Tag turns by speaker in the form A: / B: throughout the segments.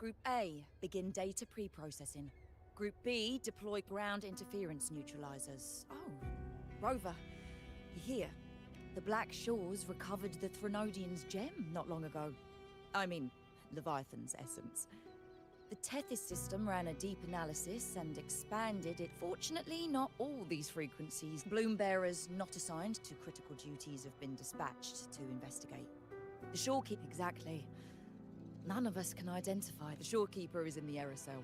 A: Group A, begin data pre-processing. Group B, deploy ground interference neutralizers. Oh, Rover, you're here. The Black Shores recovered the Threnodian's gem not long ago. I mean, Leviathan's essence. The Tethys system ran a deep analysis and expanded it. Fortunately, not all these frequencies. Bloom bearers not assigned to critical duties have been dispatched to investigate. The Shorekeeper, exactly. None of us can identify. The Shorekeeper is in the error cell.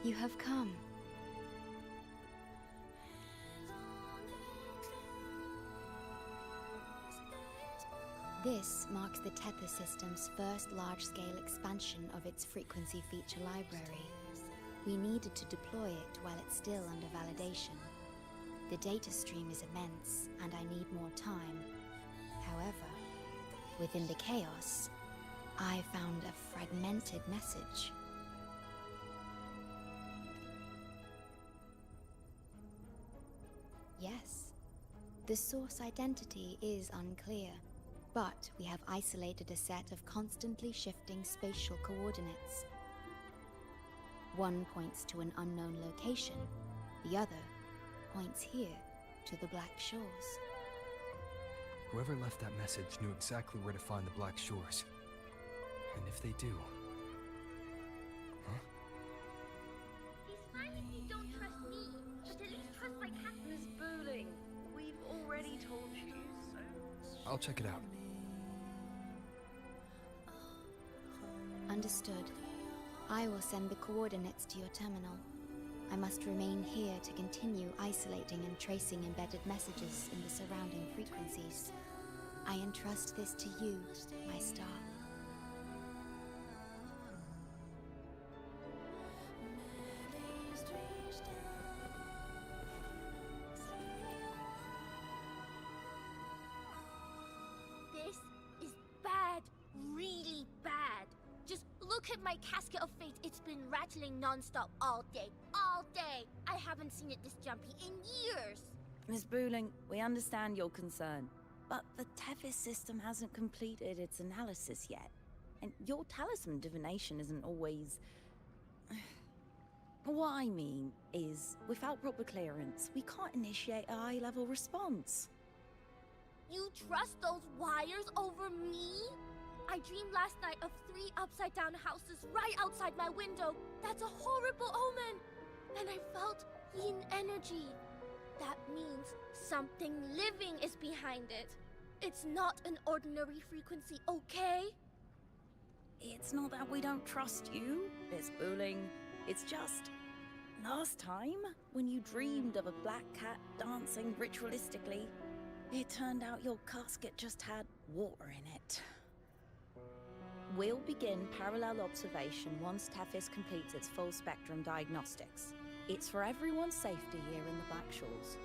B: You have come. This marks the Tethys system's first large-scale expansion of its frequency feature library. We needed to deploy it while it's still under validation. The data stream is immense, and I need more time. However, within the chaos, I found a fragmented message. Yes, the source identity is unclear, but we have isolated a set of constantly shifting spatial coordinates. One points to an unknown location, the other points here to the Black Shores.
C: Whoever left that message knew exactly where to find the Black Shores. And if they do... Huh?
D: It's fine if you don't trust me, but at least trust my cat.
E: Miss Booling, we've already told you, so...
C: I'll check it out.
B: Understood. I will send the coordinates to your terminal. I must remain here to continue isolating and tracing embedded messages in the surrounding frequencies. I entrust this to you, my star.
D: This is bad, really bad. Just look at my casket of fate. It's been rattling non-stop all day. I haven't seen it this jumpy in years.
A: Miss Booling, we understand your concern, but the Tethys system hasn't completed its analysis yet. And your talisman divination isn't always... What I mean is, without proper clearance, we can't initiate a high-level response.
D: You trust those wires over me? I dreamed last night of 3 upside-down houses right outside my window. That's a horrible omen. And I felt yin energy. That means something living is behind it. It's not an ordinary frequency, okay?
A: It's not that we don't trust you, Miss Booling. It's just... last time, when you dreamed of a black cat dancing ritualistically, it turned out your casket just had water in it. We'll begin parallel observation once Tethys completes its full spectrum diagnostics. It's for everyone's safety here in the Black Shores.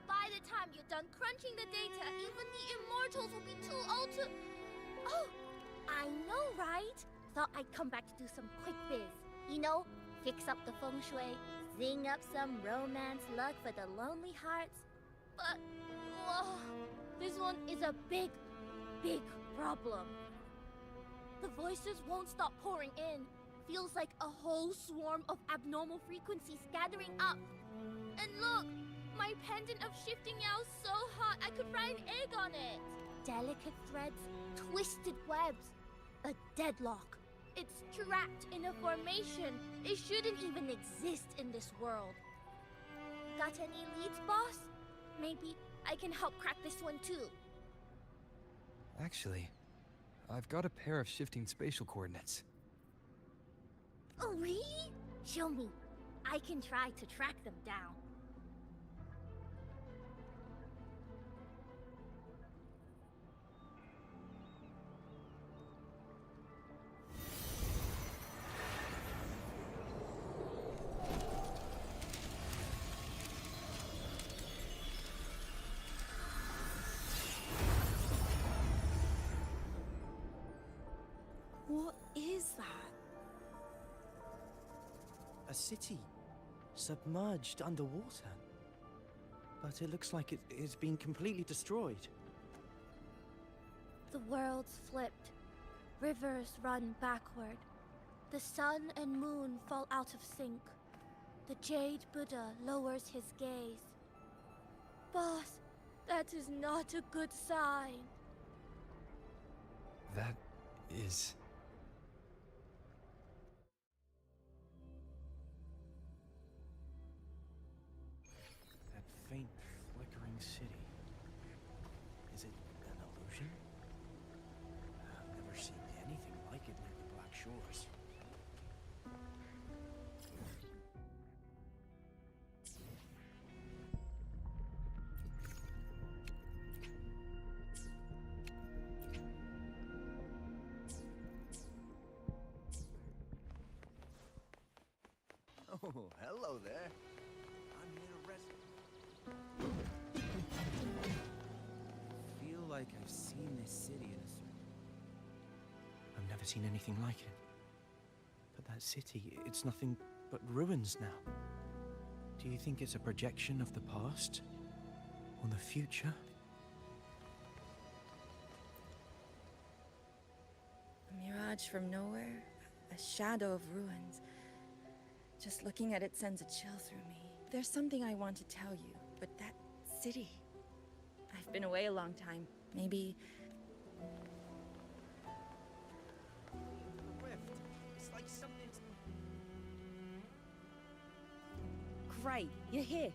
D: By the time you're done crunching the data, even the immortals will be too old to... Oh, I know, right? Thought I'd come back to do some quick biz. You know, fix up the feng shui, zing up some romance luck for the lonely hearts. But, this one is a big problem. The voices won't stop pouring in. Feels like a whole swarm of abnormal frequencies gathering up. And look! My pendant of shifting yao is so hot I could fry an egg on it. Delicate threads, twisted webs. A deadlock. It's trapped in a formation. It shouldn't even exist in this world. Got any leads, boss? Maybe I can help crack this one too.
C: Actually, I've got a pair of shifting spatial coordinates.
D: Oh, really? Show me. I can try to track them down.
A: What is that?
F: A city, submerged underwater. But it looks like it's been completely destroyed.
D: The world's flipped. Rivers run backward. The sun and moon fall out of sync. The Jade Buddha lowers his gaze. Boss, that is not a good sign.
C: That is...
F: That faint, flickering city. Is it an illusion? I've never seen anything like it near the Black Shores.
G: Oh, hello there. I'm here to rest.
F: Feel like I've seen this city in a certain... I've never seen anything like it. But that city, it's nothing but ruins now. Do you think it's a projection of the past? Or the future?
A: A mirage from nowhere, a shadow of ruins. Just looking at it sends a chill through me. There's something I want to tell you, but that city... I've been away a long time. Maybe...
G: The rift. It's like something's...
A: Great, you're here.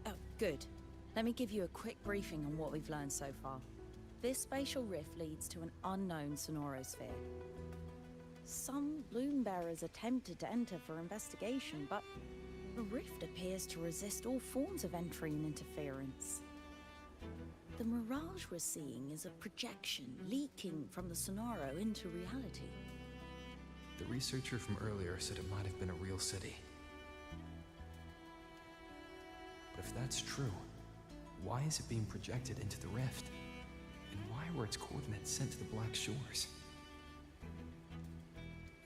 A: Oh, good. Let me give you a quick briefing on what we've learned so far. This spatial rift leads to an unknown sonorosphere. Some bloom bearers attempted to enter for investigation, but the rift appears to resist all forms of entry and interference. The mirage we're seeing is a projection leaking from the sonoro into reality.
C: The researcher from earlier said it might have been a real city. But if that's true, why is it being projected into the rift? And why were its coordinates sent to the Black Shores?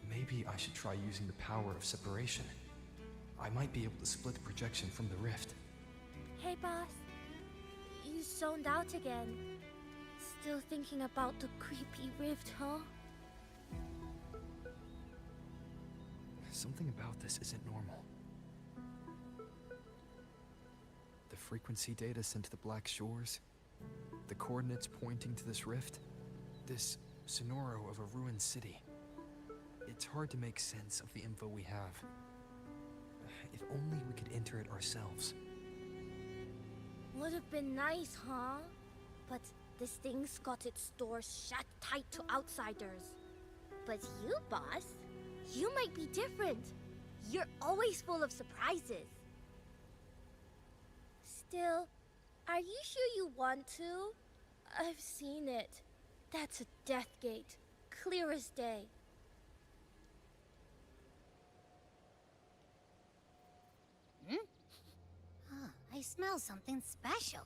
C: Maybe I should try using the power of separation. I might be able to split the projection from the rift.
D: Hey, boss. You zoned out again. Still thinking about the creepy rift, huh?
C: Something about this isn't normal. The frequency data sent to the Black Shores, the coordinates pointing to this rift, this sonoro of a ruined city. It's hard to make sense of the info we have. If only we could enter it ourselves.
D: Would have been nice, huh? But this thing's got its doors shut tight to outsiders. But you, boss, you might be different. You're always full of surprises. Still, are you sure you want to? I've seen it. That's a death gate, clear as day.
B: I smell something special.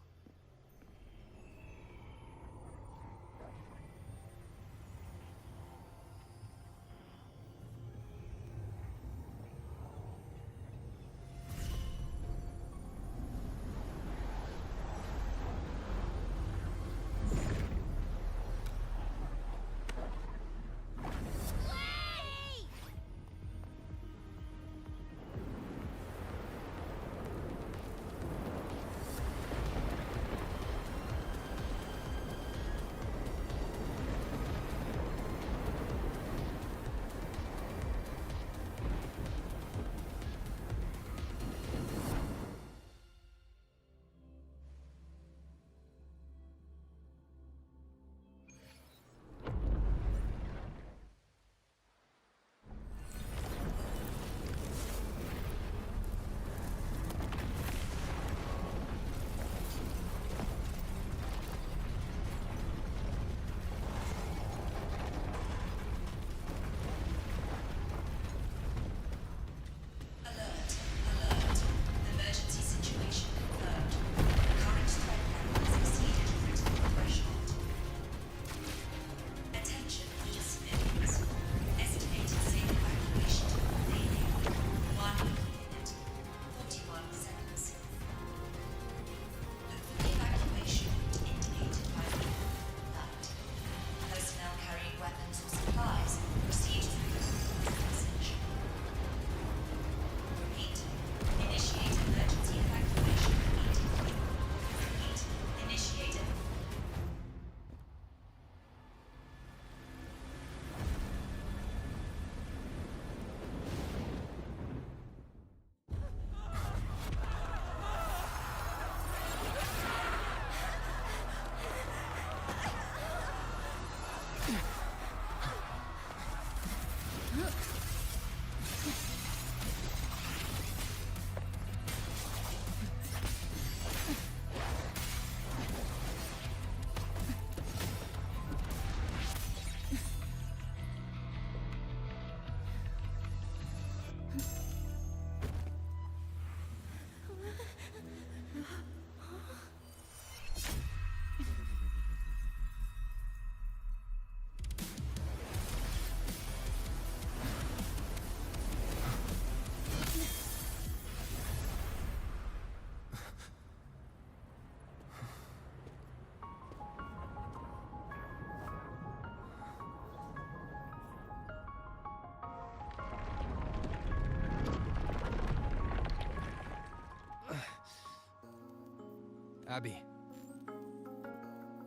C: Abby?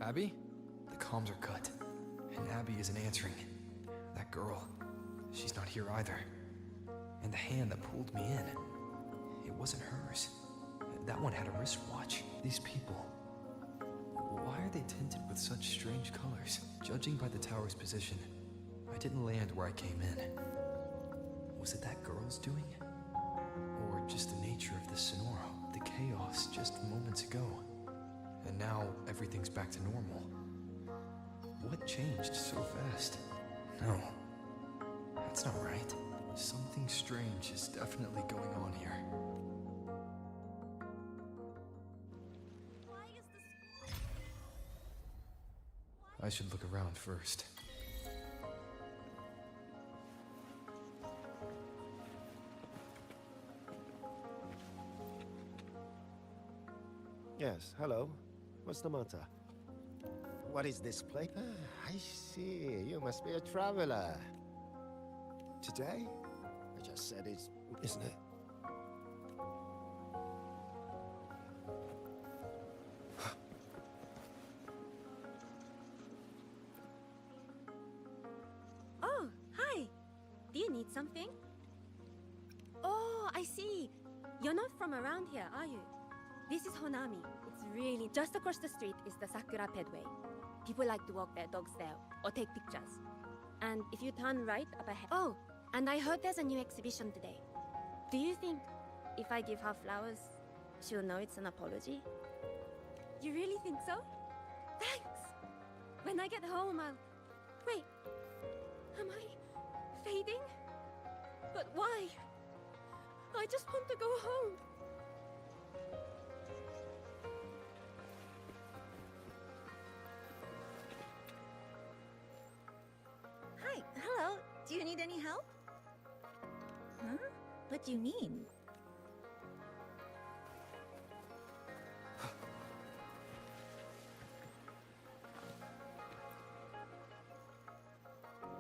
C: Abby? The comms are cut, and Abby isn't answering. That girl, she's not here either. And the hand that pulled me in, it wasn't hers. That one had a wristwatch. These people, why are they tinted with such strange colors? Judging by the tower's position, I didn't land where I came in. Was it that girl's doing? Or just the nature of the Sonoro, the chaos just moments ago? And now everything's back to normal. What changed so fast? No, that's not right. Something strange is definitely going on here.
D: Why is this...
C: I should look around first.
H: Yes, hello. What's the matter? What is this place? I see. You must be a traveler. Today? I just said it's... isn't it?
I: Oh, hi. Do you need something? Oh, I see. You're not from around here, are you? This is Honami. It's really just across the street is the Sakura Pedway. People like to walk their dogs there or take pictures. And if you turn right up ahead. Oh, and I heard there's a new exhibition today. Do you think if I give her flowers, she'll know it's an apology? You really think so? Thanks. When I get home, I'll... Wait. Am I fading? But why? I just want to go home.
A: Hi, hello. Do you need any help? Huh? What do you mean?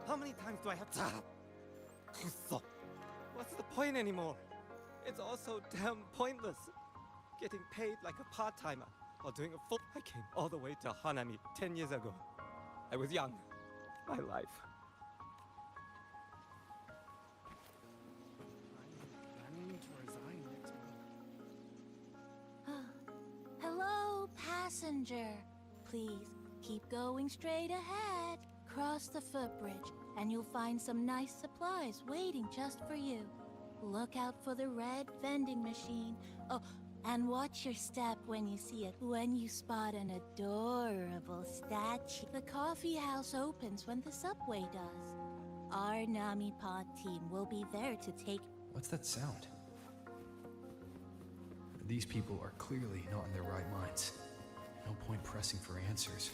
G: How many times do I have to... What's the point anymore? It's all so damn pointless. Getting paid like a part-timer while doing a full... I came all the way to Hanami 10 years ago. I was young. My life.
H: I need to resign next month.
J: Hello, passenger. Please keep going straight ahead. Cross the footbridge, and you'll find some nice supplies waiting just for you. Look out for the red vending machine. Oh, and watch your step when you see it. When you spot an adorable statue. The coffee house opens when the subway does. Our Nami Pod team will be there to take...
C: What's that sound? These people are clearly not in their right minds. No point pressing for answers.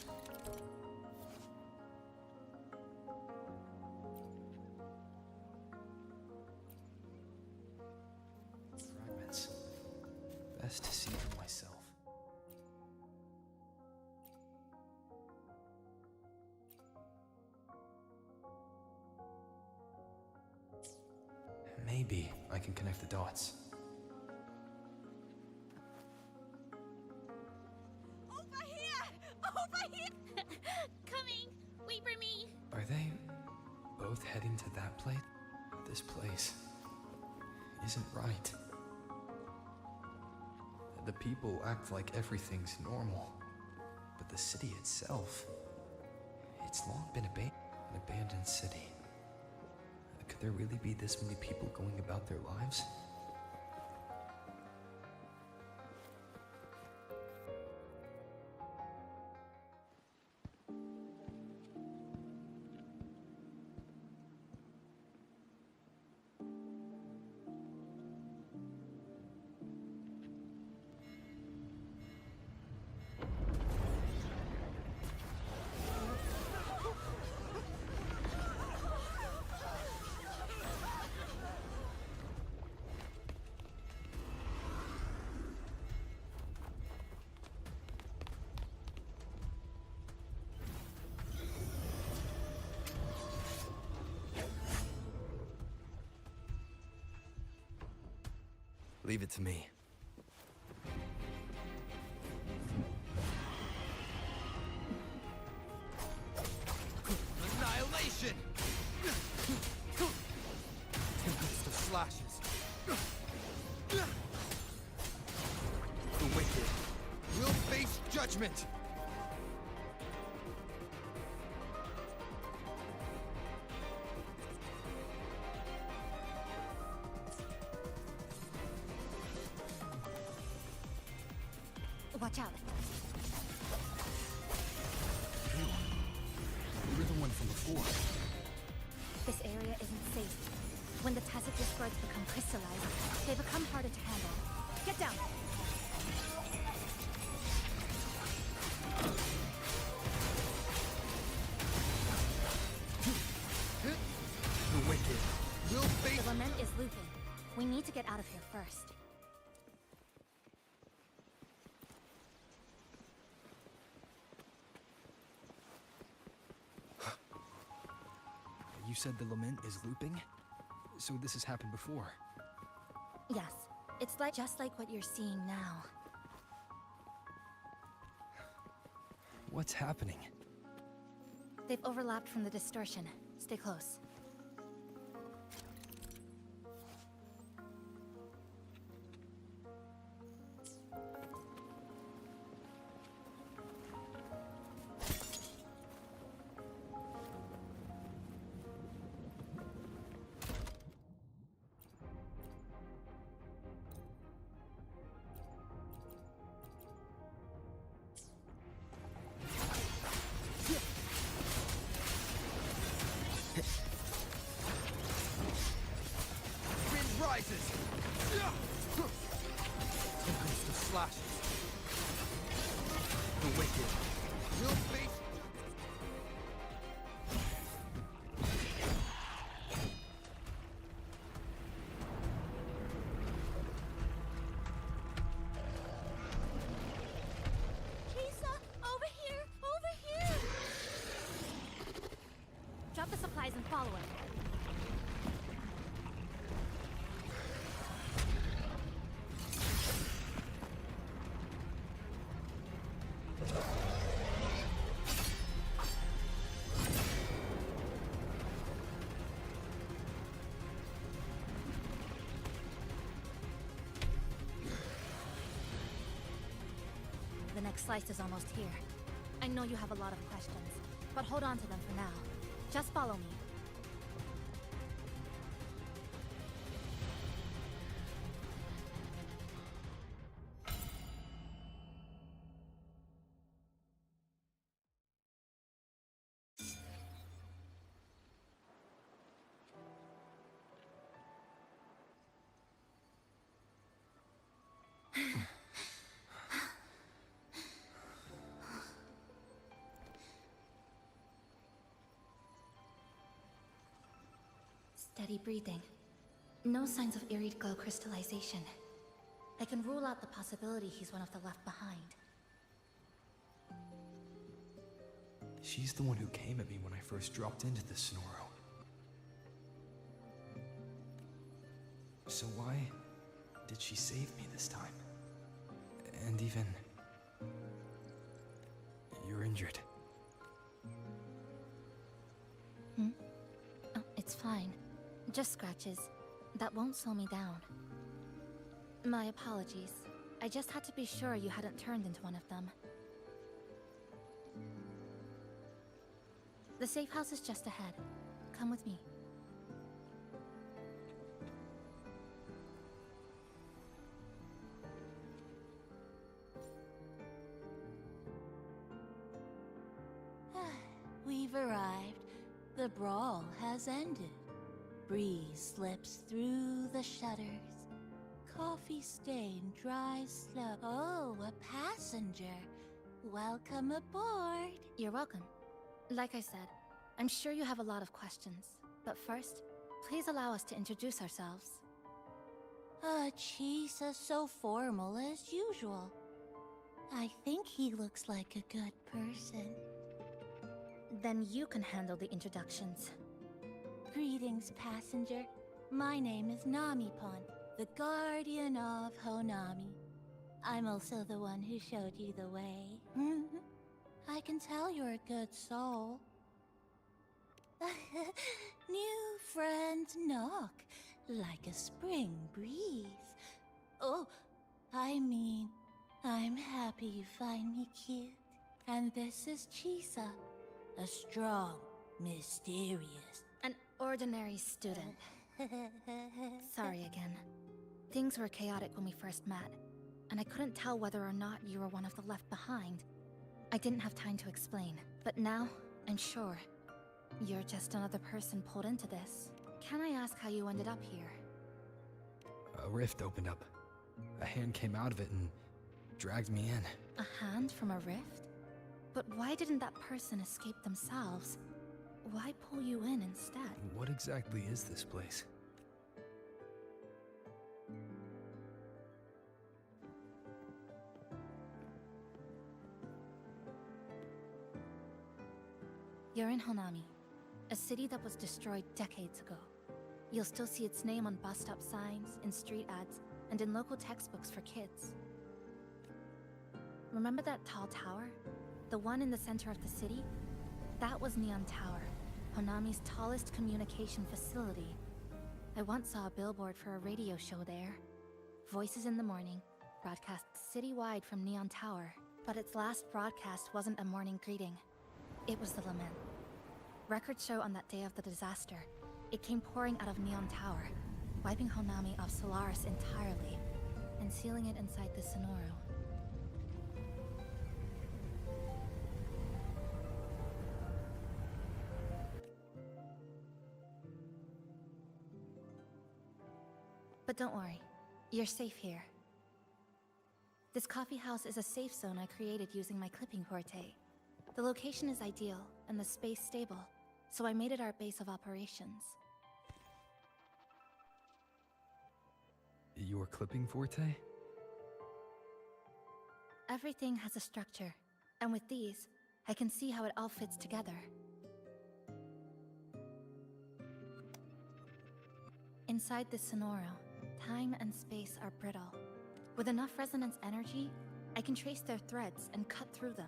C: Fragments. Best to see for myself. Maybe I can connect the dots.
D: Over here! Over here! Coming! Wait for me!
C: Are they both heading to that place? This place isn't right. The people act like everything's normal, but the city itself, it's long been an abandoned city. Could there really be this many people going about their lives? Leave it to me. instrument!
B: Watch out.
C: You're the one from before.
B: This area isn't safe. When the tacit discords become crystallized, they become harder to handle. Get down!
C: The wicked will face.
B: The lament is looping. We need to get out of here first.
C: You said the lament is looping? So this has happened before?
B: Yes. It's just like what you're seeing now.
C: What's happening?
B: They've overlapped from the distortion. Stay close.
C: Tempest of slashes. The wicked will face.
D: Kisa, over here! Over here!
B: Drop the supplies and follow it. The next slice is almost here. I know you have a lot of questions, but hold on to them for now. Just follow me. Steady breathing. No signs of Irid glow crystallization. I can rule out the possibility he's one of the left behind.
C: She's the one who came at me when I first dropped into the Sonoro. So why did she save me this time? And even... you're injured.
B: Oh, it's fine. Just scratches. That won't slow me down. My apologies. I just had to be sure you hadn't turned into one of them. The safe house is just ahead. Come with me.
J: We've arrived. The brawl has ended. Breeze slips through the shutters. Coffee stain dries slow. Oh, a passenger. Welcome aboard.
B: You're welcome. Like I said, I'm sure you have a lot of questions. But first, please allow us to introduce ourselves.
J: Chisa's so formal as usual. I think he looks like a good person.
B: Then you can handle the introductions.
J: Greetings, passenger. My name is Namipon, the guardian of Honami. I'm also the one who showed you the way. I can tell you're a good soul. New friends knock like a spring breeze. Oh, I mean, I'm happy you find me cute. And this is Chisa, a strong, mysterious...
B: An ordinary student. Sorry again. Things were chaotic when we first met, and I couldn't tell whether or not you were one of the left behind. I didn't have time to explain, but now I'm sure. You're just another person pulled into this. Can I ask how you ended up here?
C: A rift opened up. A hand came out of it and dragged me in.
B: A hand from a rift? But why didn't that person escape themselves? Why pull you in instead?
C: What exactly is this place?
B: You're in Honami, a city that was destroyed decades ago. You'll still see its name on bus stop signs, in street ads, and in local textbooks for kids. Remember that tall tower? The one in the center of the city? That was Neon Tower, Honami's tallest communication facility. I once saw a billboard for a radio show there. Voices in the Morning, broadcast citywide from Neon Tower. But its last broadcast wasn't a morning greeting. It was the lament. Records show on that day of the disaster, it came pouring out of Neon Tower, wiping Honami off Solaris entirely, and sealing it inside the Sonoro. But don't worry, you're safe here. This coffee house is a safe zone I created using my clipping forte. The location is ideal, and the space stable, so I made it our base of operations.
C: Your clipping forte?
B: Everything has a structure, and with these, I can see how it all fits together. Inside this Sonoro, time and space are brittle. With enough resonance energy, I can trace their threads and cut through them.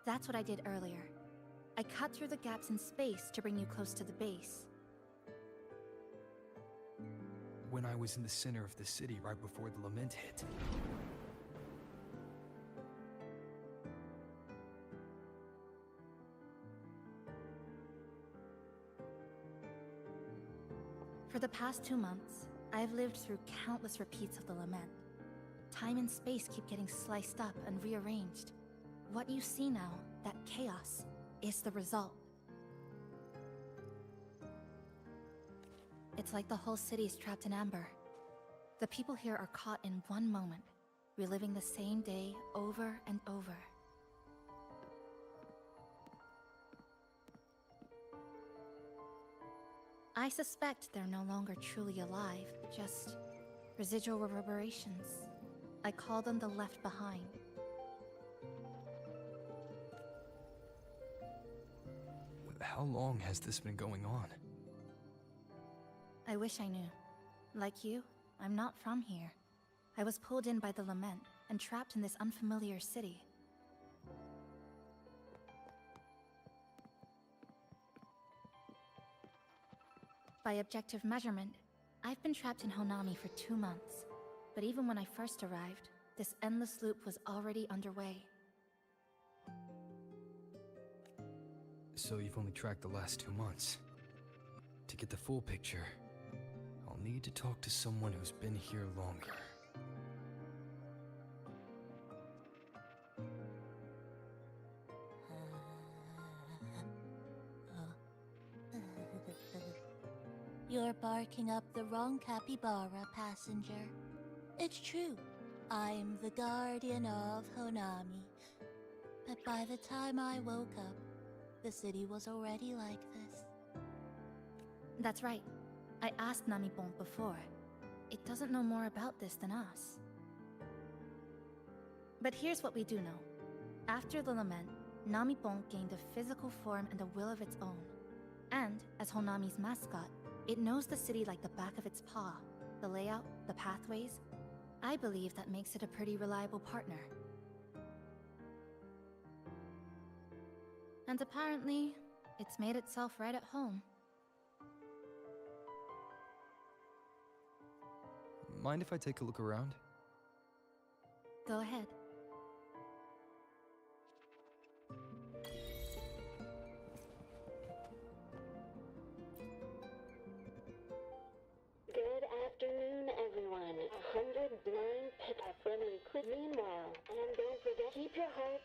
B: That's what I did earlier. I cut through the gaps in space to bring you close to the base.
C: When I was in the center of the city right before the lament hit.
B: For the past 2 months, I've lived through countless repeats of the lament. Time and space keep getting sliced up and rearranged. What you see now, that chaos, is the result. It's like the whole city's trapped in amber. The people here are caught in one moment, reliving the same day over and over. I suspect they're no longer truly alive, just residual reverberations. I call them the left behind.
C: How long has this been going on?
B: I wish I knew. Like you, I'm not from here. I was pulled in by the lament and trapped in this unfamiliar city. By objective measurement, I've been trapped in Honami for 2 months. But even when I first arrived, this endless loop was already underway.
C: So you've only tracked the last 2 months. To get the full picture, I'll need to talk to someone who's been here longer.
J: You're barking up the wrong capybara, passenger. It's true, I'm the guardian of Honami. But by the time I woke up, the city was already like this.
B: That's right. I asked Namipon before. It doesn't know more about this than us. But here's what we do know. After the lament, Namipon gained a physical form and a will of its own. And, as Honami's mascot, it knows the city like the back of its paw. The layout, the pathways. I believe that makes it a pretty reliable partner. And apparently, it's made itself right at home.
C: Mind if I take a look around?
B: Go ahead.
K: Good afternoon, everyone. 100 blind pet friendly quiz. Meanwhile, and don't forget, keep your heart.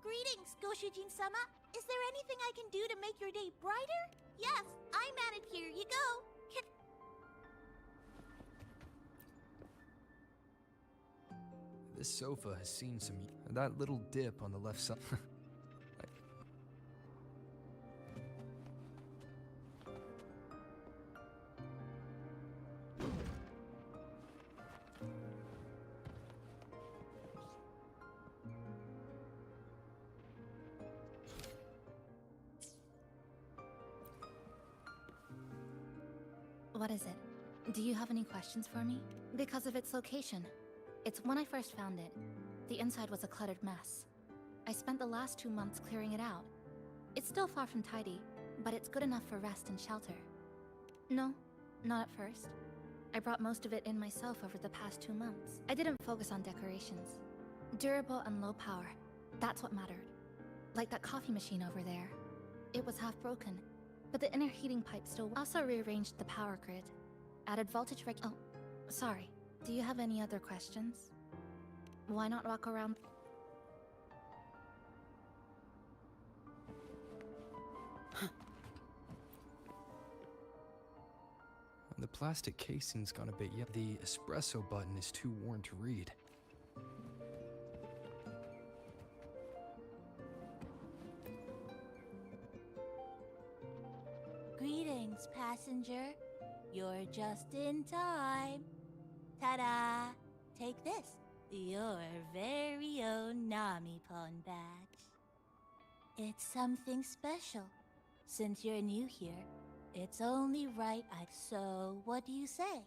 J: Greetings, Goshujin-sama. Is there anything I can do to make your day brighter? Yes, I'm at it. Here you go.
C: This sofa has seen some. That little dip on the left side.
B: What is it? Do you have any questions for me? Because of its location. It's when I first found it. The inside was a cluttered mess. I spent the last 2 months clearing it out. It's still far from tidy, but it's good enough for rest and shelter. No, not at first. I brought most of it in myself over the past 2 months. I didn't focus on decorations. Durable and low power, that's what mattered. Like that coffee machine over there. It was half broken, but the inner heating pipe still. Also rearranged the power grid. Added voltage oh, sorry. Do you have any other questions? Why not walk around?
C: The plastic casing's gone a bit yet. The espresso button is too worn to read.
J: Greetings, passenger. You're just in time. Ta-da! Take this, your very own Nami-pon badge. It's something special. Since you're new here, it's only right So, what do you say?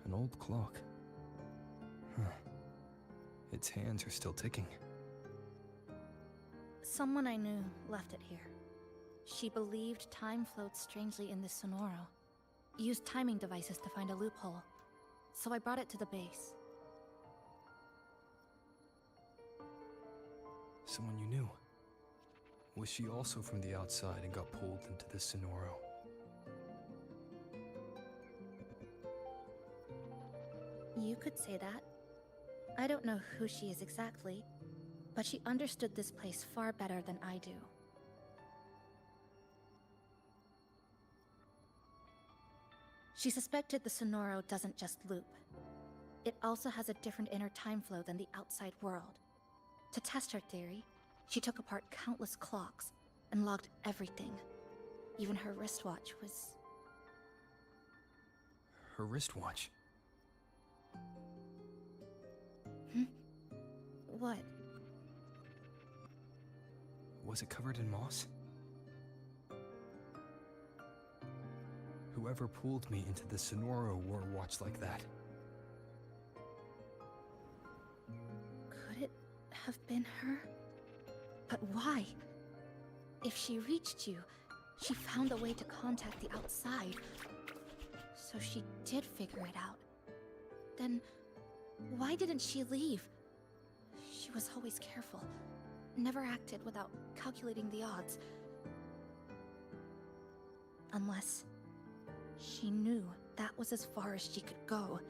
C: An old clock. Huh. Its hands are still ticking.
B: Someone I knew left it here. She believed time floats strangely in this Sonoro. Used timing devices to find a loophole. So I brought it to the base.
C: Someone you knew. Was she also from the outside and got pulled into the Sonoro?
B: You could say that. I don't know who she is exactly, but she understood this place far better than I do. She suspected the Sonoro doesn't just loop. It also has a different inner time flow than the outside world. To test her theory, she took apart countless clocks and logged everything. Even her wristwatch was...
C: Her wristwatch?
B: What?
C: Was it covered in moss? Whoever pulled me into the Sonoro wore a watch like that.
B: Could it have been her? But why? If she reached you, she found a way to contact the outside. So she did figure it out. Then, why didn't she leave? She was always careful, never acted without calculating the odds. Unless she knew that was as far as she could go.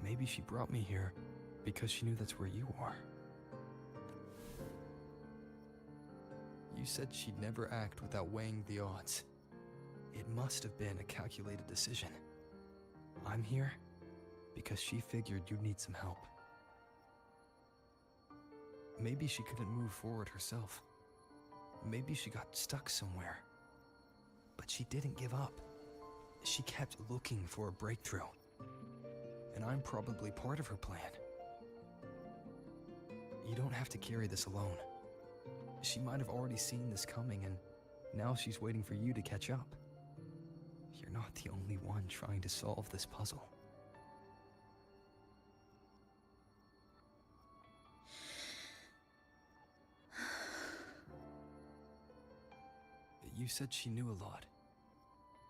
C: Maybe she brought me here because she knew that's where you are. You said she'd never act without weighing the odds. It must have been a calculated decision. I'm here because she figured you'd need some help. Maybe she couldn't move forward herself. Maybe she got stuck somewhere. But she didn't give up. She kept looking for a breakthrough. And I'm probably part of her plan. You don't have to carry this alone. She might have already seen this coming, and now she's waiting for you to catch up. You're not the only one trying to solve this puzzle. You said she knew a lot.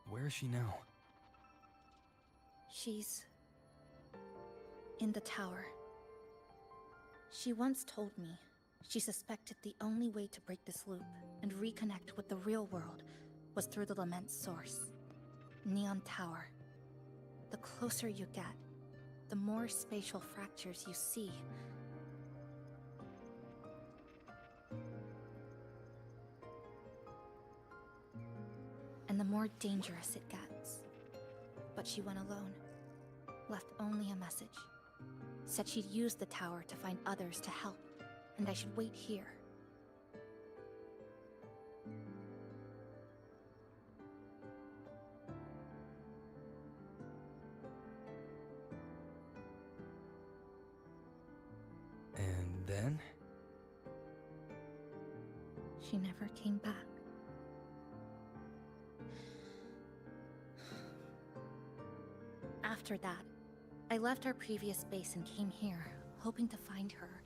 C: Where is she now?
B: She's in the tower. She once told me she suspected the only way to break this loop and reconnect with the real world was through the Lament's source, Neon Tower. The closer you get, the more spatial fractures you see. And the more dangerous it gets. But she went alone, left only a message. Said she'd use the tower to find others to help, and I should wait here.
C: And then?
B: She never came back. After that, I left our previous base and came here, hoping to find her.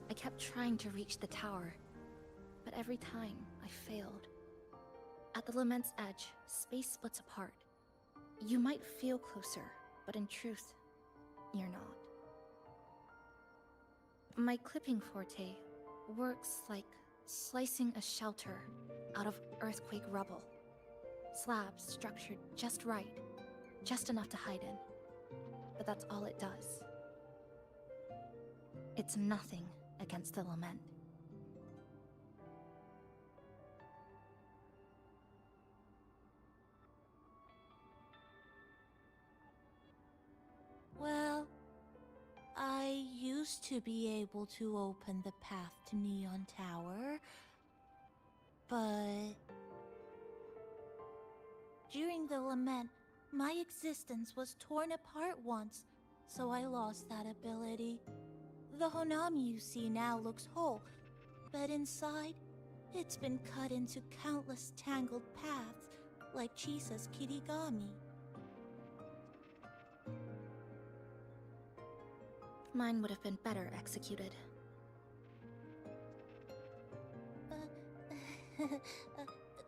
B: I kept trying to reach the tower, but every time I failed. At the Lament's edge, space splits apart. You might feel closer, but in truth, you're not. My clipping forte works like slicing a shelter out of earthquake rubble. Slabs structured just right, just enough to hide in. But that's all it does. It's nothing against the Lament.
J: Well, I used to be able to open the path to Neon Tower, but during the Lament, my existence was torn apart once, so I lost that ability. The Honami you see now looks whole, but inside, it's been cut into countless tangled paths, like Chisa's Kirigami.
B: Mine would have been better executed.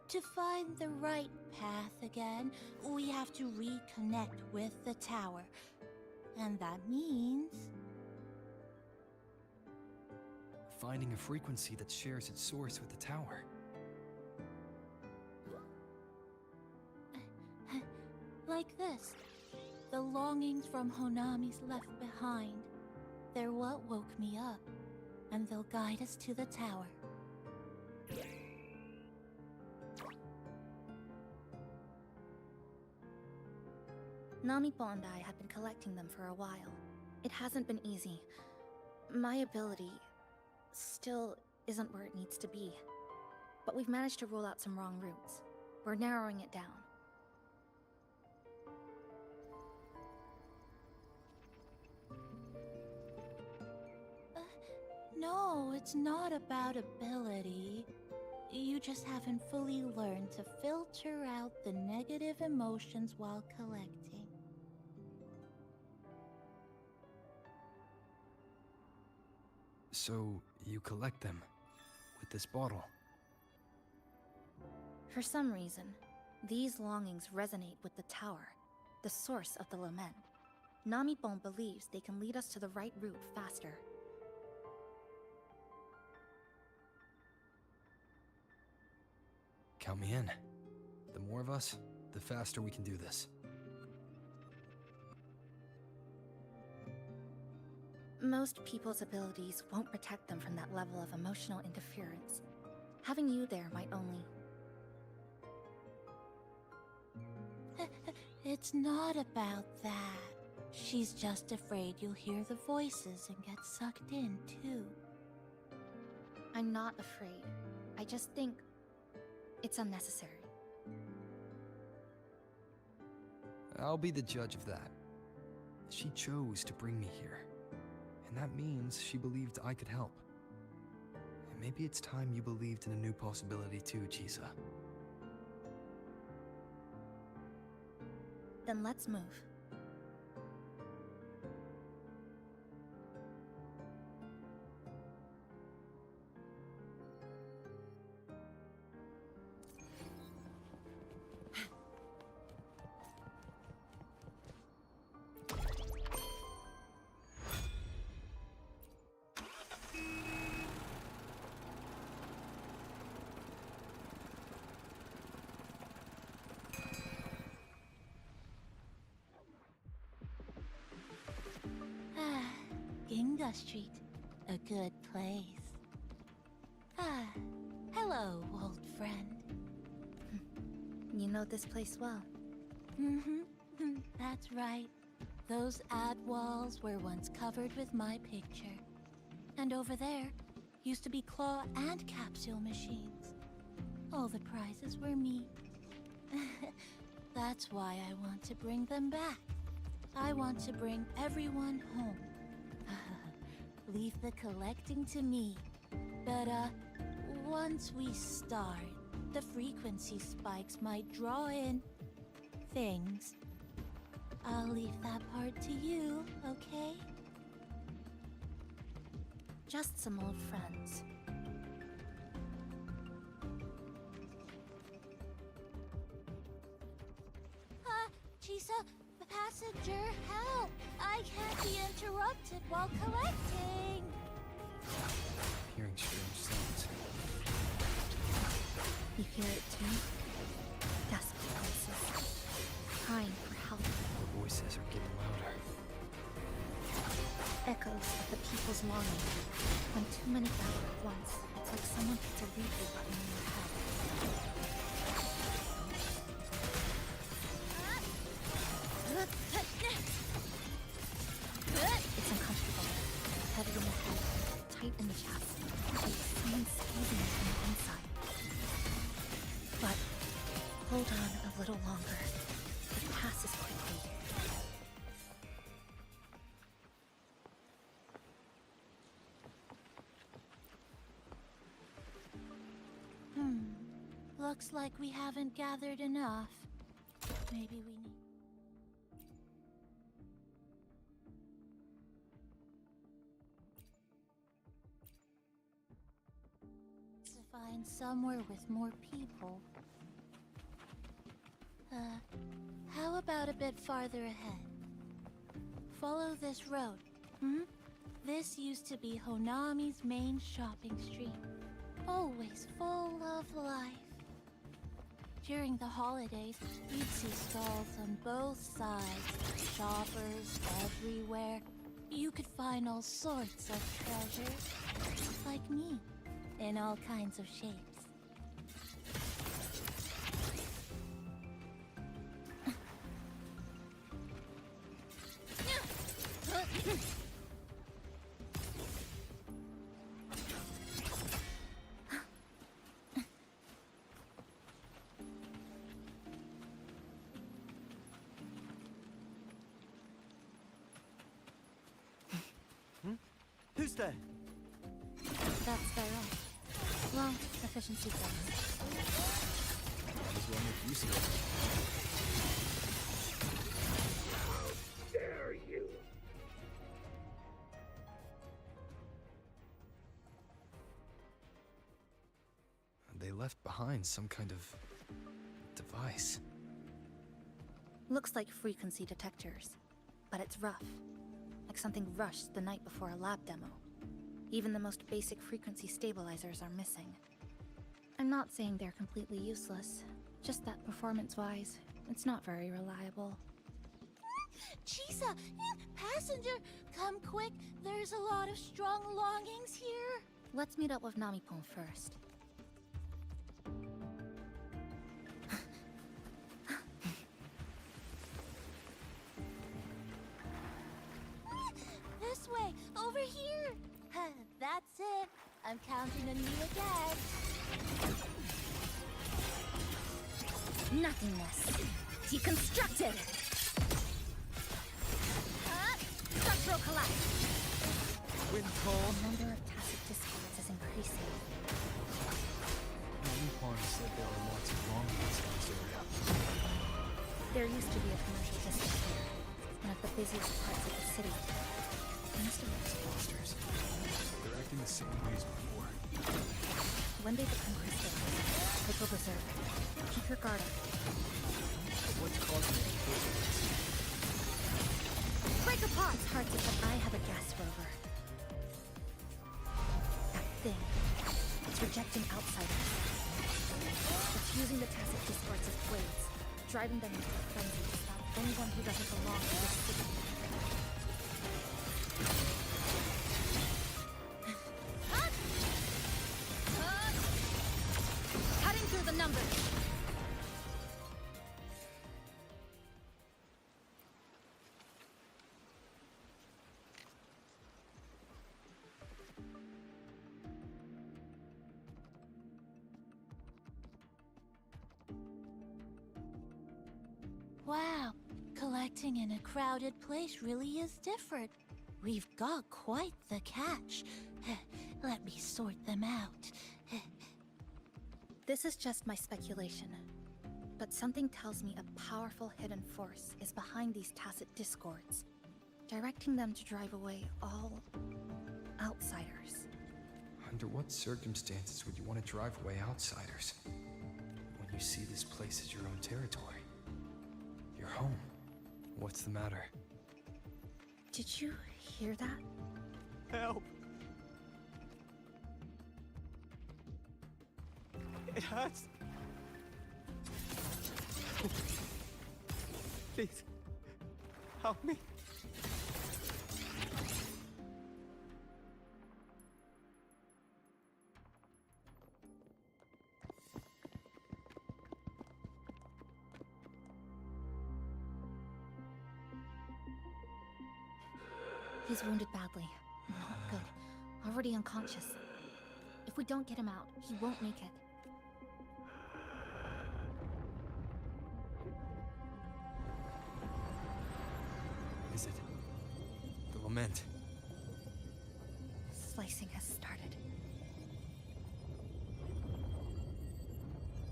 J: To find the right path again, we have to reconnect with the tower. And that means...
C: finding a frequency that shares its source with the tower.
J: Like this. The longings from Honami's left behind. They're what woke me up, and they'll guide us to the tower.
B: Namipo and I had been collecting them for a while. It hasn't been easy. My ability still isn't where it needs to be. But we've managed to rule out some wrong routes. We're narrowing it down.
J: No, it's not about ability. You just haven't fully learned to filter out the negative emotions while collecting.
C: So, you collect them with this bottle.
B: For some reason, these longings resonate with the tower, the source of the lament. Namipon believes they can lead us to the right route faster.
C: Count me in. The more of us, the faster we can do this.
B: Most people's abilities won't protect them from that level of emotional interference. Having you there might only...
J: It's not about that. She's just afraid you'll hear the voices and get sucked in, too.
B: I'm not afraid. I just think it's unnecessary.
C: I'll be the judge of that. She chose to bring me here. And that means she believed I could help. And maybe it's time you believed in a new possibility too, Chisa.
B: Then let's move.
J: Ginga Street, a good place. Hello, old friend.
B: You know this place well.
J: That's right. Those ad walls were once covered with my picture. And over there used to be claw and capsule machines. All the prizes were me. That's why I want to bring them back. I want to bring everyone home. Leave the collecting to me. But, once we start, the frequency spikes might draw in things. I'll leave that part to you, okay?
B: Just some old friends.
J: Chisa, passenger, help! I can't be interrupted while collecting!
C: Hearing strange sounds.
B: You hear it too? Desperate voices. Crying for help.
C: The voices are getting louder.
B: Echoes of the people's longing. When too many gather at once, it's like someone hits a replay button in your head. It's uncomfortable. Heavy in the head, tight in the chest. Like someone squeezing you from the inside. But hold on a little longer. It passes quickly.
J: Looks like we haven't gathered enough. Maybe we need... to find somewhere with more people. How about a bit farther ahead? Follow this road, This used to be Honami's main shopping street. Always full of life. During the holidays, you'd see stalls on both sides, shoppers everywhere. You could find all sorts of treasures, like me, in all kinds of shapes.
F: Who's there?
B: That's their own. Well, efficiency goes.
C: Might as well make use of it.
L: How dare you!
C: left behind some kind of device.
B: Looks like frequency detectors, but it's rough. Like something rushed the night before a lab demo. Even the most basic frequency stabilizers are missing. I'm not saying they're completely useless, just that performance-wise, it's not very reliable.
J: Chisa, passenger, come quick. There's a lot of strong longings here.
B: Let's meet up with Namipon first.
J: This way, over here. That's it. I'm counting on you again.
B: Nothingness. Deconstructed! Structural collapse!
C: Wind call.
B: The number of tacit discords is increasing.
C: Namipon said there are lots of longings in this area.
B: There used to be a commercial district here, one of the busiest parts of the city. Must have lost fosters.
C: They're acting the same way as before.
B: When they become crystallized, they go berserk. Keep your guard up.
C: What's causing it to go like this?
B: Break apart! Hard to but I have a gas rover. That thing. It's rejecting outsiders. It's using the tacit discords as blades, driving them into a frenzy to stop anyone who doesn't belong to this city. Cutting through the numbers.
J: Wow, collecting in a crowded place really is different. We've got quite the catch. Let me sort them out.
B: This is just my speculation, but something tells me a powerful hidden force is behind these tacit discords, directing them to drive away all outsiders.
C: Under what circumstances would you want to drive away outsiders? When you see this place as your own territory. Your home. What's the matter?
B: Did you hear that?
G: Help! It hurts. Please, help me.
B: He's wounded badly. Not good. Already unconscious. If we don't get him out, he won't make it.
C: Is it the lament?
B: Slicing has started.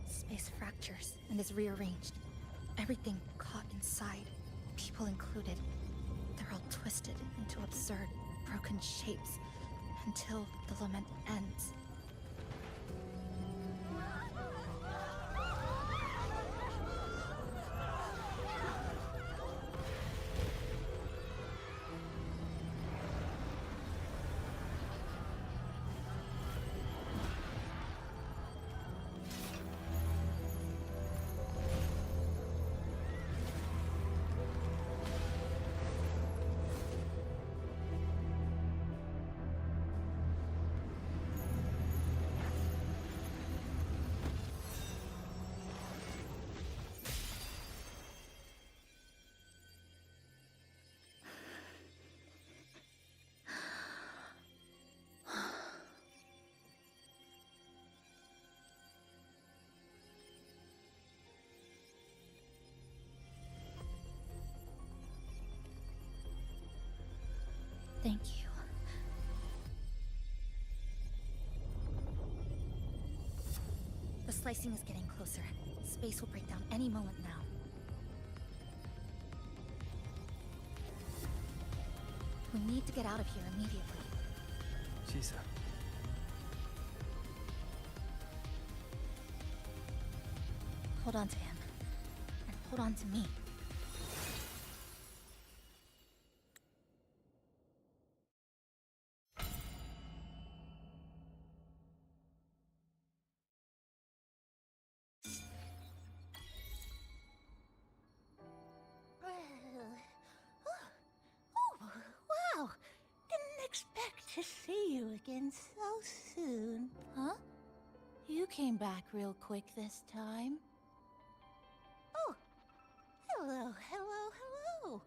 B: Space fractures and is rearranged. Everything caught inside, people included. They're all twisted into absurd, broken shapes until the lament ends. Thank you. The slicing is getting closer. Space will break down any moment now. We need to get out of here immediately.
C: Chisa.
B: Hold on to him. And hold on to me.
J: Wow! Didn't expect to see you again so soon. Huh? You came back real quick this time. Oh! Hello, hello, hello!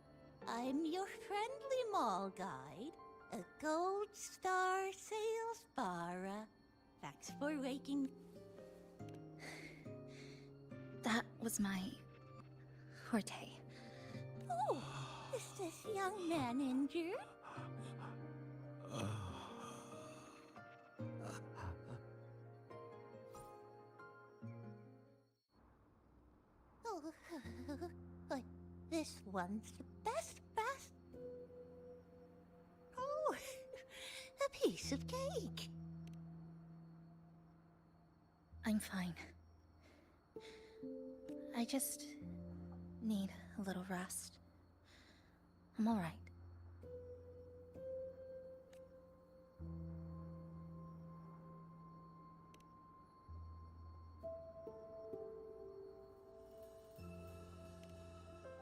J: I'm your friendly mall guide, a Gold Star Sales Bara. Thanks for waking...
B: That was my... forte.
J: Oh! Is this young man injured? Oh, but this one's the best. Oh, a piece of cake.
B: I'm fine. I just need a little rest. I'm all right.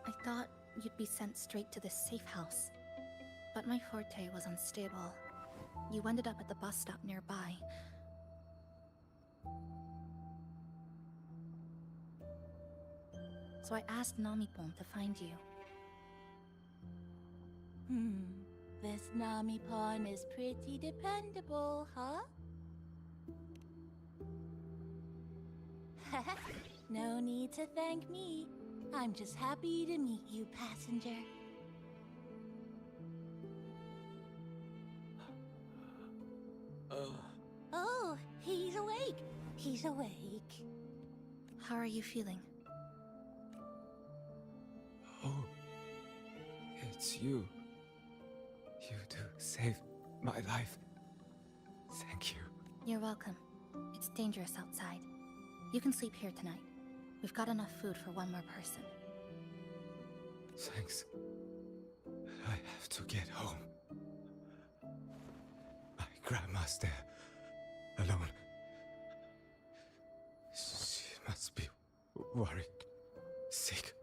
B: I thought you'd be sent straight to this safe house, but my forte was unstable. You ended up at the bus stop nearby. So I asked Namipon to find you.
J: This Namipon is pretty dependable, huh? No need to thank me. I'm just happy to meet you, passenger. Oh, he's awake. He's awake.
B: How are you feeling?
G: Oh, it's you. You do save my life. Thank you.
B: You're welcome. It's dangerous outside. You can sleep here tonight. We've got enough food for one more person.
G: Thanks. I have to get home. My grandma's there, alone. She must be worried, sick.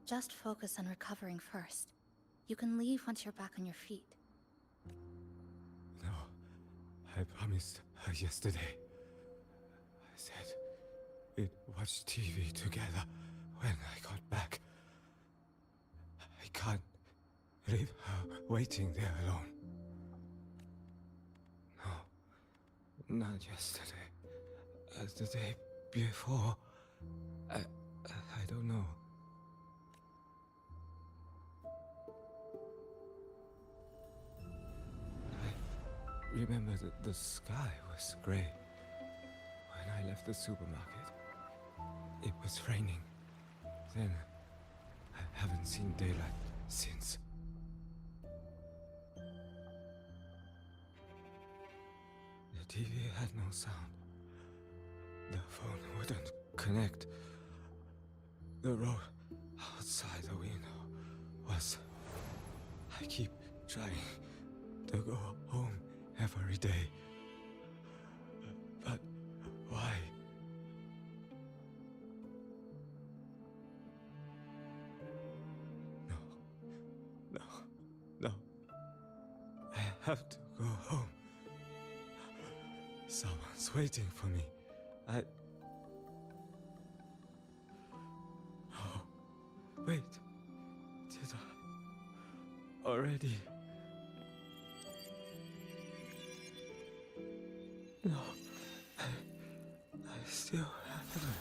B: Just focus on recovering first. You can leave once you're back on your feet.
G: No, I promised her yesterday. I said we'd watch TV together when I got back. I can't leave her waiting there alone. No, not yesterday. The day before. I don't know. Remember that the sky was gray. When I left the supermarket, it was raining. Then, I haven't seen daylight since. The TV had no sound. The phone wouldn't connect. The road outside the window was... I keep trying to go home every day. But why? No. I have to go home. Someone's waiting for me. Oh, wait. Did I already? No, I still haven't.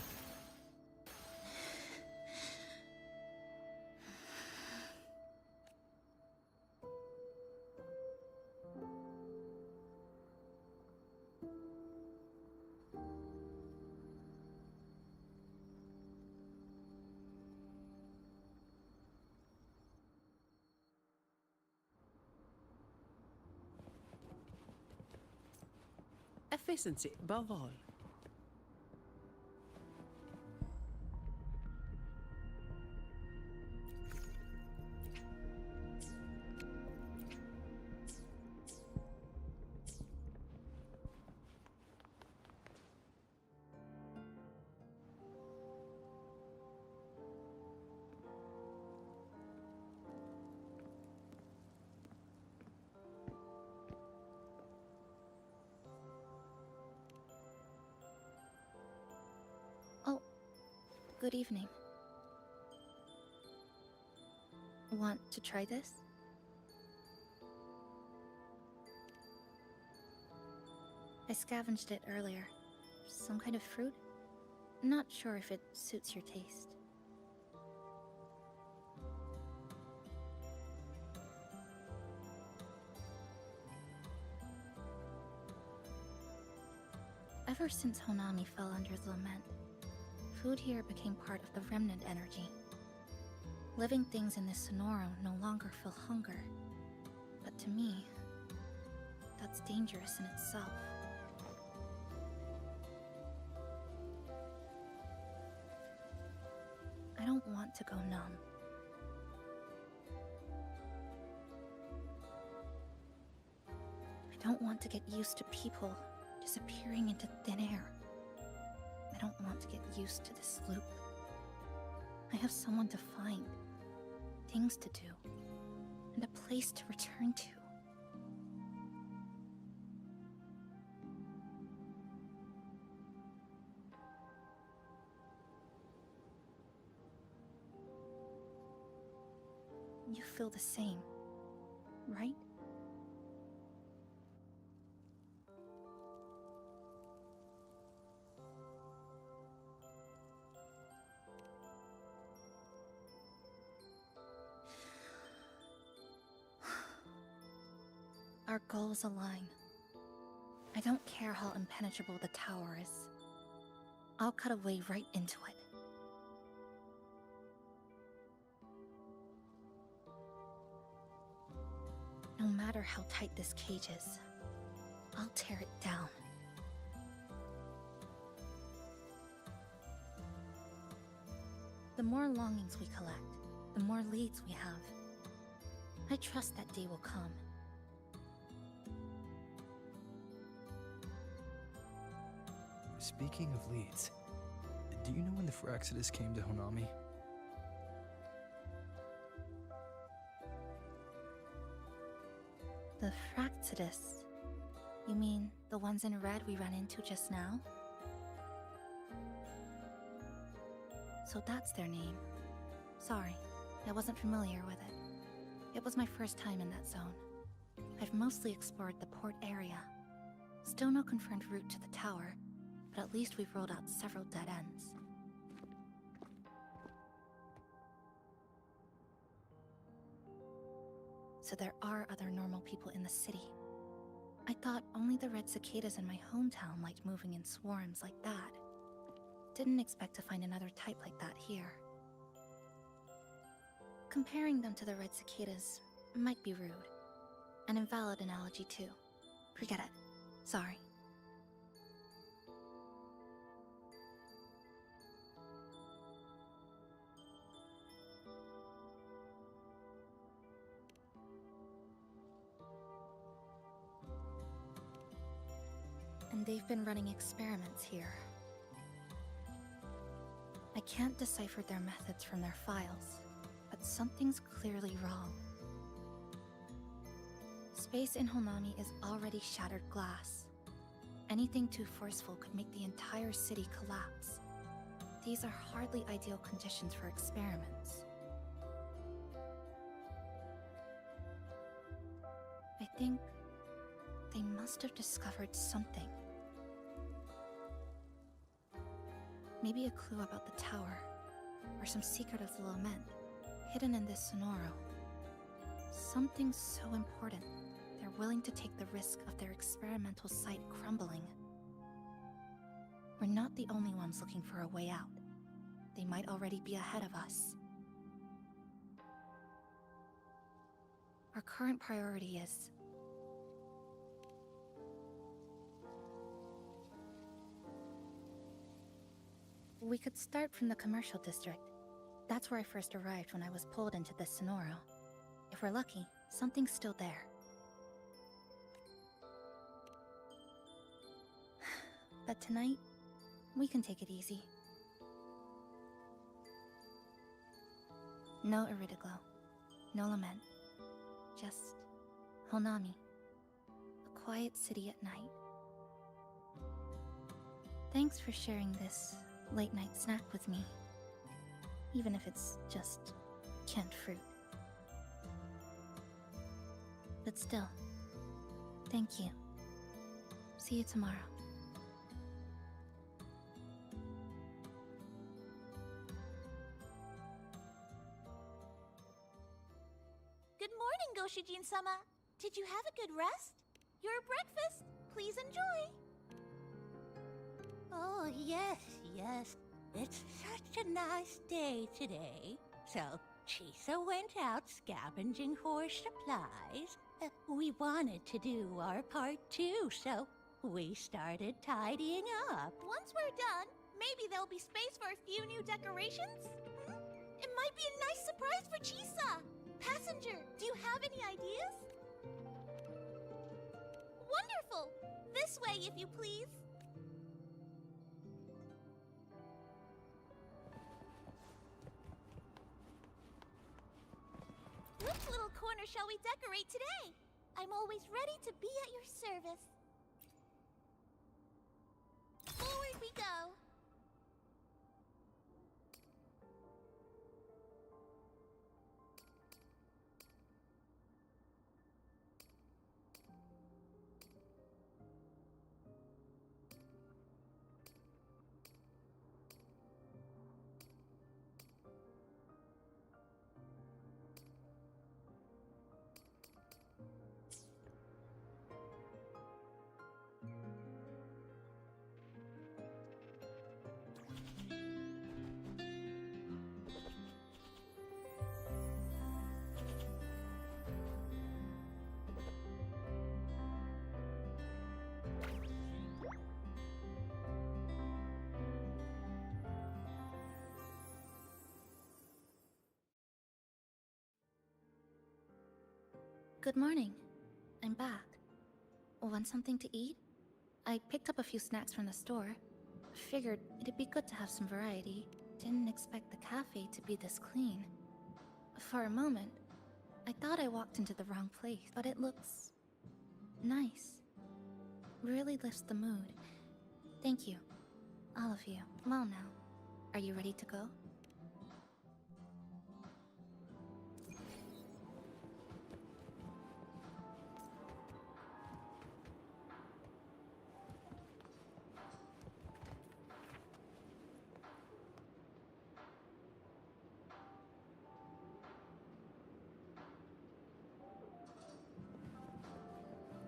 M: efficiency above all.
B: Good evening. Want to try this? I scavenged it earlier. Some kind of fruit? Not sure if it suits your taste. Ever since Honami fell under the lament, food here became part of the remnant energy. Living things in this Sonoro no longer feel hunger. But to me, that's dangerous in itself. I don't want to go numb. I don't want to get used to people disappearing into thin air. I don't want to get used to this loop. I have someone to find, things to do, and a place to return to. You feel the same, right? Our goals align. I don't care how impenetrable the tower is. I'll cut a way right into it. No matter how tight this cage is, I'll tear it down. The more longings we collect, the more leads we have. I trust that day will come.
C: Speaking of leads, do you know when the Fraxidus came to Honami?
B: The Fraxidus? You mean the ones in red we ran into just now? So that's their name. Sorry, I wasn't familiar with it. It was my first time in that zone. I've mostly explored the port area. Still no confirmed route to the tower, but at least we've ruled out several dead ends. So there are other normal people in the city. I thought only the red cicadas in my hometown liked moving in swarms like that. Didn't expect to find another type like that here. Comparing them to the red cicadas might be rude. An invalid analogy too. Forget it. Sorry. And they've been running experiments here. I can't decipher their methods from their files, but something's clearly wrong. Space in Honami is already shattered glass. Anything too forceful could make the entire city collapse. These are hardly ideal conditions for experiments. I think they must have discovered something. Maybe a clue about the tower, or some secret of the lament, hidden in this Sonoro. Something so important, they're willing to take the risk of their experimental site crumbling. We're not the only ones looking for a way out. They might already be ahead of us. Our current priority is We could start from the commercial district. That's where I first arrived when I was pulled into this Sonoro. If we're lucky, something's still there. But tonight, we can take it easy. No Iridoglow. No lament. Just Honami. A quiet city at night. Thanks for sharing this late-night snack with me. Even if it's just canned fruit. But still, thank you. See you tomorrow.
J: Good morning, Goshijin-sama. Did you have a good rest? Your breakfast, please enjoy.
M: Oh, yes, yes. It's such a nice day today. So, Chisa went out scavenging for supplies. We wanted to do our part too, so we started tidying up.
J: Once we're done, maybe there'll be space for a few new decorations? It might be a nice surprise for Chisa. Passenger, do you have any ideas? Wonderful! This way, if you please. Which little corner shall we decorate today? I'm always ready to be at your service. Forward we go.
B: Good morning. I'm back. Want something to eat? I picked up a few snacks from the store. Figured it'd be good to have some variety. Didn't expect the cafe to be this clean. For a moment, I thought I walked into the wrong place, but it looks nice. Really lifts the mood. Thank you. All of you. Well now, are you ready to go?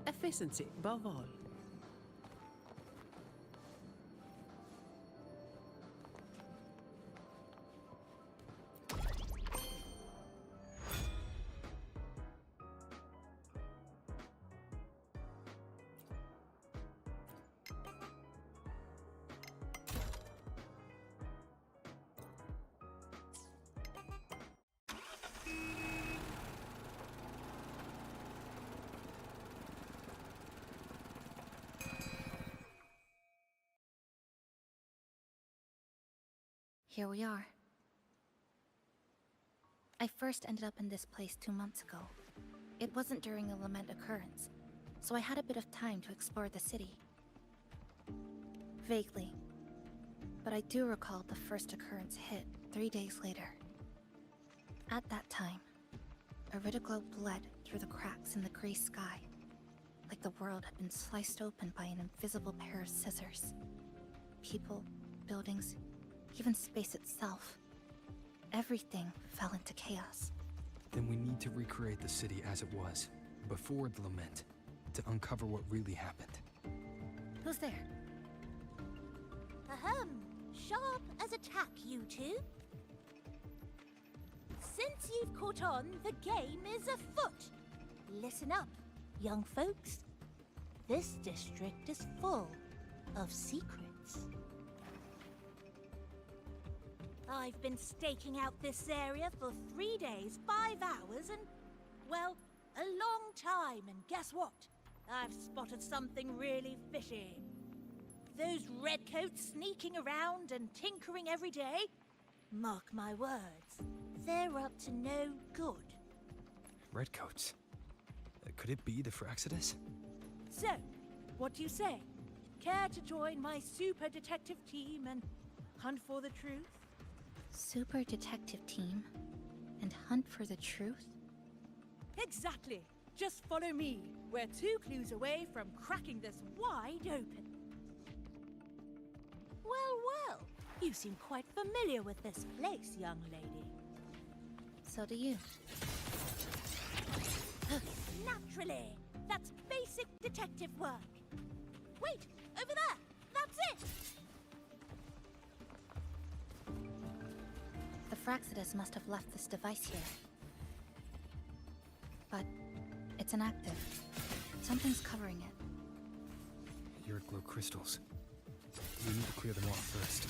N: Efficiency, above all.
B: Here we are. I first ended up in this place 2 months ago. It wasn't during a lament occurrence, so I had a bit of time to explore the city. Vaguely. But I do recall the first occurrence hit 3 days later. At that time, Iridoglow bled through the cracks in the gray sky, like the world had been sliced open by an invisible pair of scissors. People, buildings, even space itself. Everything fell into chaos.
C: Then we need to recreate the city as it was, before the lament, to uncover what really happened.
B: Who's there?
J: Ahem. Sharp as a tack, you two. Since you've caught on, the game is afoot. Listen up, young folks. This district is full of secrets. I've been staking out this area for 3 days, 5 hours, and, well, a long time. And guess what? I've spotted something really fishy. Those redcoats sneaking around and tinkering every day, mark my words, they're up to no good.
C: Redcoats? Could it be the Fraxidus?
J: So, what do you say? Care to join my super detective team and hunt for the truth?
B: Super detective team? And hunt for the truth?
J: Exactly. Just follow me. We're 2 clues away from cracking this wide open. Well, well. You seem quite familiar with this place, young lady.
B: So do you.
J: Naturally. That's basic detective work. Wait! Over there! That's it!
B: The Fraxidus must have left this device here. But it's inactive. Something's covering it.
C: Your glow crystals. We need to clear them off first.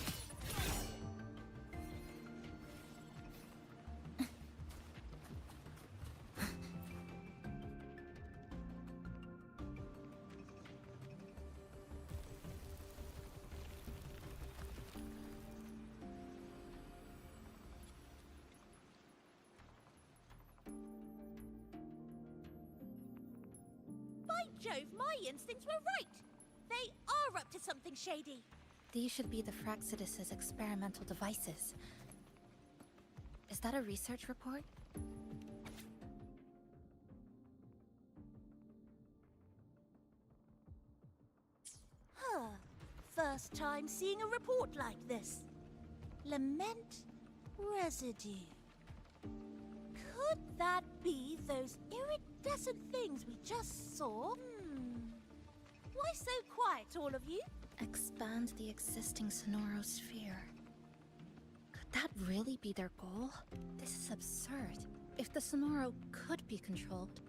J: By Jove, my instincts were right! They are up to something shady.
B: These should be the Fraxidus's experimental devices. Is that a research report?
J: Huh. First time seeing a report like this. Lament residue. Could that be those iridescent things we just saw? Why so quiet, all of you?
B: Expand the existing Sonoro sphere. Could that really be their goal? This is absurd. If the Sonoro could be controlled,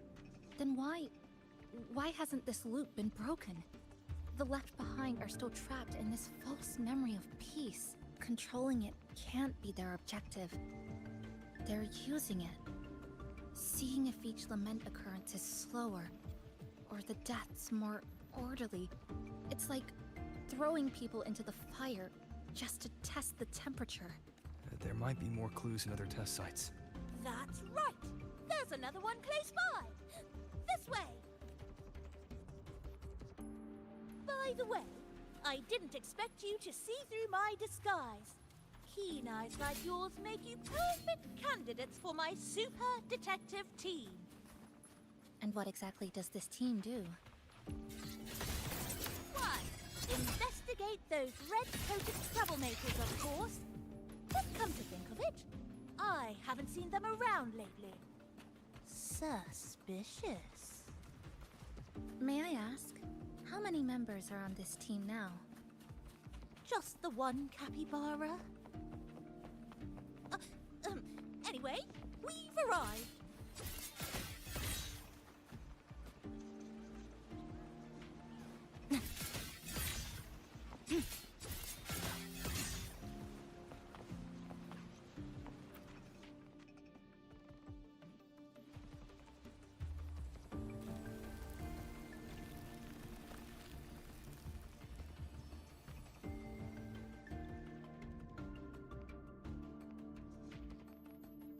B: then why hasn't this loop been broken? The left behind are still trapped in this false memory of peace. Controlling it can't be their objective. They're using it. Seeing if each lament occurrence is slower, or the deaths more orderly. It's like throwing people into the fire just to test the temperature.
C: There might be more clues in other test sites.
J: That's right! There's another one close by! This way! By the way, I didn't expect you to see through my disguise. Keen eyes like yours make you perfect candidates for my super detective team.
B: And what exactly does this team do?
J: Why, investigate those red-coated troublemakers, of course. But come to think of it, I haven't seen them around lately. Suspicious.
B: May I ask, how many members are on this team now?
J: Just the one capybara. Anyway, we've arrived.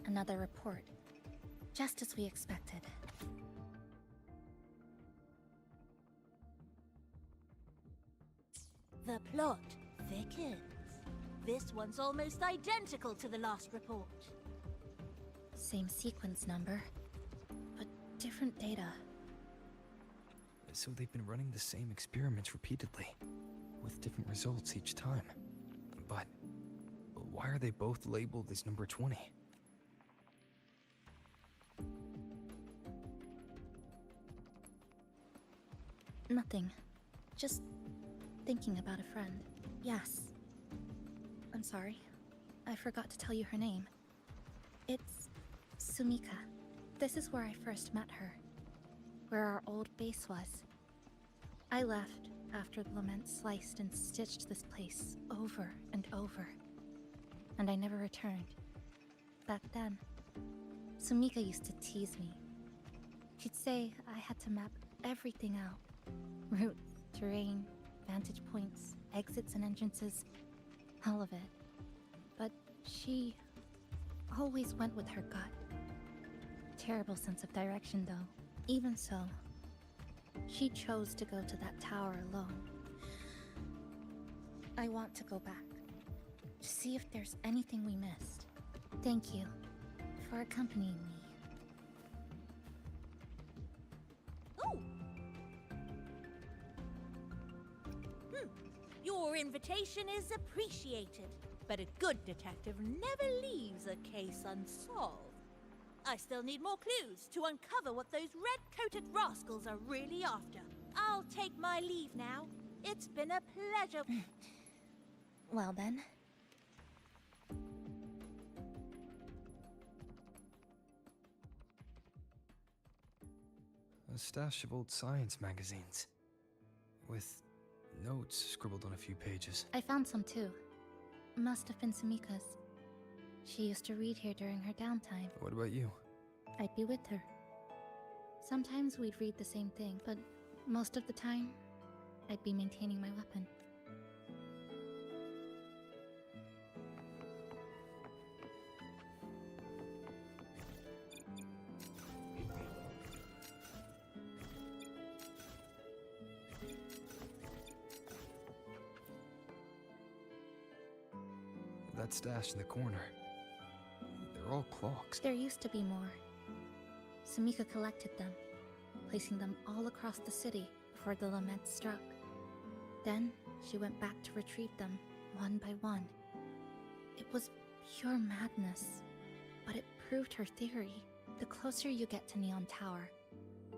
B: Another report. Just as we expected.
J: The plot thickens. This one's almost identical to the last report.
B: Same sequence number, but different data.
C: So they've been running the same experiments repeatedly, with different results each time. But why are they both labeled as number 20?
B: Nothing. Just thinking about a friend. Yes. I'm sorry. I forgot to tell you her name. It's Sumika. This is where I first met her. Where our old base was. I left after the lament sliced and stitched this place over and over. and I never returned. Back then, Sumika used to tease me. She'd say I had to map everything out. Route, terrain, vantage points, exits and entrances, all of it. But she always went with her gut. Terrible sense of direction, though. Even so, she chose to go to that tower alone. I want to go back, to see if there's anything we missed. Thank you for accompanying me.
M: Your invitation is appreciated, but a good detective never leaves a case unsolved. I still need more clues to uncover what those red-coated rascals are really after. I'll take my leave now. It's been a pleasure.
B: Well then.
C: A stash of old science magazines. With notes scribbled on a few pages.
B: I found some too. Must have been Sumika's. She used to read here during her downtime.
C: What about you?
B: I'd be with her. Sometimes we'd read the same thing, but most of the time, I'd be maintaining my weapon.
C: That stash in the corner. They're all clocks.
B: There used to be more. Sumika collected them, placing them all across the city before the lament struck. Then, she went back to retrieve them, one by one. It was pure madness, but it proved her theory. The closer you get to Neon Tower,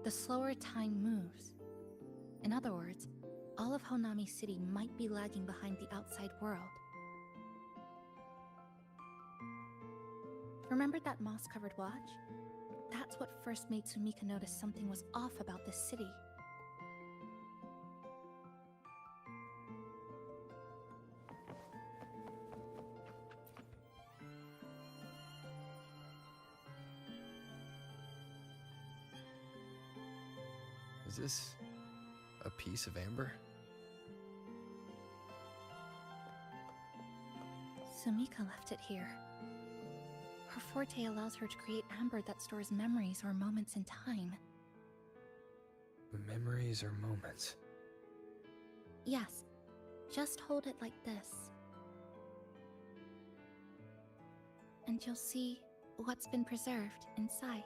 B: the slower time moves. In other words, all of Honami City might be lagging behind the outside world. Remember that moss-covered watch? That's what first made Sumika notice something was off about this city.
C: Is this a piece of amber?
B: Sumika left it here. Her forte allows her to create amber that stores memories or moments in time.
C: Memories or moments?
B: Yes, just hold it like this. And you'll see what's been preserved inside.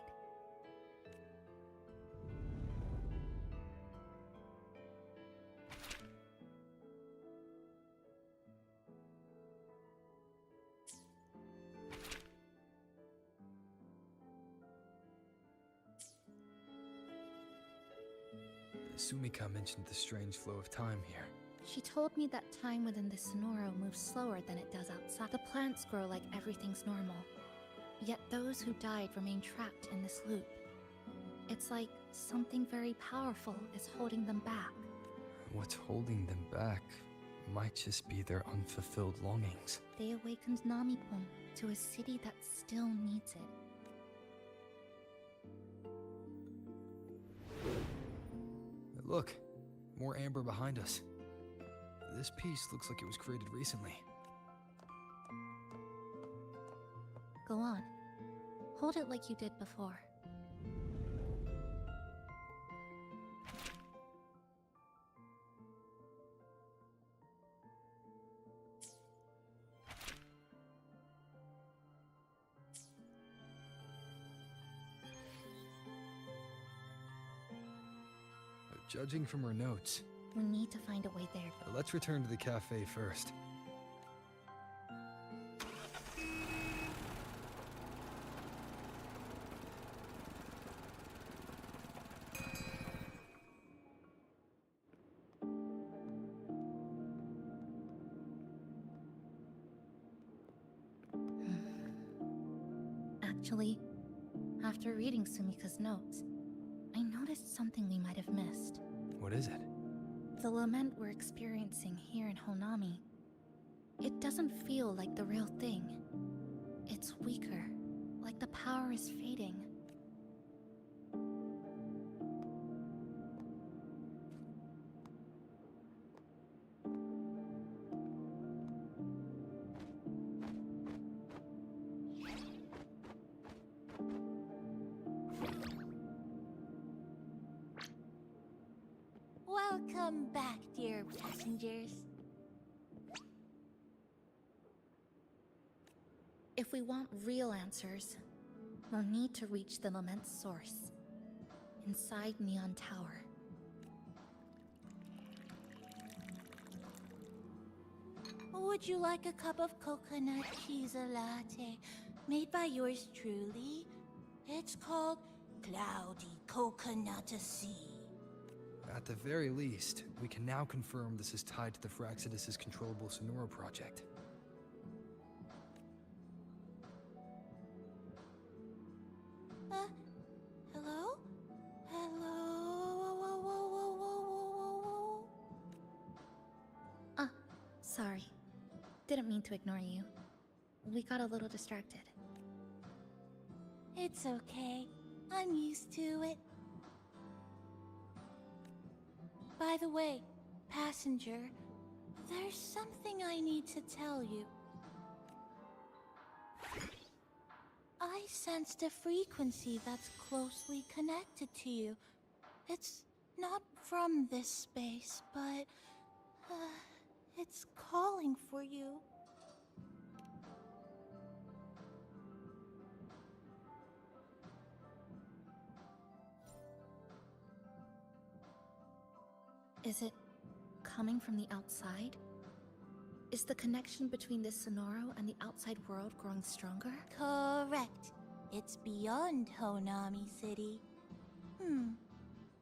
C: Sumika mentioned the strange flow of time here.
B: She told me that time within the Sonoro moves slower than it does outside. The plants grow like everything's normal, yet those who died remain trapped in this loop. It's like something very powerful is holding them back.
C: What's holding them back might just be their unfulfilled longings.
B: They awakened Namipon to a city that still needs it.
C: Look, more amber behind us. This piece looks like it was created recently.
B: Go on. Hold it like you did before.
C: Judging from her notes,
B: we need to find a way there.
C: Let's return to the cafe first.
B: Actually, after reading Sumika's notes, I noticed something we might have missed.
C: What is it?
B: The lament we're experiencing here in Honami. It doesn't feel like the real thing. It's weaker, like the power is fading.
J: Welcome back, dear passengers.
B: If we want real answers, we'll need to reach the lament's source, inside Neon Tower.
J: Would you like a cup of coconut cheese latte made by yours truly? It's called Cloudy Coconut Sea.
C: At the very least, we can now confirm this is tied to the Phraxidus' controllable Sonora project.
J: Hello? Hello?
B: Sorry. Didn't mean to ignore you. We got a little distracted.
J: It's okay. I'm used to it. By the way, passenger, there's something I need to tell you. I sensed a frequency that's closely connected to you. It's not from this space, but it's calling for you.
B: Is it coming from the outside? Is the connection between this Sonoro and the outside world growing stronger?
J: Correct. It's beyond Honami City.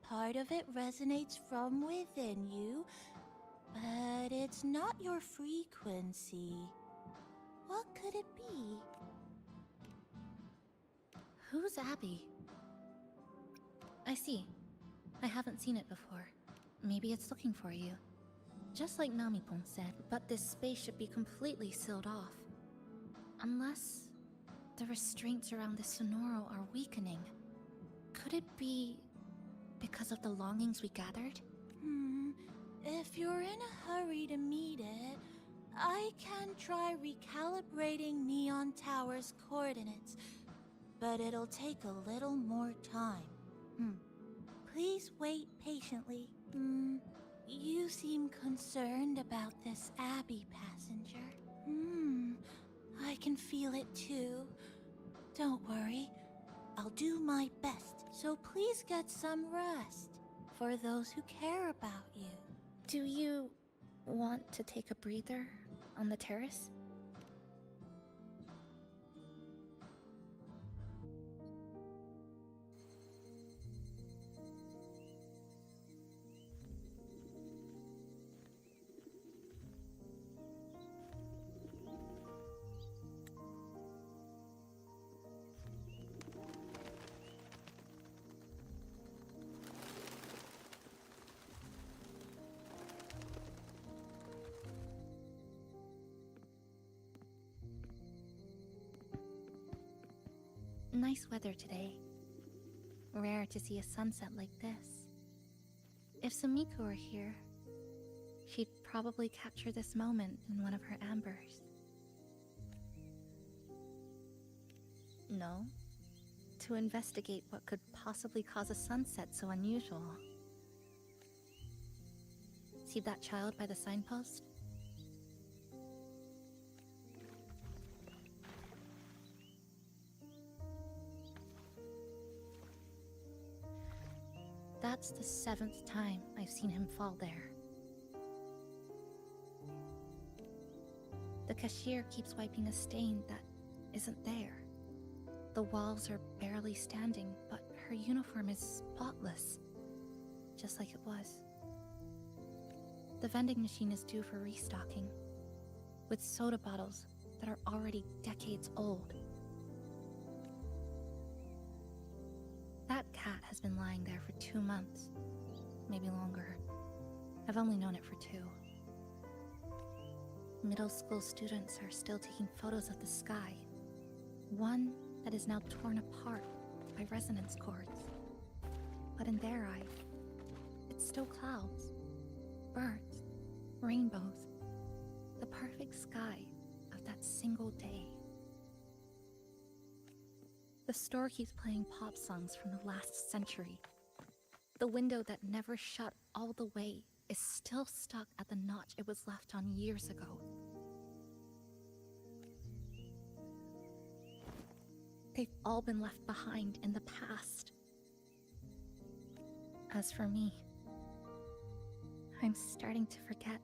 J: Part of it resonates from within you, but it's not your frequency. What could it be?
B: Who's Abby? I see. I haven't seen it before. Maybe it's looking for you. Just like Namipon said, but this space should be completely sealed off. Unless the restraints around the Sonoro are weakening. Could it be because of the longings we gathered?
J: If you're in a hurry to meet it, I can try recalibrating Neon Tower's coordinates, but it'll take a little more time. Please wait patiently. You seem concerned about this Abby, passenger. I can feel it too. Don't worry, I'll do my best, so please get some rest for those who care about you.
B: Do you want to take a breather on the terrace? Nice weather today. Rare to see a sunset like this. If Sumiko were here, she'd probably capture this moment in one of her ambers. No? To investigate what could possibly cause a sunset so unusual. See that child by the signpost? That's the 7th time I've seen him fall there. The cashier keeps wiping a stain that isn't there. The walls are barely standing, but her uniform is spotless, just like it was. The vending machine is due for restocking, with soda bottles that are already decades old. That cat has been lying there for 2 months, maybe longer. I've only known it for 2. Middle school students are still taking photos of the sky. One that is now torn apart by resonance cords. But in their eye, it's still clouds, birds, rainbows, the perfect sky of that single day. The store keeps playing pop songs from the last century. The window that never shut all the way is still stuck at the notch it was left on years ago. They've all been left behind in the past. As for me, I'm starting to forget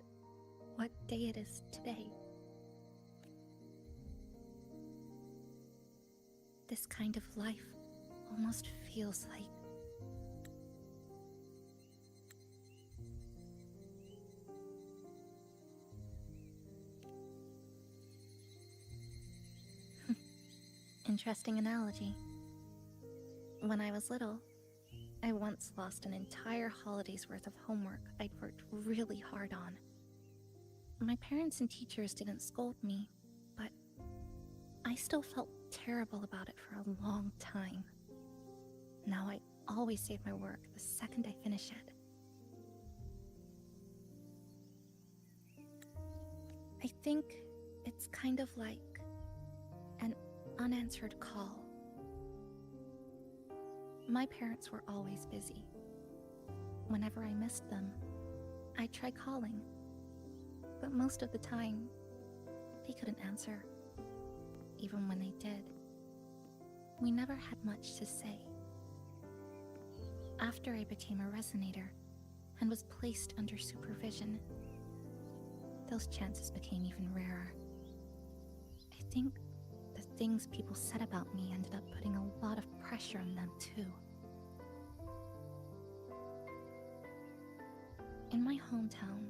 B: what day it is today. This kind of life almost feels like interesting analogy. When I was little, I once lost an entire holiday's worth of homework I'd worked really hard on. My parents and teachers didn't scold me, but I still felt terrible about it for a long time. Now I always save my work the second I finish it. I think it's kind of like an unanswered call. My parents were always busy. Whenever I missed them, I'd try calling, but most of the time, they couldn't answer. Even when they did, we never had much to say. After I became a resonator and was placed under supervision, those chances became even rarer. I think the things people said about me ended up putting a lot of pressure on them too. In my hometown,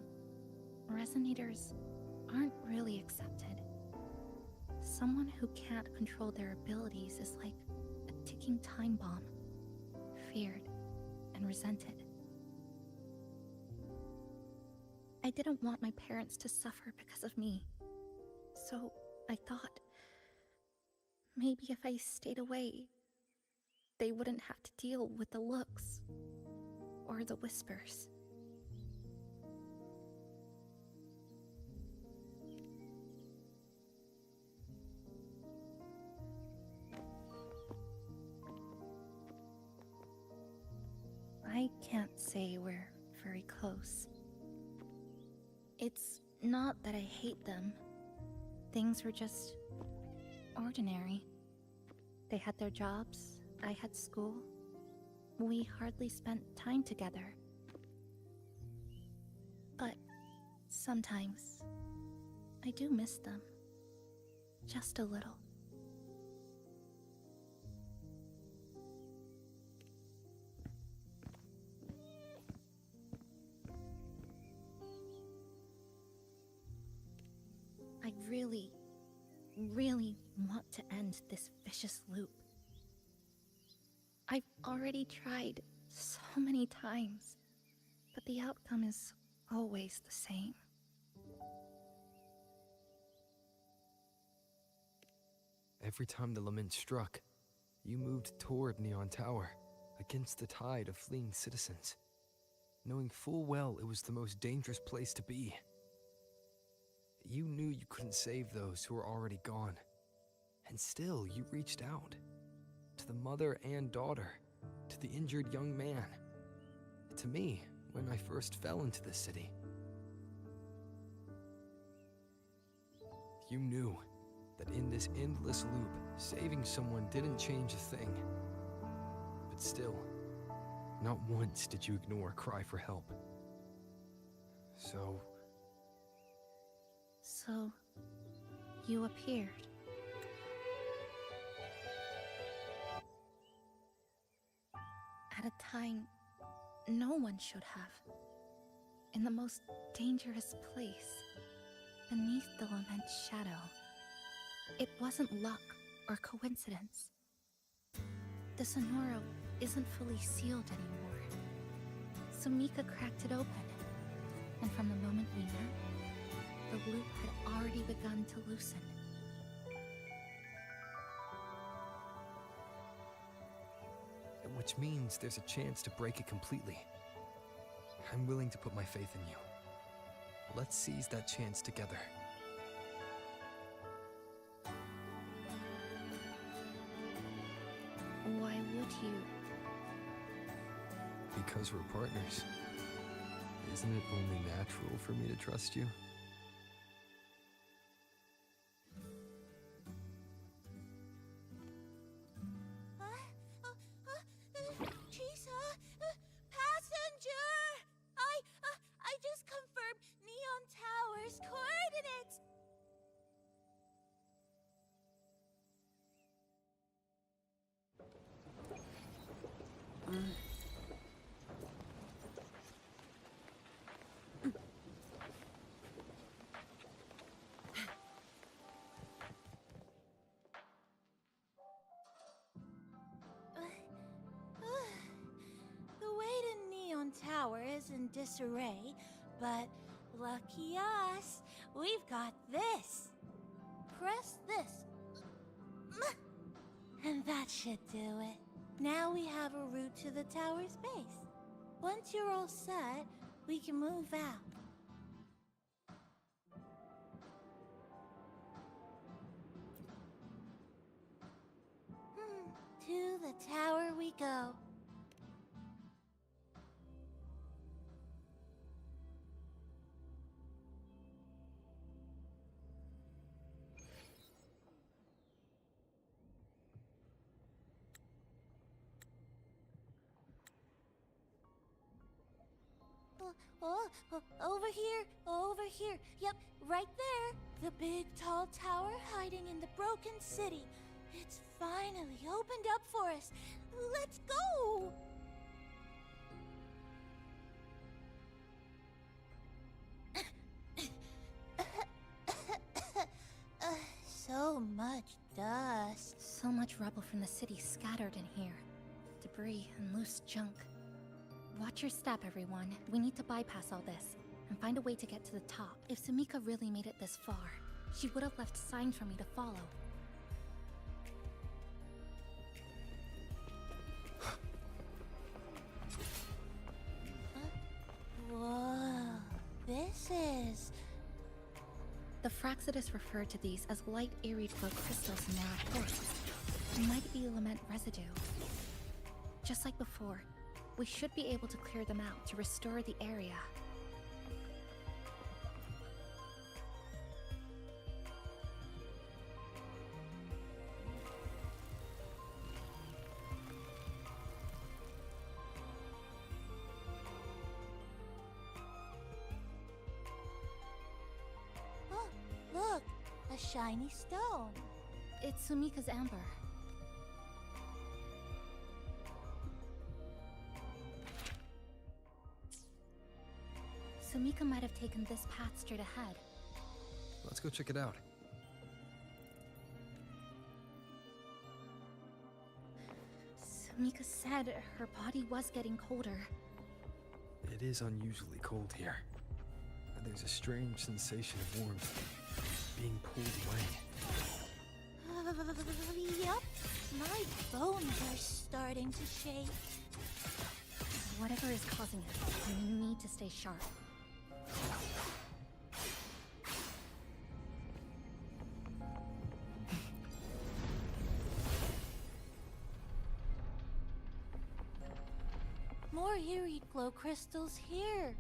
B: resonators aren't really accepted. Someone who can't control their abilities is like a ticking time bomb, feared and resented. I didn't want my parents to suffer because of me, so I thought maybe if I stayed away, they wouldn't have to deal with the looks or the whispers. I can't say we're very close. It's not that I hate them. Things were just ordinary. They had their jobs, I had school. We hardly spent time together. But sometimes, I do miss them. Just a little. I really want to end this vicious loop. I've already tried so many times, but the outcome is always the same.
C: Every time the lament struck, you moved toward Neon Tower, against the tide of fleeing citizens, knowing full well it was the most dangerous place to be. You knew you couldn't save those who were already gone, and still you reached out. To the mother and daughter, to the injured young man, to me when I first fell into the city. You knew that in this endless loop, saving someone didn't change a thing. But still, not once did you ignore a cry for help. So,
B: you appeared. At a time no one should have. In the most dangerous place, beneath the lament's shadow. It wasn't luck or coincidence. The Sonoro isn't fully sealed anymore. So Mika cracked it open, and from the moment we met, the loop had already begun to loosen.
C: Which means there's a chance to break it completely. I'm willing to put my faith in you. Let's seize that chance together.
B: Why would you?
C: Because we're partners. Isn't it only natural for me to trust you?
J: Chisa, passenger! I just confirmed Neon Tower's coordinates. The way to Neon Tower is in disarray, but lucky us, we've got this. Press this. And that should do it. Now we have a route to the tower's base. Once you're all set, we can move out. To the tower we go. Over here. Yep, right there. The big tall tower hiding in the broken city. It's finally opened up for us. Let's go! So much dust.
B: So much rubble from the city scattered in here. Debris and loose junk. Watch your step, everyone. We need to bypass all this and find a way to get to the top. If Sumika really made it this far, she would have left signs for me to follow.
J: Whoa, this is...
B: The Fraxidus referred to these as light arid glow crystals in their reports. It might be element residue. Just like before, we should be able to clear them out to restore the area.
J: Oh, look! A shiny stone.
B: It's Sumika's amber. Sumika might have taken this path straight ahead.
C: Let's go check it out.
B: Sumika said her body was getting colder.
C: It is unusually cold here. There's a strange sensation of warmth, being pulled away.
J: Yup, my bones are starting to shake.
B: Whatever is causing it, we need to stay sharp.
J: More eerie glow crystals here.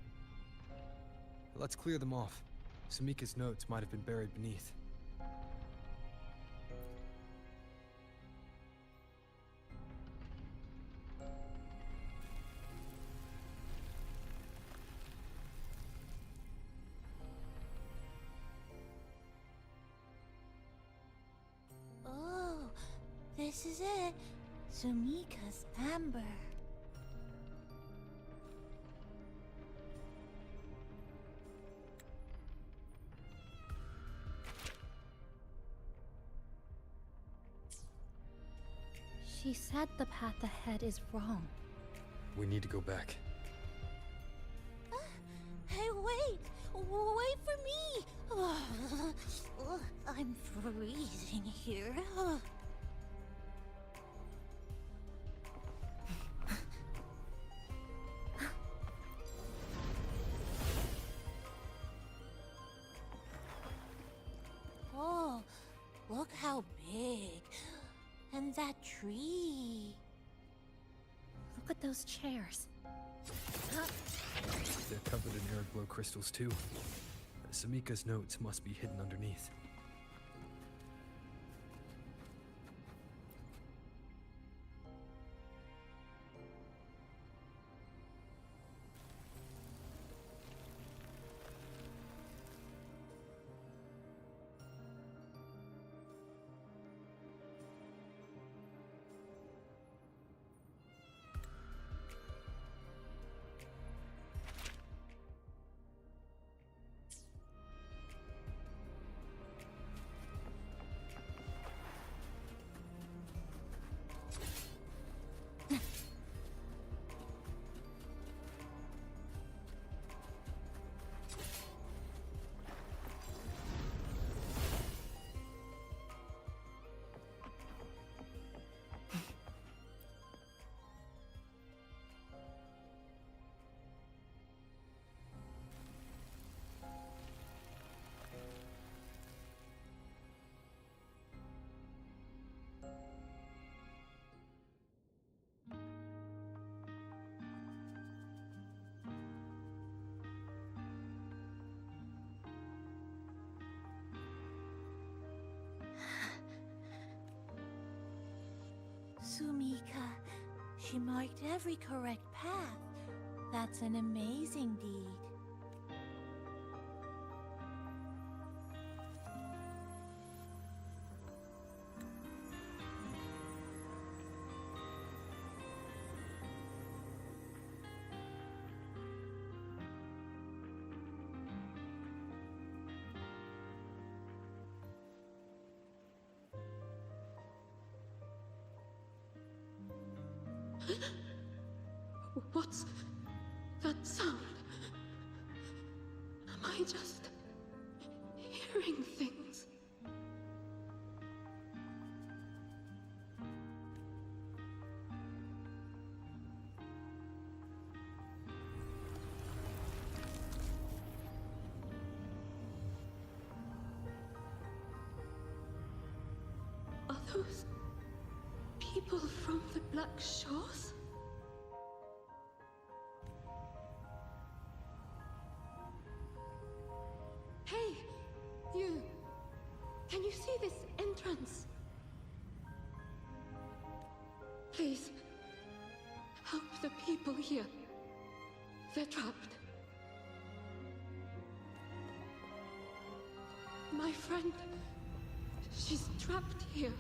C: Let's clear them off. Sumika's notes might have been buried beneath.
J: Oh, this is it. Sumika's amber.
B: She said the path ahead is wrong.
C: We need to go back.
J: Hey, wait! Wait for me!
M: I'm freezing here. Oh, look how big. And that tree.
B: Look at those chairs.
C: They're covered in air glow crystals too. Samika's notes must be hidden underneath.
J: Sumika, she marked every correct path. That's an amazing deed.
N: What's that sound? Am I just hearing things? Are those people from the Black Shores? Hey, you! Can you see this entrance? Please, help the people here. They're trapped. My friend, she's trapped here.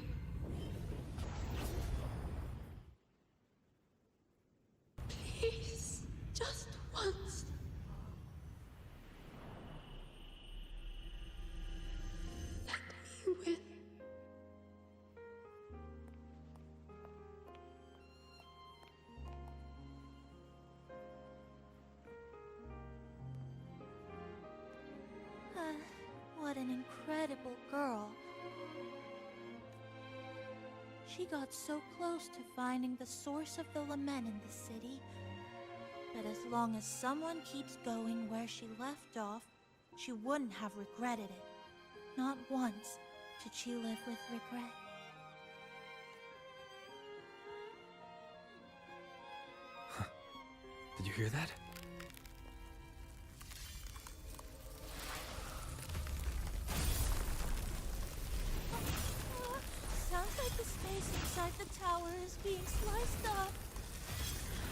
N: Please, just once. Let me win.
J: What an incredible girl. She got so close to finding the source of the lament in the city. But as long as someone keeps going where she left off, she wouldn't have regretted it. Not once did she live with regret.
C: Did you hear that?
J: Sounds like the space inside the tower is being sliced up.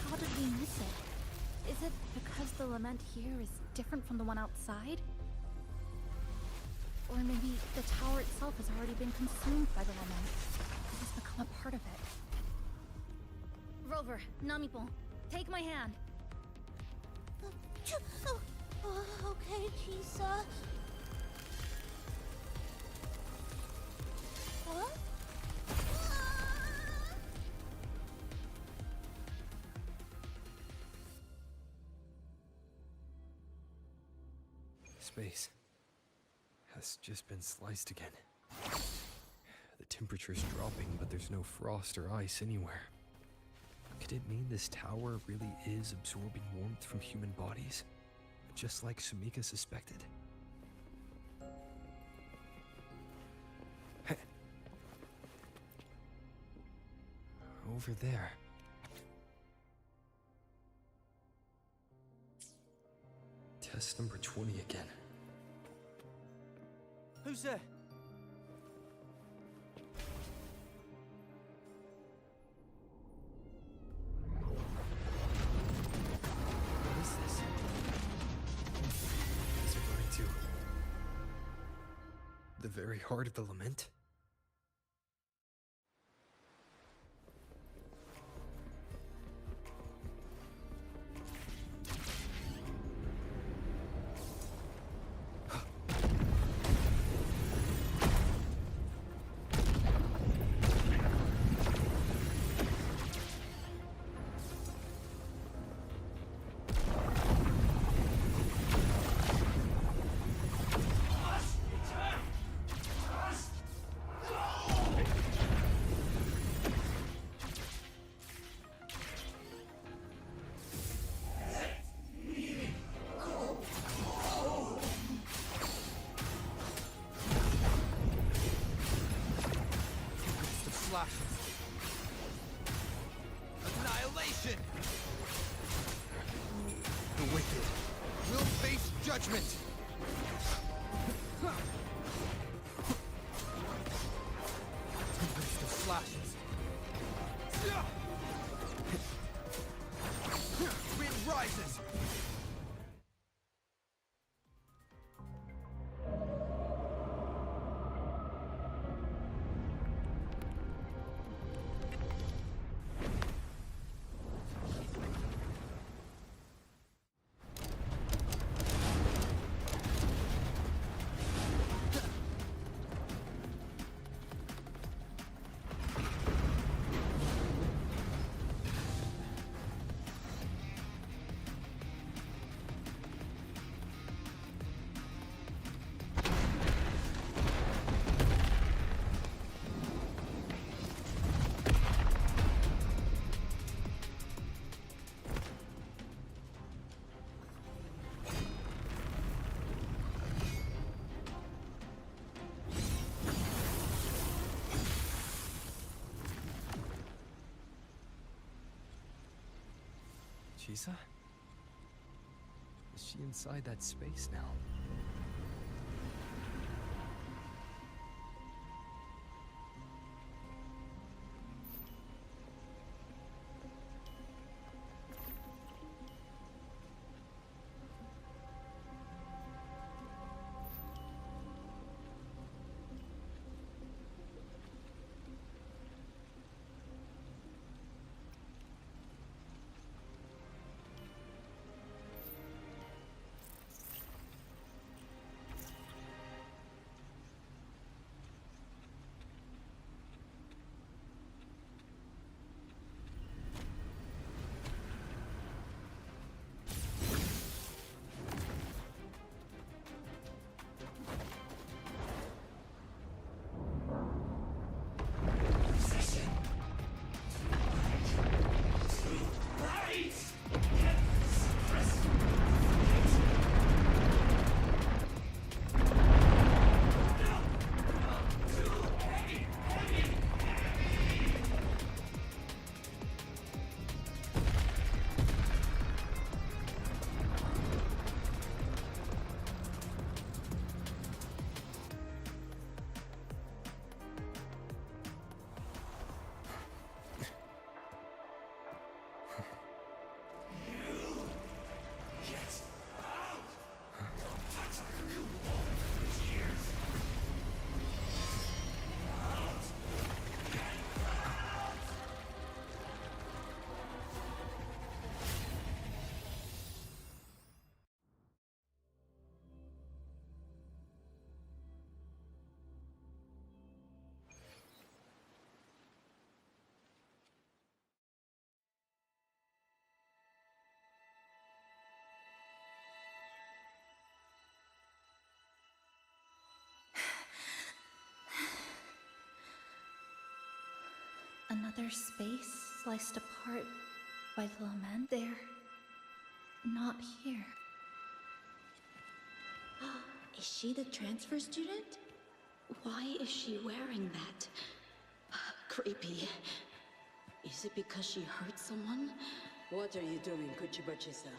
B: How did we miss it? Is it because the lament here is different from the one outside? Or maybe the tower itself has already been consumed by the lament. It has become a part of it. Rover, Namipon, take my hand.
J: Okay, Chisa. Huh?
C: Space has just been sliced again. The temperature's dropping, but there's no frost or ice anywhere. Could it mean this tower really is absorbing warmth from human bodies? Just like Shamika suspected? Over there. Test number 20 again.
F: Who's there?
C: What is this? Is it going to the very heart of the lament?
O: Annihilation! The wicked will face judgment! Tempest of slashes. Wind rises!
C: Chisa? Is she inside that space now?
B: Another space sliced apart by the lament. They're not here.
N: Is she the transfer student? Why is she wearing that? Creepy. Is it because she hurt someone?
P: What are you doing, Kuchibachisa?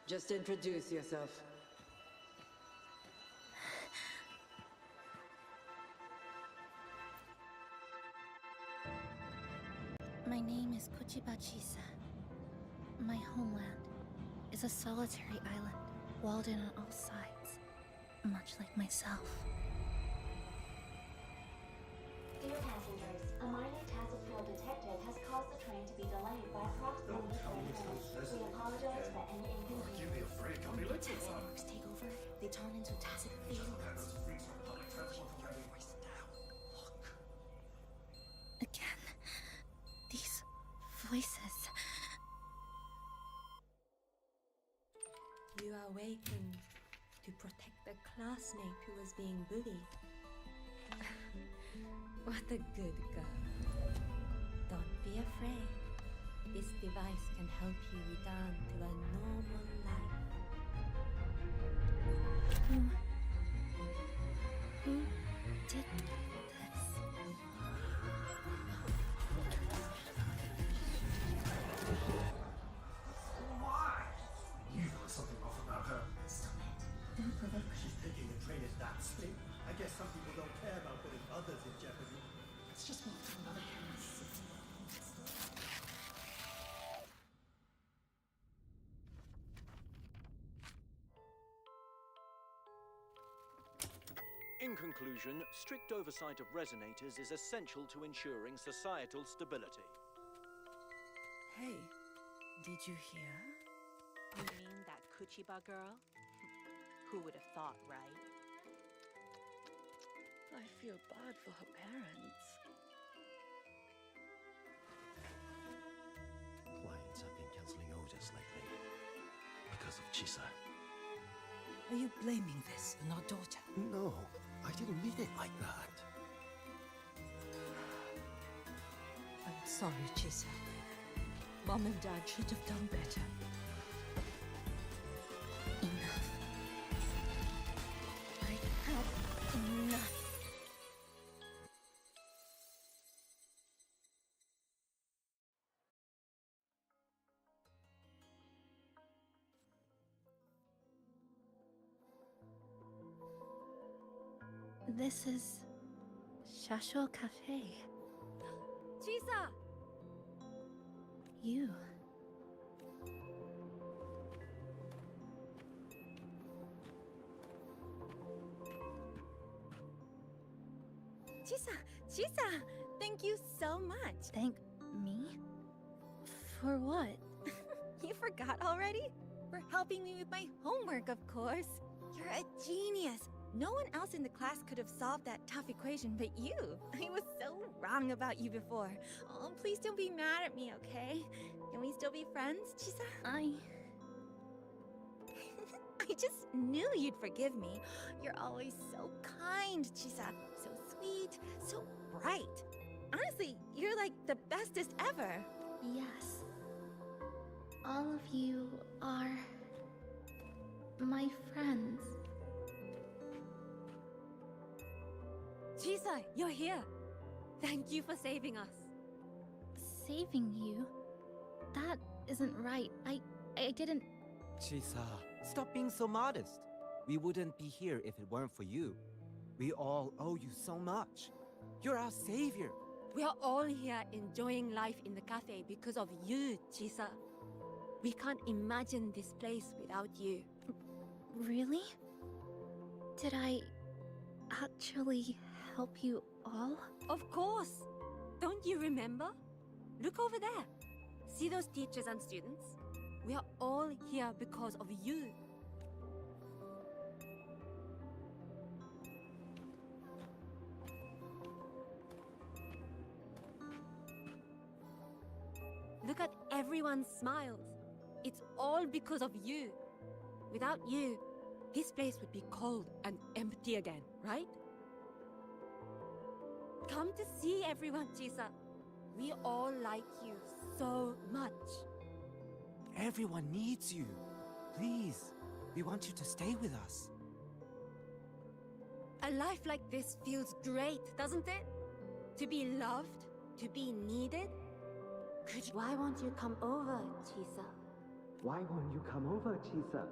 P: Just introduce yourself.
B: My name is Kuchibachisa. My homeland is a solitary island, walled in on all sides, much like myself.
K: Dear passengers, a minor tassel detected has caused the train to be delayed by approximately 20 minutes. We apologize for any inconvenience.
L: Give me a break, I'll be
B: When
L: late.
B: task networks take over, they turn into tacit fiends. Again, these voices.
I: You are awakened to protect the classmate who was being bullied. What a good girl. Don't be afraid. This device can help you return to a normal life.
B: Who did this?
L: Why? You know something off about her.
B: Stop it. Don't provoke me.
L: She's picking the train at that speed. I guess some people don't care about putting others in jeopardy.
B: Let's just move to another campus.
F: In conclusion, strict oversight of resonators is essential to ensuring societal stability.
A: Hey, did you hear?
Q: You mean that Kuchiba girl? Who would have thought, right?
A: I feel bad for her parents.
H: Clients have been cancelling orders lately because of Chisa.
A: Are you blaming this on our daughter?
H: No, I didn't mean it like that.
A: I'm sorry, Chisa. Mom and Dad should have done better.
B: Enough. I have enough. This is Shasho Cafe.
I: Chisa!
B: You.
I: Chisa! Chisa! Thank you so much!
B: Thank me? For what?
I: You forgot already? For helping me with my homework, of course. You're a genius. No one else in the class could have solved that tough equation but you. I was so wrong about you before. Oh, please don't be mad at me, okay? Can we still be friends, Chisa?
B: I
I: just knew you'd forgive me. You're always so kind, Chisa. So sweet, so bright. Honestly, you're like the bestest ever.
B: Yes. All of you are my friends.
I: Chisa, you're here. Thank you for saving us.
B: Saving you? That isn't right. I didn't...
G: Chisa, stop being so modest. We wouldn't be here if it weren't for you. We all owe you so much. You're our savior.
I: We are all here enjoying life in the cafe because of you, Chisa. We can't imagine this place without you.
B: Really? Did I actually help you all?
I: Of course! Don't you remember? Look over there. See those teachers and students? We are all here because of you. Look at everyone's smiles. It's all because of you. Without you, this place would be cold and empty again, right? Come to see everyone, Chisa. We all like you so much.
F: Everyone needs you. Please, we want you to stay with us.
I: A life like this feels great, doesn't it? To be loved, to be needed. Why won't you come over, Chisa?
R: Why won't you come over, Chisa?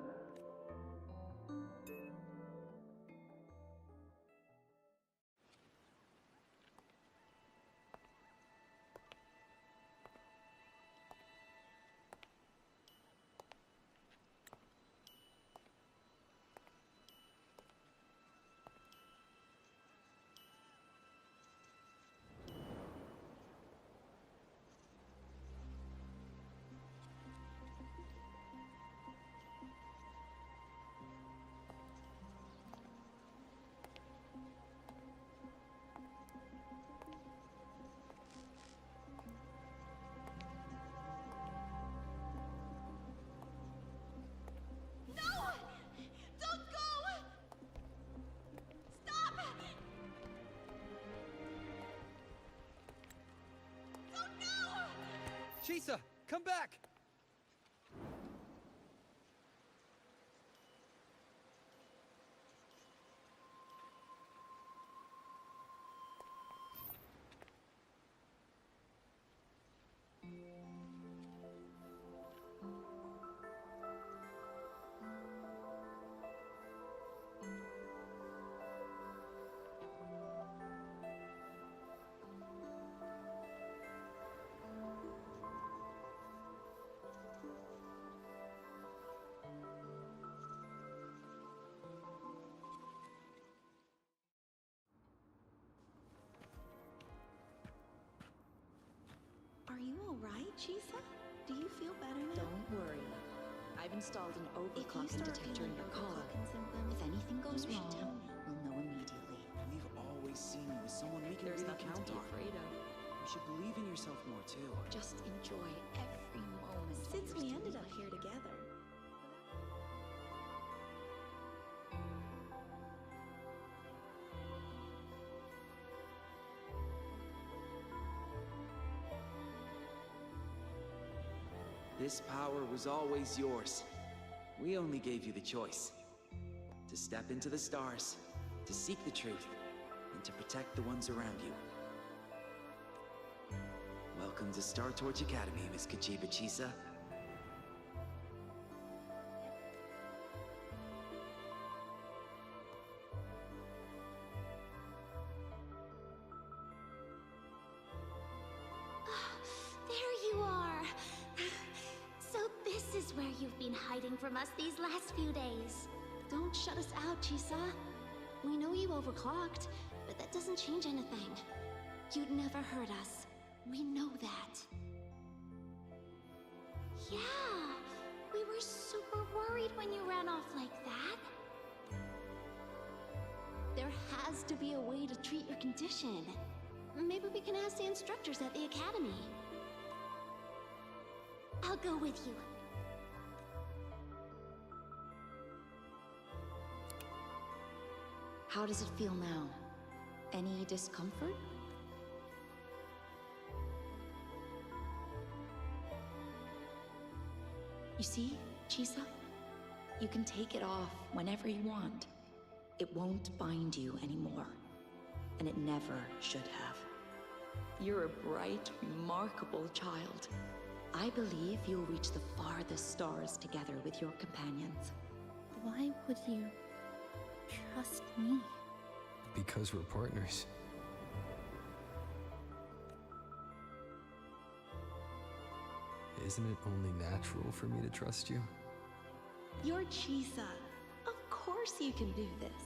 C: Chisa, come back!
N: Are you alright, Chisa? Do you feel better now?
A: Don't worry. I've installed an overclocking detector in your car.
N: Symptoms,
A: If anything goes
N: you should
A: wrong,
N: tell me.
A: we'll know immediately.
S: We've always seen you as someone we can
A: There's
S: really
A: nothing
S: count
A: to be
S: on.
A: afraid of.
S: You should believe in yourself more too.
A: Just enjoy every moment.
N: Since we ended up here together.
S: This power was always yours. We only gave you the choice. To step into the stars, to seek the truth, and to protect the ones around you. Welcome to Star Torch Academy, Miss Kachiba Chisa.
J: There you are! So this is where you've been hiding from us these last few days.
N: Don't shut us out, Chisa. We know you overclocked, but that doesn't change anything. You'd never hurt us. We know that.
J: Yeah, we were super worried when you ran off like that.
N: There has to be a way to treat your condition. Maybe we can ask the instructors at the academy.
J: I'll go with you.
A: How does it feel now? Any discomfort? You see, Chisa? You can take it off whenever you want. It won't bind you anymore. And it never should have. You're a bright, remarkable child. I believe you'll reach the farthest stars together with your companions.
N: Why would you trust me?
C: Because we're partners. Isn't it only natural for me to trust you?
N: You're Chisa. Of course you can do this.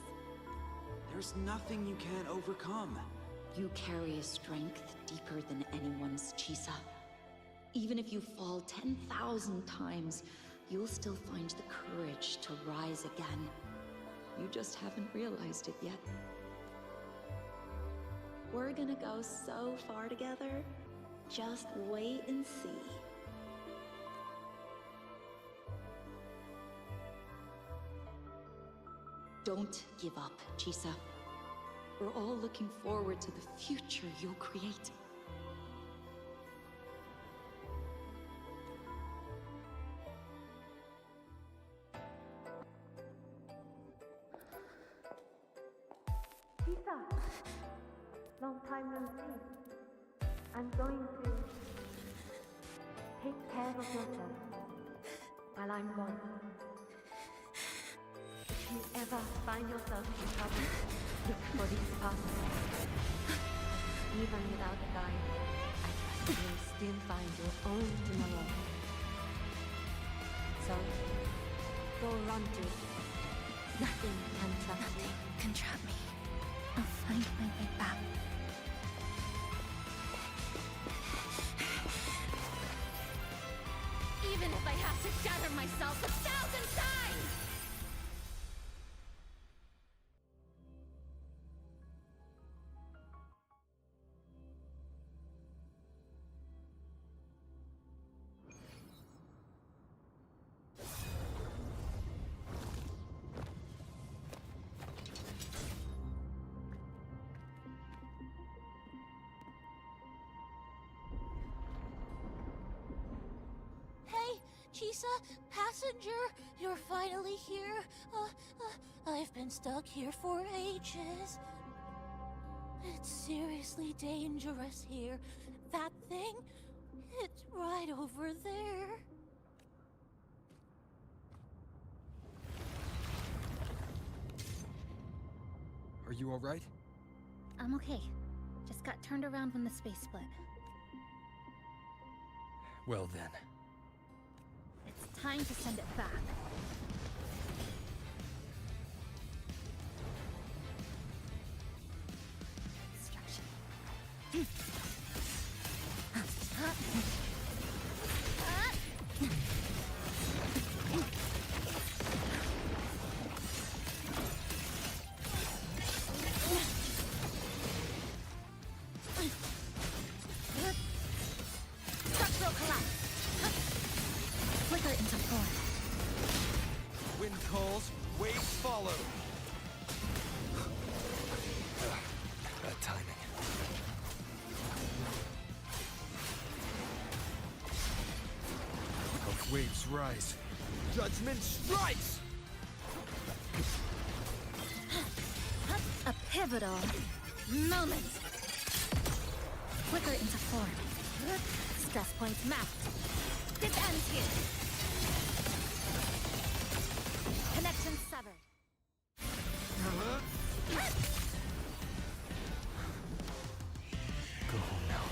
S: There's nothing you can't overcome.
A: You carry a strength deeper than anyone's, Chisa. Even if you fall 10,000 times, you'll still find the courage to rise again. You just haven't realized it yet. We're gonna go so far together. Just wait and see. Don't give up, Chisa. We're all looking forward to the future you'll create.
I: Chisa! Long time no see. I'm going to take care of yourself while I'm gone. If you ever find yourself in trouble, look for these passes. Even without a guide, I trust you'll still find your own tomorrow. So, go run to it. Nothing can trap you.
B: Nothing can trap me. I'll find my way back.
D: Even if I have to shatter myself 1,000 times!
J: Chisa, passenger, you're finally here. I've been stuck here for ages. It's seriously dangerous here. That thing, it's right over there.
C: Are you alright?
B: I'm okay. Just got turned around when the space split.
C: Well then.
B: It's time to send it back. Destruction.
D: Structural collapse!
B: Flicker into form.
O: Wind calls, waves follow.
C: Bad timing.
O: Of waves rise. Judgment strikes!
B: A pivotal moment. Flicker into form. Stress points mapped.
D: This ends here!
B: Connection severed.
C: Go home now.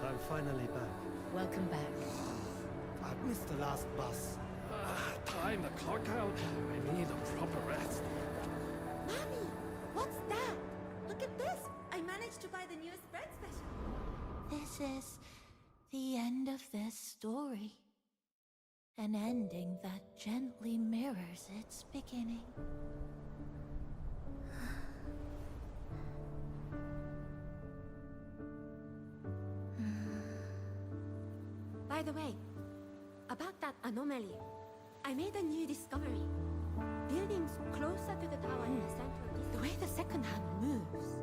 L: I'm finally back.
A: Welcome back.
L: I missed the last bus.
T: Time to clock out. I need a proper rest.
I: Mommy, what's that? Look at this! I managed to buy the newest bread special.
J: This is the end of this story. An ending that gently mirrors its beginning.
I: By the way, about that anomaly, I made a new discovery. Buildings closer to the tower in the center, the way the second hand moves.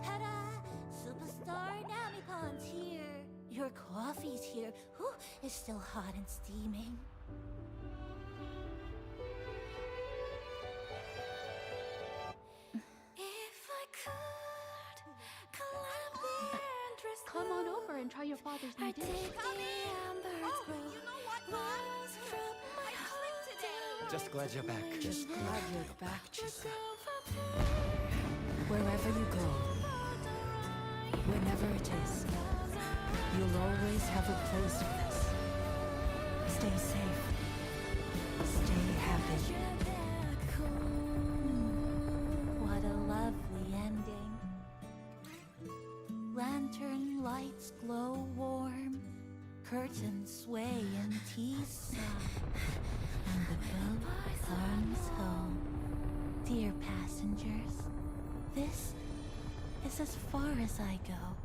J: Ta-da! Superstar Namipon's here. Your coffee's here. Whew, it's still hot and steaming. If I could climb the endless
I: Come on over and try your father's new dish.
G: Just glad you're back.
A: Just glad you're back, Chisa. Wherever you go, whenever it is, you'll always have a place with us. Stay safe. Stay happy.
J: What a lovely ending. Lantern lights glow warm, curtains sway in tea-sun, and the boat turns home. Dear passengers, this is as far as I go.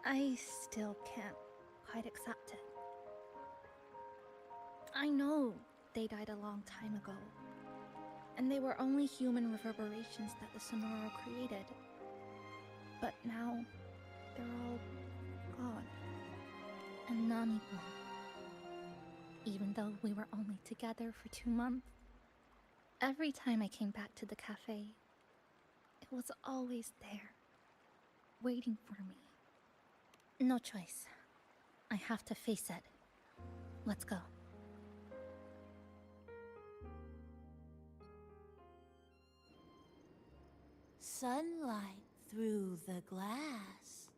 I: I still can't quite accept it. I know they died a long time ago, and they were only human reverberations that the Sonoro created. But now, they're all gone. And Nani won. Even though we were only together for 2 months. Every time I came back to the cafe, it was always there, waiting for me. No choice. I have to face it. Let's go.
J: Sunlight through the glass.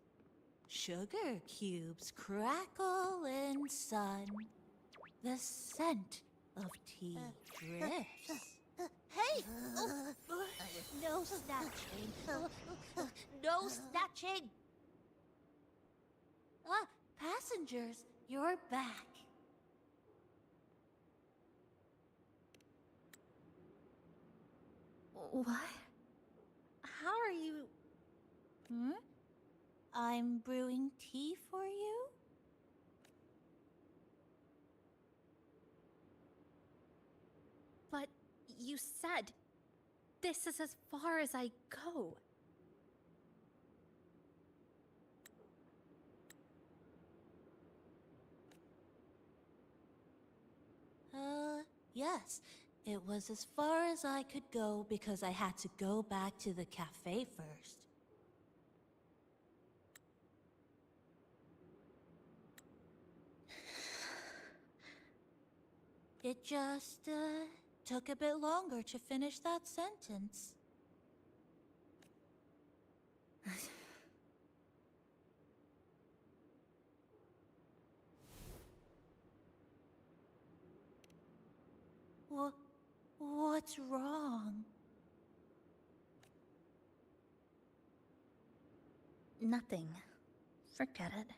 J: Sugar cubes crackle in sun. The scent of tea drifts.
D: Hey! No snatching. No snatching!
J: Ah, passengers, you're back.
I: What? How are you?
J: I'm brewing tea for you?
I: But you said this is as far as I go.
J: Yes. It was as far as I could go because I had to go back to the cafe first. It just, took a bit longer to finish that sentence. What's wrong?
I: Nothing. Forget it.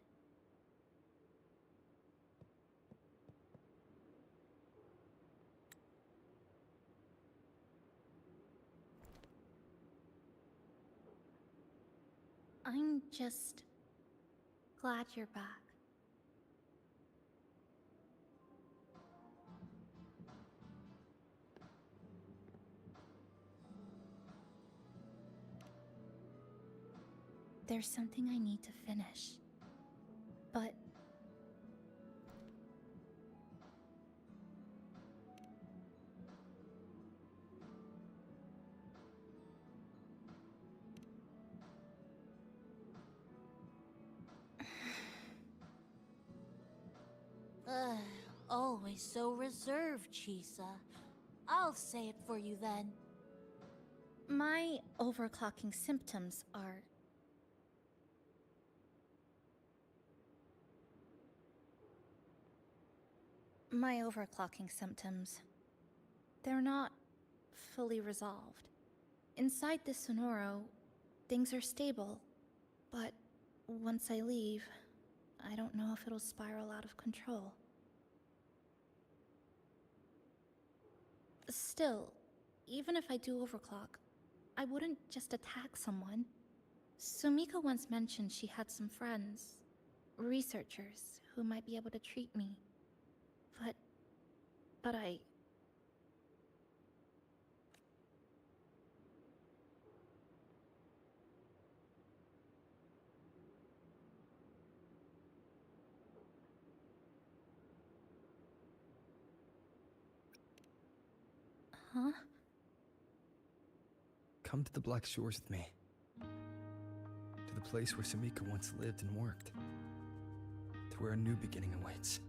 I: I'm just glad you're back. There's something I need to finish, but
J: Always so reserved, Chisa. I'll say it for you then.
I: my overclocking symptoms are... My overclocking symptoms, they're not fully resolved. Inside this Sonoro, things are stable, but once I leave, I don't know if it'll spiral out of control. Still, even if I do overclock, I wouldn't just attack someone. Sumika once mentioned she had some friends, researchers, who might be able to treat me. But I... Huh?
C: Come to the Black Shores with me. To the place where Sumika once lived and worked. To where a new beginning awaits.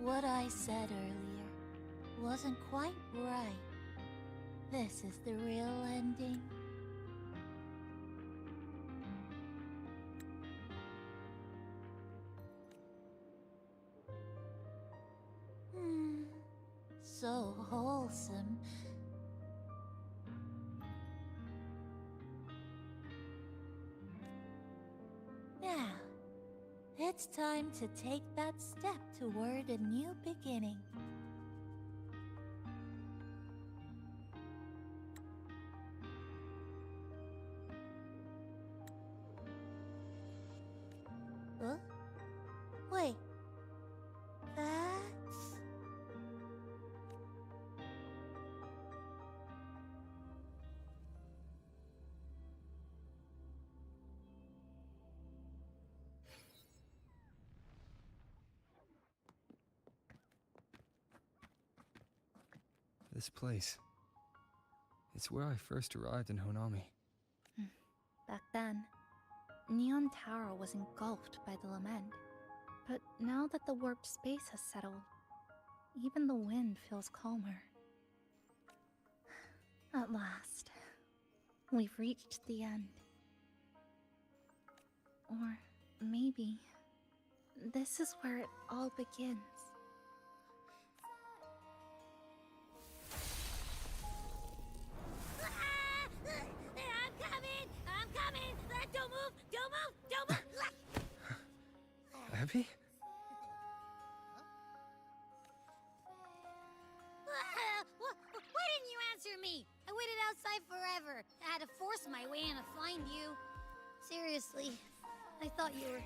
J: What I said earlier wasn't quite right. This is the real ending. So wholesome. It's time to take that step toward a new beginning. Huh? Wait. That's...
C: This place. It's where I first arrived in Honami.
B: Back then, Neon Tower was engulfed by the lament. But now that the warped space has settled, even the wind feels calmer. At last, we've reached the end. Or maybe this is where it all begins.
D: I'm coming! Don't move! Don't move! Don't move!
C: Abby?
U: Why didn't you answer me? I waited outside forever. I had to force my way in to find you. Seriously, I thought you were...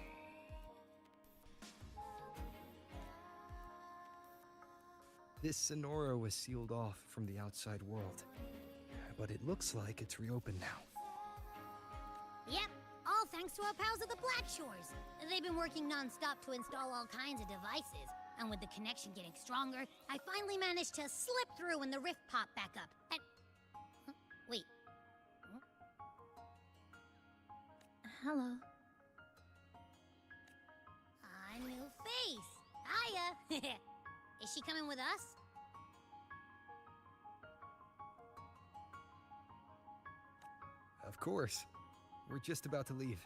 C: This Sonora was sealed off from the outside world. But it looks like it's reopened now.
U: Yep, all thanks to our pals at the Black Shores. They've been working non-stop to install all kinds of devices. And with the connection getting stronger, I finally managed to slip through when the rift popped back up. And... Huh? Wait. Huh?
B: Hello.
U: A new face. Hiya. Is she coming with us?
C: Of course. We're just about to leave.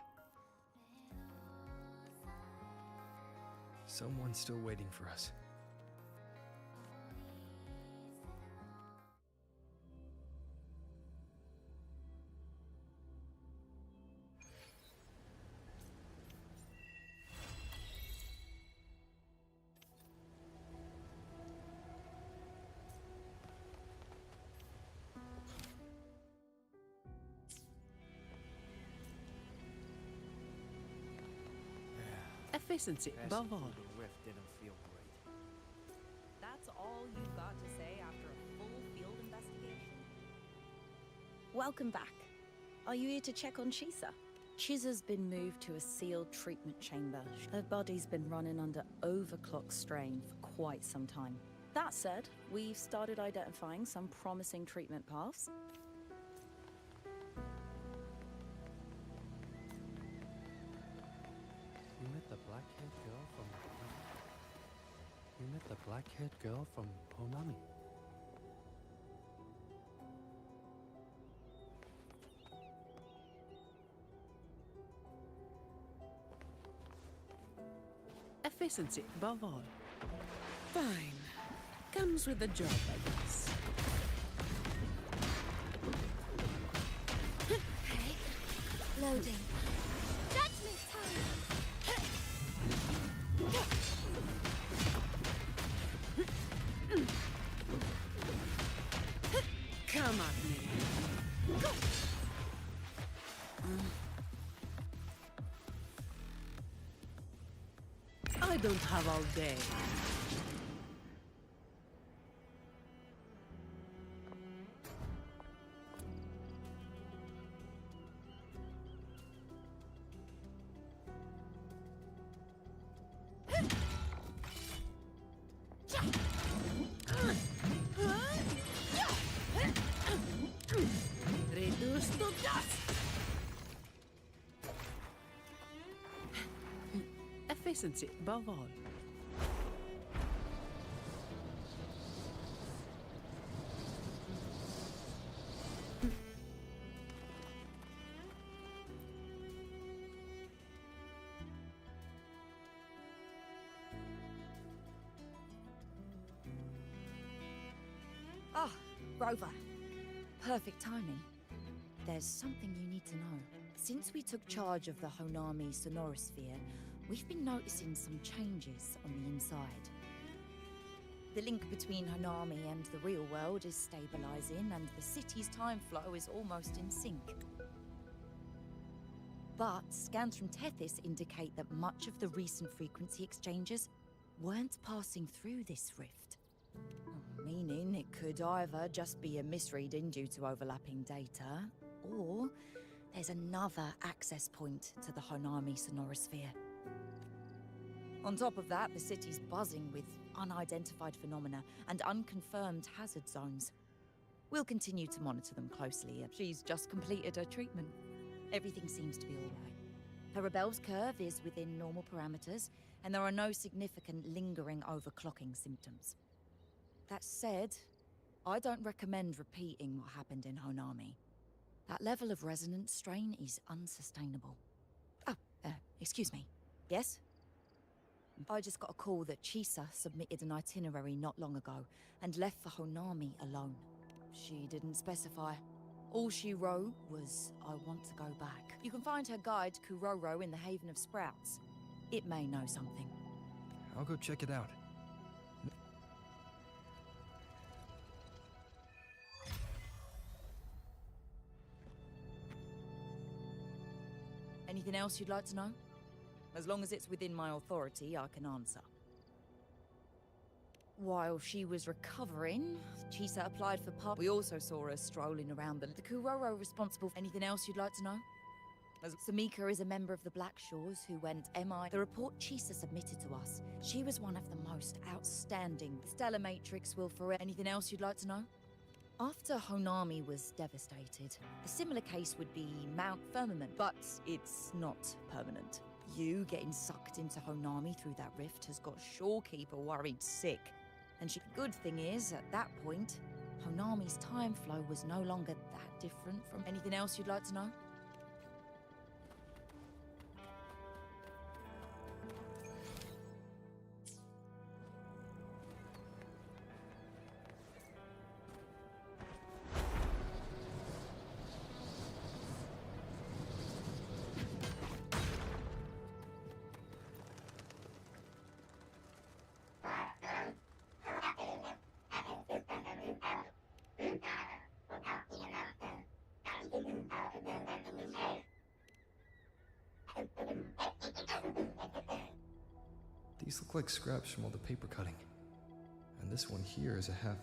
C: Someone's still waiting for us.
V: Efficiency, above all.
F: The rift didn't feel great.
A: That's all you've got to say after a full field investigation? Welcome back. Are you here to check on Chisa? Chisa's been moved to a sealed treatment chamber. Her body's been running under overclock strain for quite some time. That said, we've started identifying some promising treatment paths.
F: You met the black-haired girl from... You met the black-haired girl from Honami.
V: Efficiency, above all. Fine. Comes with the job, I guess.
U: Okay. Loading. Judgment time!
V: Come at me. I don't have all day. Reduce to dust! Efficiency, above all.
A: Ah, Rover. Perfect timing. There's something you need to know. Since we took charge of the Honami Sonorosphere, we've been noticing some changes on the inside. The link between Hanami and the real world is stabilizing, and the city's time flow is almost in sync. But scans from Tethys indicate that much of the recent frequency exchanges weren't passing through this rift. Meaning it could either just be a misreading due to overlapping data, or there's another access point to the Hanami sonorosphere. On top of that, the city's buzzing with unidentified phenomena and unconfirmed hazard zones. We'll continue to monitor them closely. She's just completed her treatment. Everything seems to be all right. Her rebel's curve is within normal parameters, and there are no significant lingering overclocking symptoms. That said, I don't recommend repeating what happened in Hanami. That level of resonance strain is unsustainable. Oh, excuse me. Yes? I just got a call that Chisa submitted an itinerary not long ago and left for Hanami alone. She didn't specify. All she wrote was, "I want to go back." You can find her guide, Kuroro, in the Haven of Sprouts. It may know something.
C: I'll go check it out.
A: Anything else you'd like to know? As long as it's within my authority, I can answer. While she was recovering, Chisa applied for pub. We also saw her strolling around the Kuroro responsible for anything else you'd like to know? Samika is a member of the Black Shores who went MI. The report Chisa submitted to us, she was one of the most outstanding. The Stellar Matrix will for anything else you'd like to know? After Hanami was devastated, a similar case would be Mount Firmament, but it's not permanent. You getting sucked into Hanami through that rift has got Shorekeeper worried sick. And the good thing is, at that point, Hanami's time flow was no longer that different from anything else you'd like to know?
C: These look like scraps from all the paper cutting. And this one here is a half...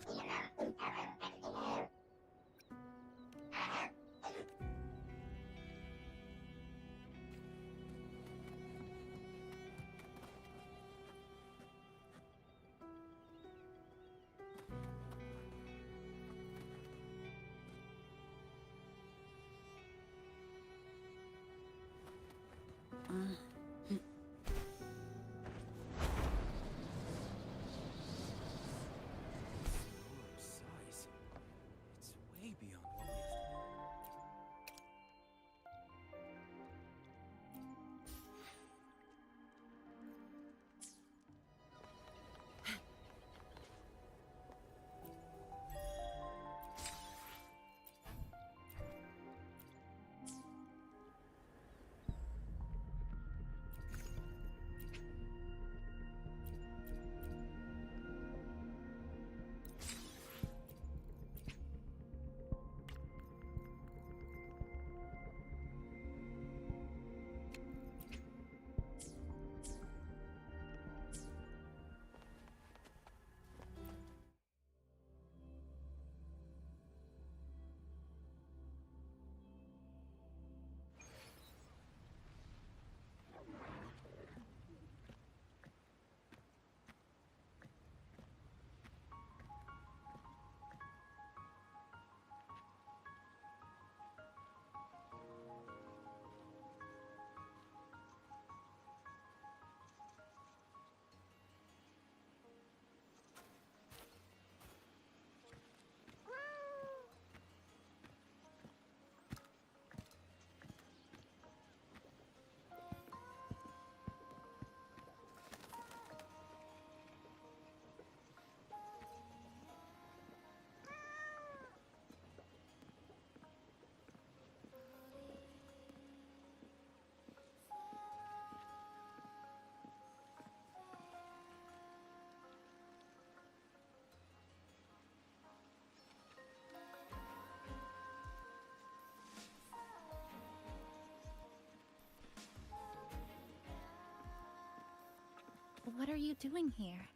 B: What are you doing here?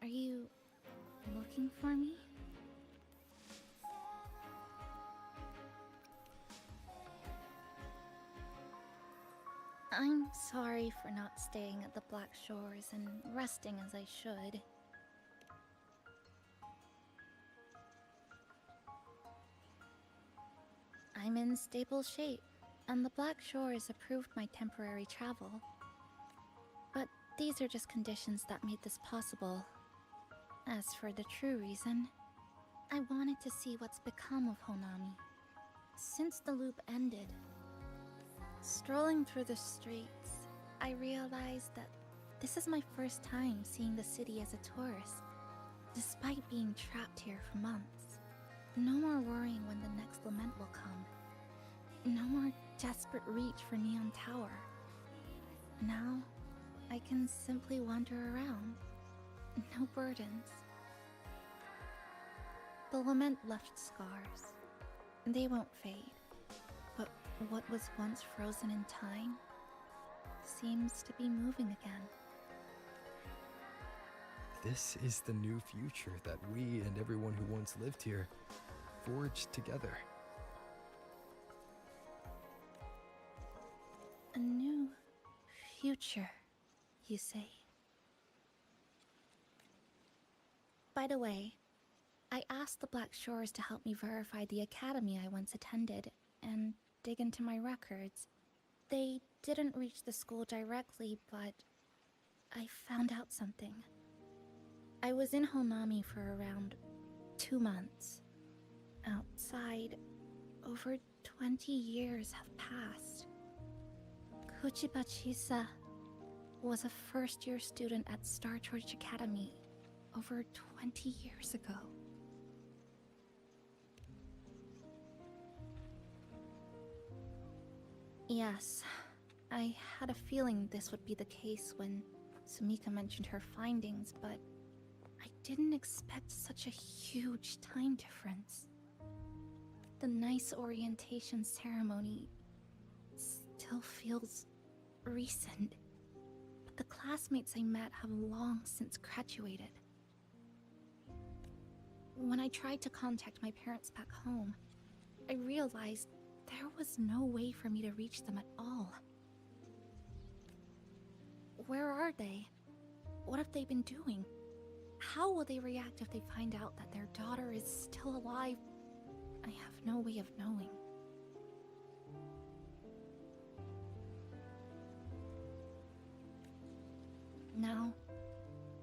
B: Are you looking for me? I'm sorry for not staying at the Black Shores and resting as I should. I'm in stable shape, and the Black Shores approved my temporary travel. But these are just conditions that made this possible. As for the true reason, I wanted to see what's become of Honami. Since the loop ended, strolling through the streets, I realized that this is my first time seeing the city as a tourist, despite being trapped here for months. No more worrying when the next lament will come. No more desperate reach for Neon Tower. Now, I can simply wander around. No burdens. The lament left scars. They won't fade. But what was once frozen in time seems to be moving again.
C: This is the new future that we and everyone who once lived here forged together.
B: A new future, you say? By the way, I asked the Black Shores to help me verify the academy I once attended and dig into my records. They didn't reach the school directly, but I found out something. I was in Honami for around 2 months. Outside, over 20 years have passed. Kuchiba Chisa was a first-year student at Star George Academy over 20 years ago. Yes, I had a feeling this would be the case when Sumika mentioned her findings, but I didn't expect such a huge time difference. The nice orientation ceremony still feels recent, but the classmates I met have long since graduated. When I tried to contact my parents back home, I realized there was no way for me to reach them at all. Where are they? What have they been doing? How will they react if they find out that their daughter is still alive? I have no way of knowing. Now,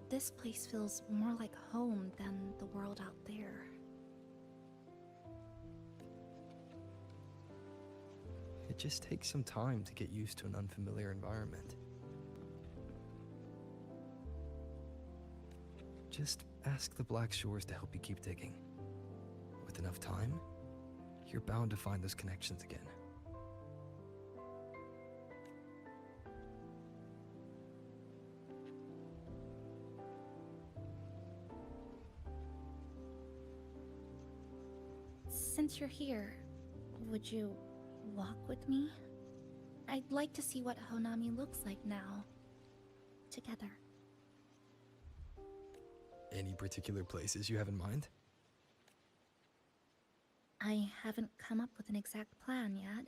B: this place feels more like home than the world out there.
C: It just takes some time to get used to an unfamiliar environment. Just ask the Black Shores to help you keep digging. With enough time, you're bound to find those connections again.
B: Since you're here, would you walk with me? I'd like to see what Honami looks like now. Together.
C: Any particular places you have in mind?
B: I haven't come up with an exact plan yet.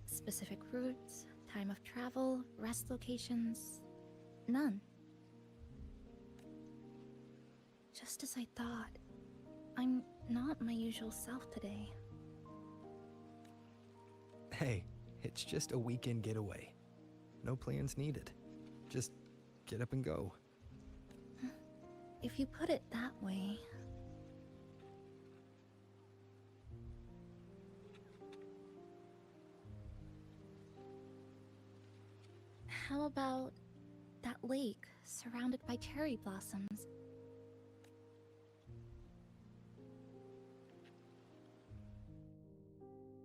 B: Specific routes, time of travel, rest locations, none. Just as I thought, I'm not my usual self today.
C: Hey, it's just a weekend getaway. No plans needed. Just get up and go.
B: If you put it that way... How about that lake surrounded by cherry blossoms?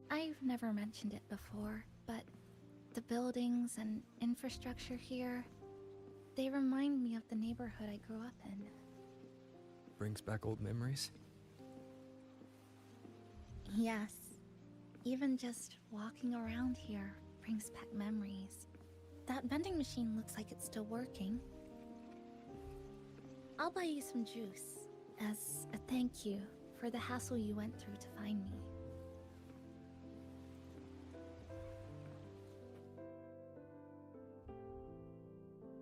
B: I've never mentioned it before, but the buildings and infrastructure here, they remind me of the neighborhood I grew up in.
C: Brings back old memories?
B: Yes. Even just walking around here brings back memories. That vending machine looks like it's still working.
E: I'll buy you some juice as a thank you for the hassle you went through to find me.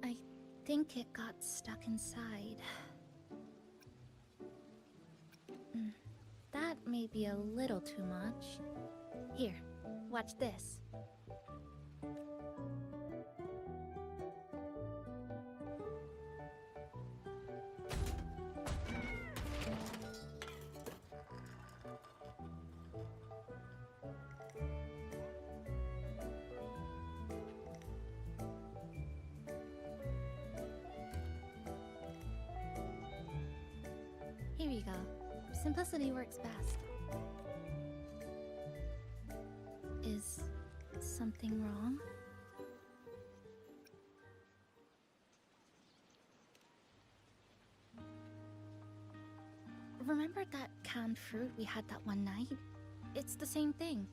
E: I think it got stuck inside. That may be a little too much. Here, watch this. Here you go. Simplicity works best. Is something wrong? Remember that canned fruit we had that one night? It's the same thing.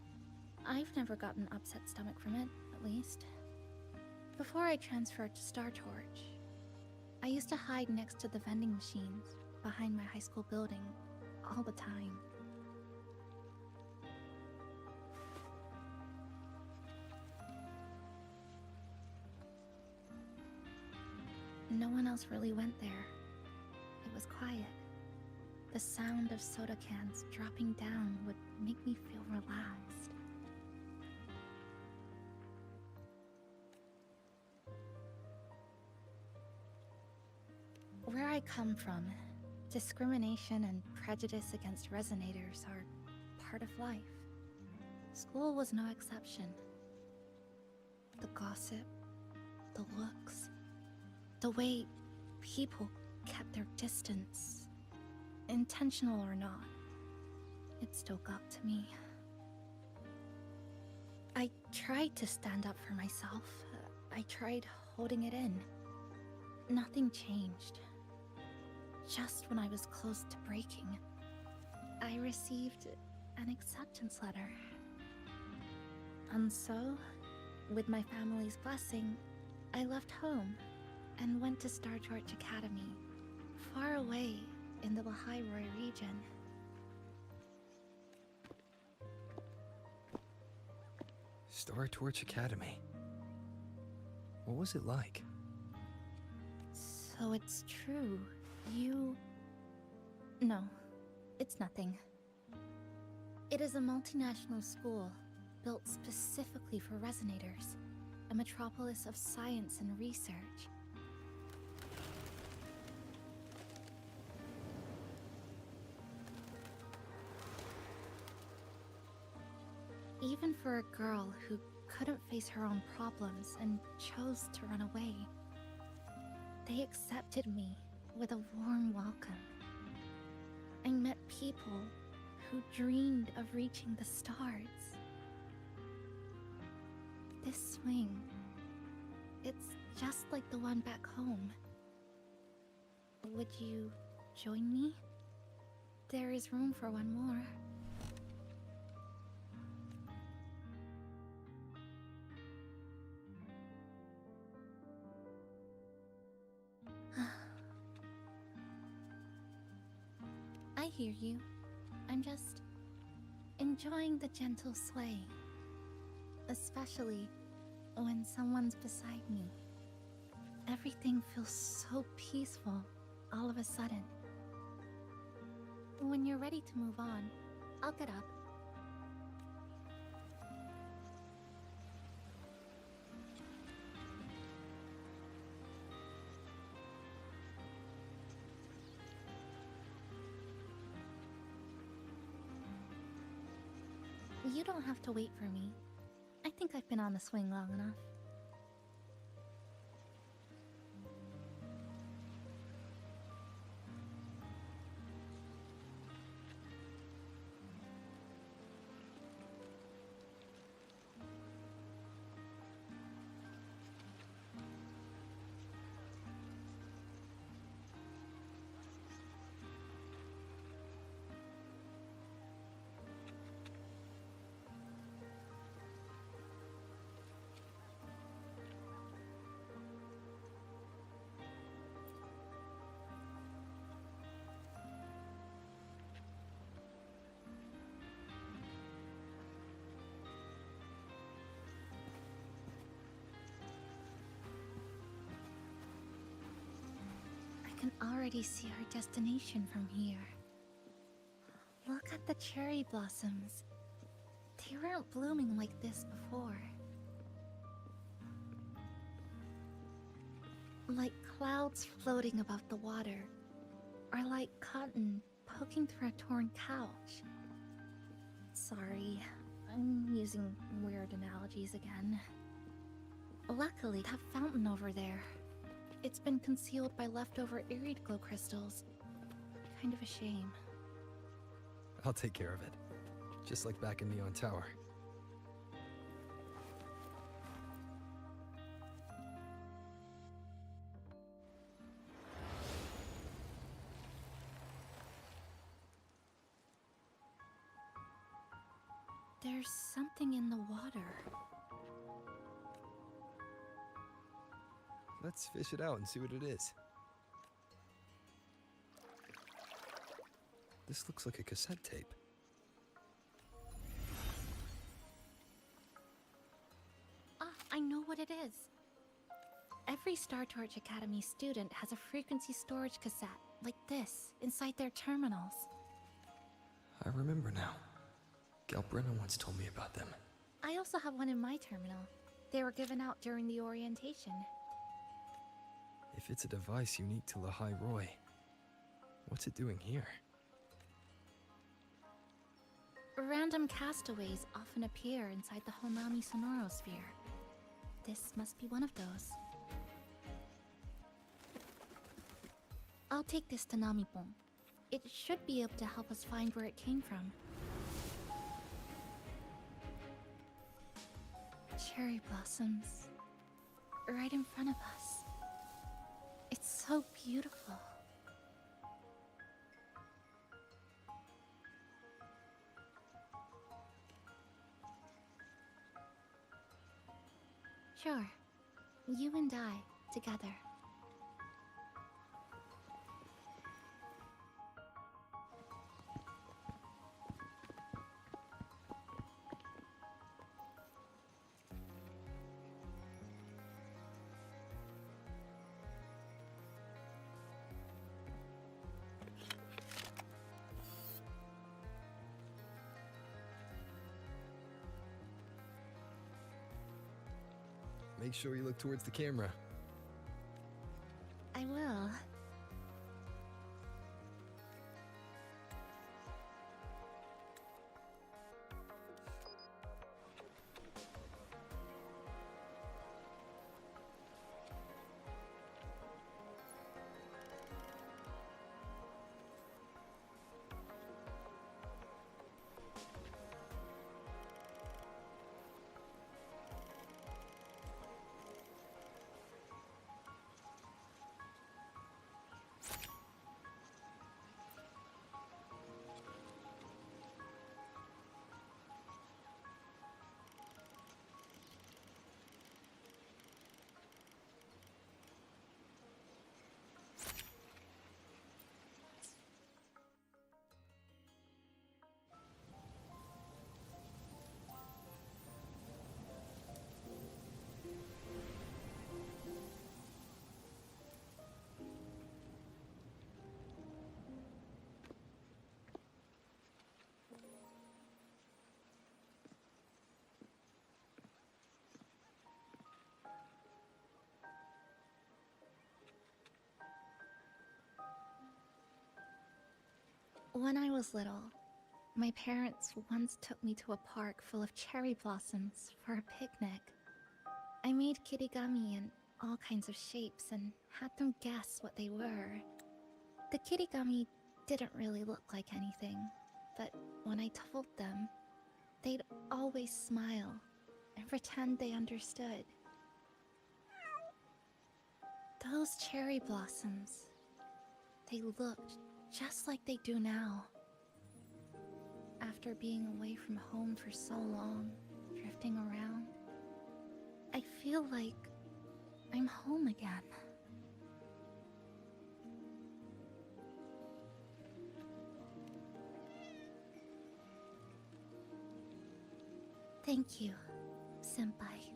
E: I've never gotten upset stomach from it, at least. Before I transferred to Star Torch, I used to hide next to the vending machines behind my high school building all the time. No one else really went there. It was quiet. The sound of soda cans dropping down would make me feel relaxed. Where I come from, discrimination and prejudice against resonators are part of life. School was no exception. The gossip, the looks, the way people kept their distance, intentional or not, it still got to me. I tried to stand up for myself. I tried holding it in. Nothing changed. Just when I was close to breaking, I received an acceptance letter. And so, with my family's blessing, I left home and went to Star Torch Academy, far away in the Huera region.
C: Star Torch Academy. What was it like?
E: So it's true. No, it's nothing. It is a multinational school built specifically for resonators, a metropolis of science and research. Even for a girl who couldn't face her own problems and chose to run away, they accepted me with a warm welcome. I met people who dreamed of reaching the stars. This swing, it's just like the one back home. Would you join me? There is room for one more. I hear you. I'm just enjoying the gentle sway. Especially when someone's beside me. Everything feels so peaceful all of a sudden. When you're ready to move on, I'll get up. You don't have to wait for me. I think I've been on the swing long enough. already see our destination from here. Look at the cherry blossoms. They weren't blooming like this before. Like clouds floating above the water, or like cotton poking through a torn couch. Sorry, I'm using weird analogies again. Luckily, that fountain over there, it's been concealed by leftover irid glow crystals. Kind of a shame.
C: I'll take care of it. Just like back in Neon Tower.
E: There's something in the water.
C: Let's fish it out and see what it is. This looks like a cassette tape.
E: Ah, I know what it is. Every Star Torch Academy student has a frequency storage cassette, like this, inside their terminals.
C: I remember now. Galbrenna once told me about them.
E: I also have one in my terminal. They were given out during the orientation.
C: If it's a device unique to Lahai Roy, what's it doing here?
E: Random castaways often appear inside the Honami Sonorosphere. This must be one of those. I'll take this to Namipon. It should be able to help us find where it came from. Cherry blossoms. Right in front of us. It's so beautiful. Sure. You and I, together.
C: Make sure you look towards the camera.
E: I will. When I was little, my parents once took me to a park full of cherry blossoms for a picnic. I made kirigami in all kinds of shapes and had them guess what they were. The kirigami didn't really look like anything, but when I told them, they'd always smile and pretend they understood. Those cherry blossoms, they looked just like they do now. After being away from home for so long, drifting around, I feel like I'm home again. Thank you, Senpai.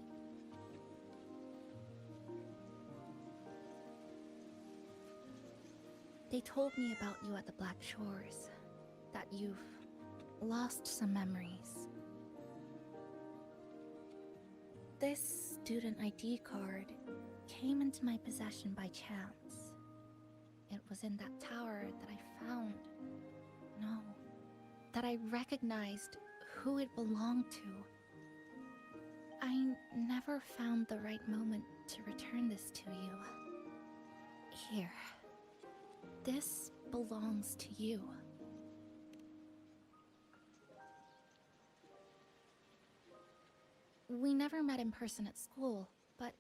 E: They told me about you at the Black Shores, that you've lost some memories. This student ID card came into my possession by chance. It was in that tower that I found. No, that I recognized who it belonged to. I never found the right moment to return this to you. Here. This belongs to you. We never met in person at school, but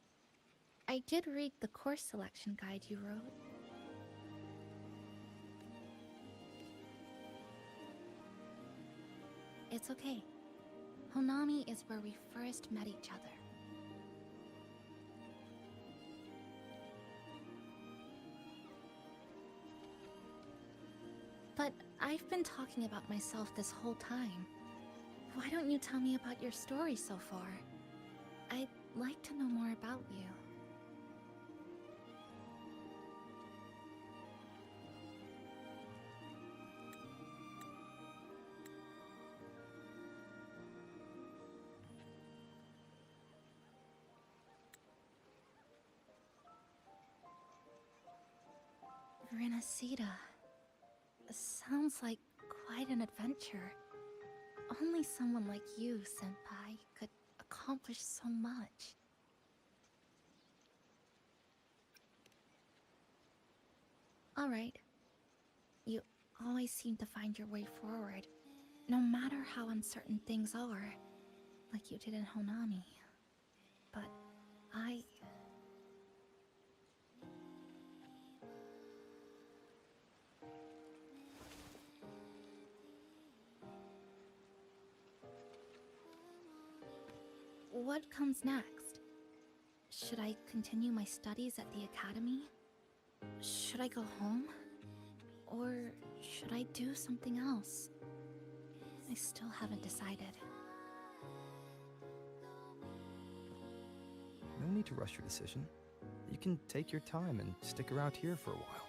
E: I did read the course selection guide you wrote. It's okay. Honami is where we first met each other. But I've been talking about myself this whole time. Why don't you tell me about your story so far? I'd like to know more about you. Renacida. Sounds like quite an adventure. Only someone like you, Senpai, could accomplish so much. Alright. You always seem to find your way forward, no matter how uncertain things are, like you did in Honami. But I... What comes next? Should I continue my studies at the academy? Should I go home? Or should I do something else? I still haven't decided.
C: No need to rush your decision. You can take your time and stick around here for a while.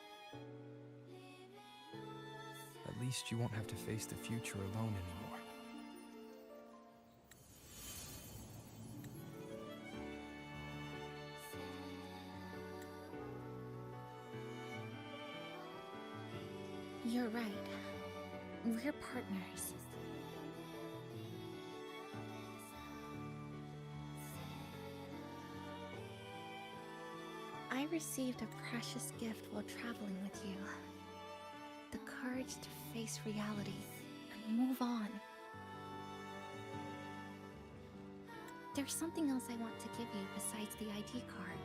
C: At least you won't have to face the future alone anymore.
E: You're right. We're partners. I received a precious gift while traveling with you. The courage to face reality and move on. There's something else I want to give you besides the ID card.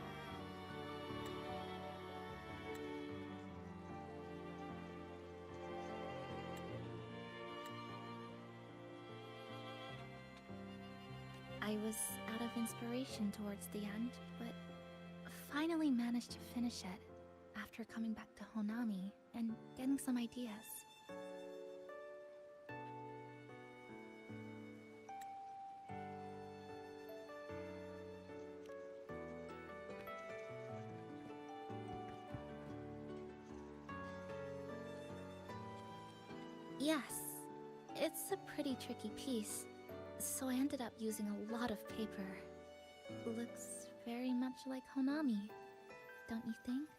E: I was out of inspiration towards the end, but finally managed to finish it after coming back to Honami and getting some ideas. Yes, it's a pretty tricky piece. So I ended up using a lot of paper. Looks very much like Honami, don't you think?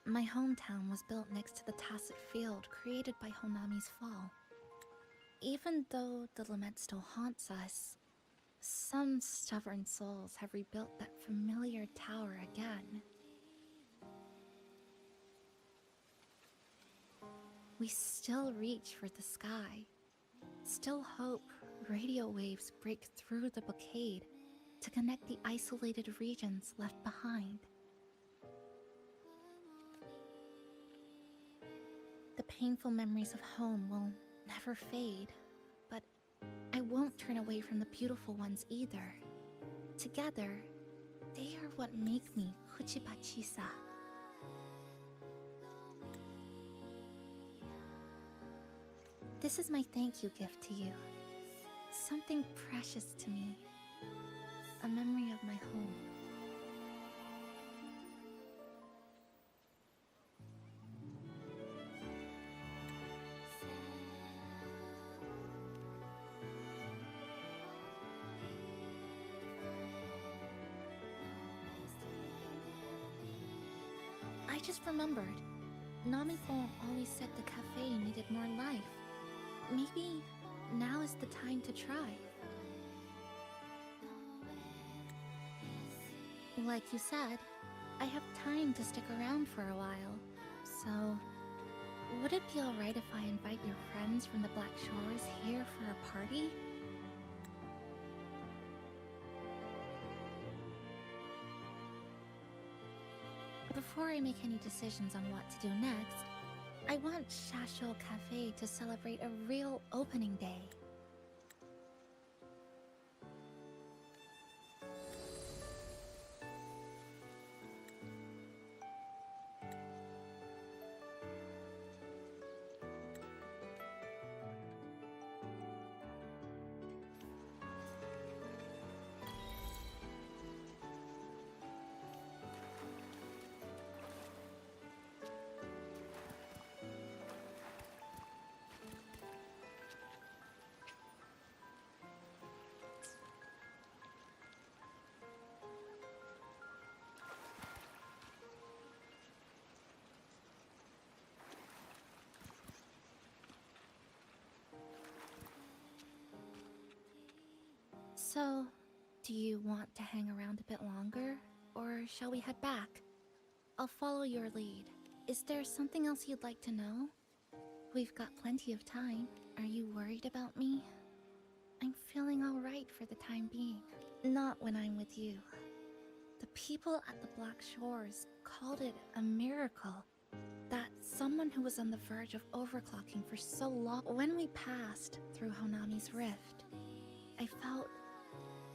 E: My hometown was built next to the tacit field created by Honami's fall. Even though the lament still haunts us, some stubborn souls have rebuilt that familiar tower again. We still reach for the sky, still hope radio waves break through the blockade to connect the isolated regions left behind. The painful memories of home will never fade, but I won't turn away from the beautiful ones either. Together, they are what make me Kuchiba Chisa. This is my thank you gift to you. Something precious to me. A memory of my home. just remembered. Namiko always said the cafe needed more life. Maybe now is the time to try. Like you said, I have time to stick around for a while. So, would it be alright if I invite your friends from the Black Shores here for a party? Before I make any decisions on what to do next, I want Shasho Cafe to celebrate a real opening day. So, do you want to hang around a bit longer, or shall we head back? I'll follow your lead. Is there something else you'd like to know? We've got plenty of time. Are you worried about me? I'm feeling alright for the time being. Not when I'm with you. The people at the Black Shores called it a miracle. That someone who was on the verge of overclocking for so long... When we passed through Honami's rift, I felt...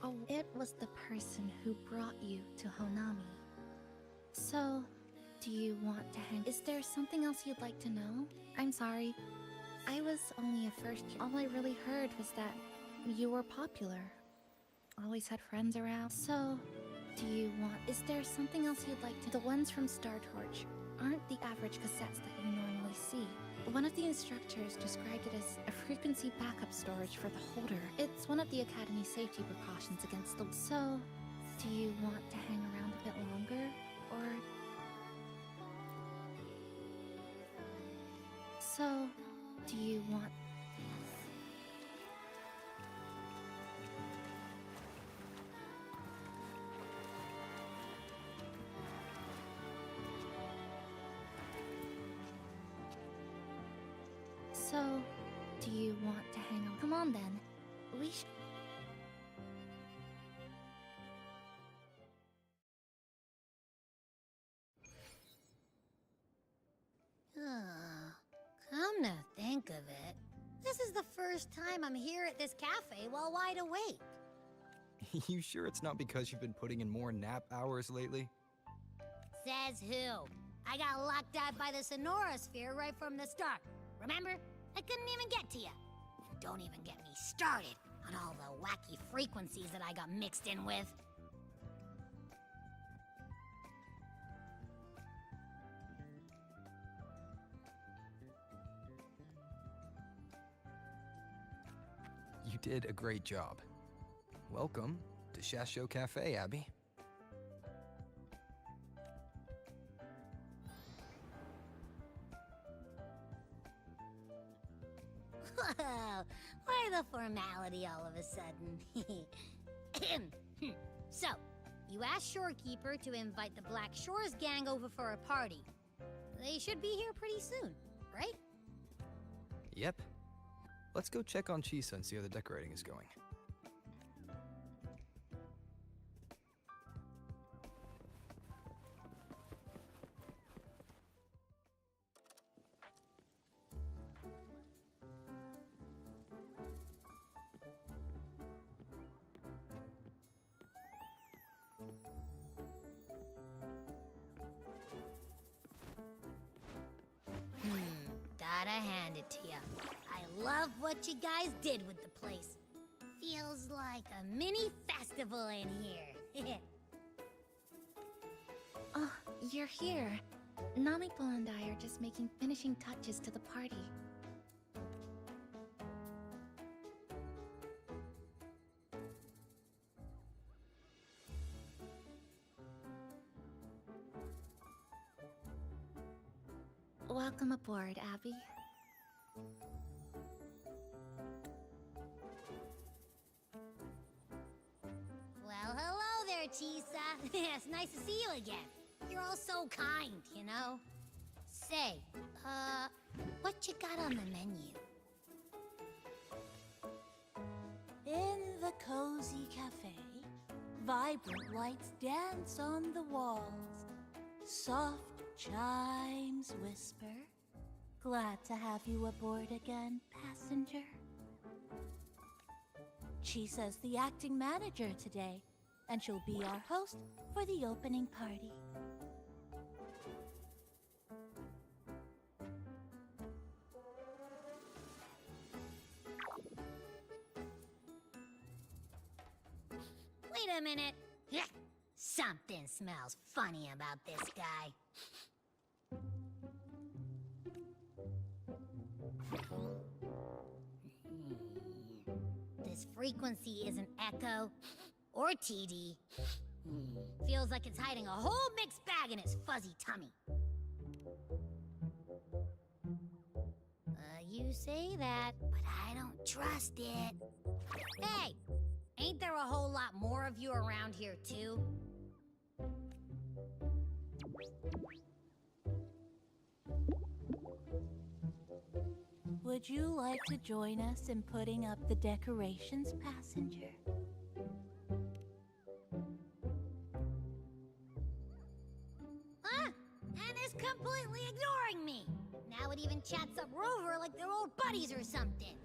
E: Oh, it was the person who brought you to Honami. So, do you want to hang? Is there something else you'd like to know? I'm sorry. I was only a first year. All I really heard was that you were popular. Always had friends around. So, do you want... Is there something else you'd like to... The ones from Star Torch aren't the average cassettes that you normally see. One of the instructors described it as a frequency backup storage for the holder. It's one of the Academy safety precautions against the... So, do you want to hang around a bit longer, or... So, do you want... So, do you want to hang on? Come on then. We should...
U: Come to think of it, this is the first time I'm here at this cafe while wide awake.
C: You sure it's not because you've been putting in more nap hours lately?
U: Says who? I got locked out by the Sonora Sphere right from the start. Remember? I couldn't even get to you. Don't even get me started on all the wacky frequencies that I got mixed in with.
C: You did a great job. Welcome to Shasho Cafe, Abby.
U: Whoa, why the formality all of a sudden? So, you asked Shorekeeper to invite the Black Shores gang over for a party. They should be here pretty soon, right?
C: Yep. Let's go check on Chisa and see how the decorating is going.
U: Gotta hand it to you. I love what you guys did with the place. Feels like a mini festival in here.
E: Oh, you're here. Namiko and I are just making finishing touches to the party. Welcome aboard, Abby.
U: Well, hello there, Chisa. It's nice to see you again. You're all so kind, you know? Say, what you got on the menu?
J: In the cozy cafe, vibrant lights dance on the walls. Soft chimes whisper. Glad to have you aboard again, passenger. Chisa's the acting manager today, and she'll be our host for the opening party.
U: Wait a minute. Something smells funny about this guy. This frequency isn't echo or TD. Feels like it's hiding a whole mixed bag in its fuzzy tummy. You say that, but I don't trust it. Hey! Ain't there a whole lot more of you around here, too?
J: Would you like to join us in putting up the decorations, passenger?
U: Huh? And is completely ignoring me! Now it even chats up Rover like they're old buddies or something.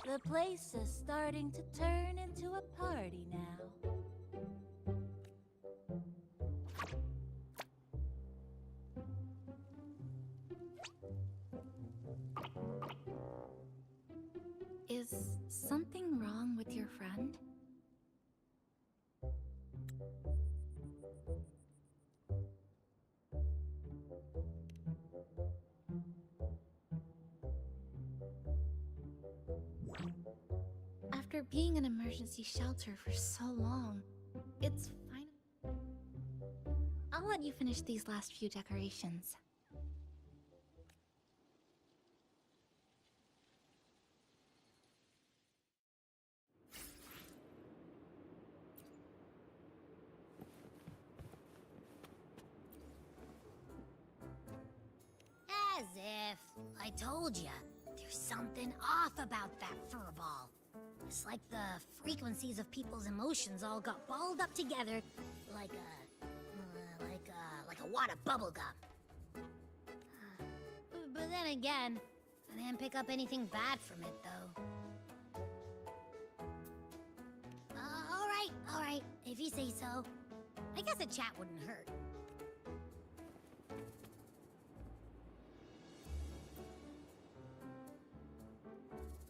J: The place is starting to turn into a party now.
E: Is something wrong with your friend? After being in emergency shelter for so long, it's fine. I'll let you finish these last few decorations.
U: As if. I told ya, there's something off about that furball. It's like the frequencies of people's emotions all got balled up together like a wad of bubblegum. But then again, I didn't pick up anything bad from it, though. All right, if you say so. I guess a chat wouldn't hurt.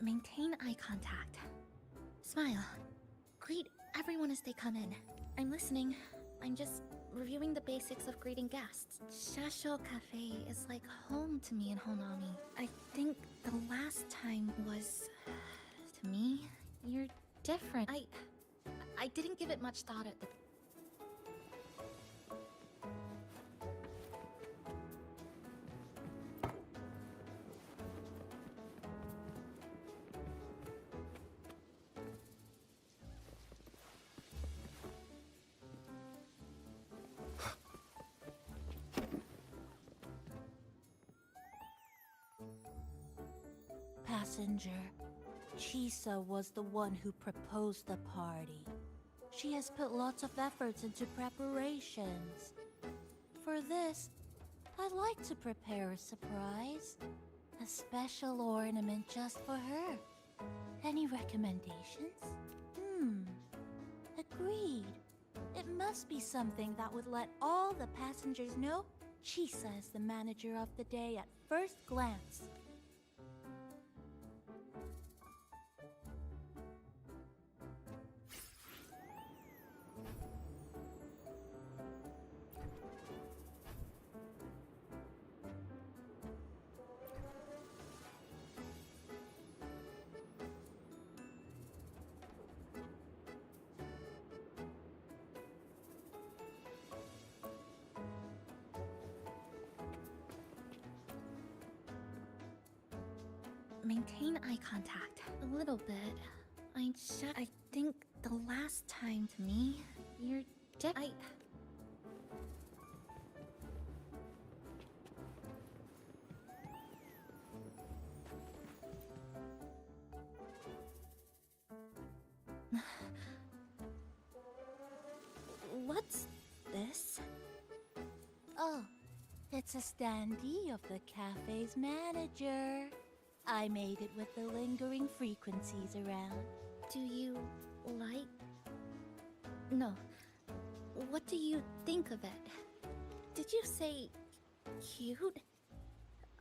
E: Maintain eye contact. Smile. Greet everyone as they come in. I'm listening. I'm just reviewing the basics of greeting guests. Shasho Cafe is like home to me in Honami. I think the last time was... to me, you're different. I didn't give it much thought at the...
J: Passenger, Chisa was the one who proposed the party. She has put lots of efforts into preparations. For this, I'd like to prepare a surprise. A special ornament just for her. Any recommendations? Agreed. It must be something that would let all the passengers know Chisa is the manager of the day at first glance.
E: maintain eye contact. A little bit. I think the last time to me, your dick. What's this?
J: Oh, it's a standee of the cafe's manager. I made it with the lingering frequencies around.
E: Do you like... No. What do you think of it? Did you say... cute?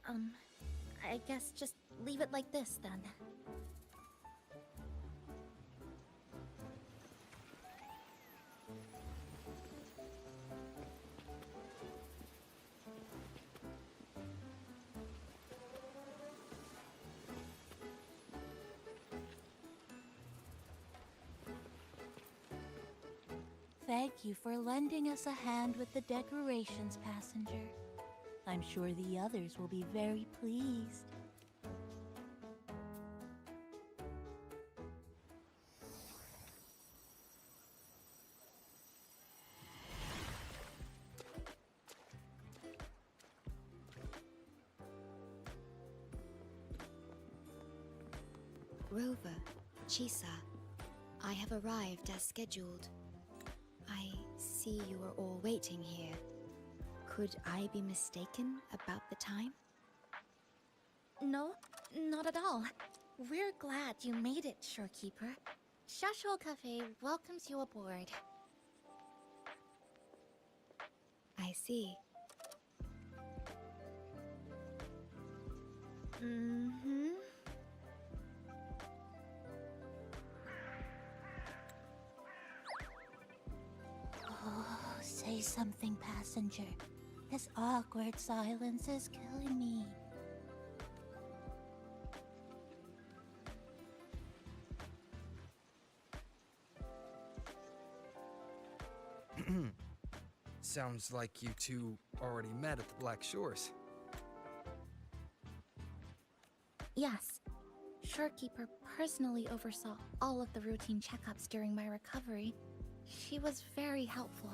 E: I guess just leave it like this, then.
J: Thank you for lending us a hand with the decorations, passenger. I'm sure the others will be very pleased.
B: Rover, Chisa, I have arrived as scheduled. I see you are all waiting here. Could I be mistaken about the time?
E: No, not at all. We're glad you made it, Shorekeeper. Shashol Cafe welcomes you aboard.
B: I see.
E: Mm-hmm.
J: Oh, say something, passenger. This awkward silence is killing me.
C: Sounds like you two already met at the Black Shores.
E: Yes. Shorekeeper personally oversaw all of the routine checkups during my recovery. She was very helpful.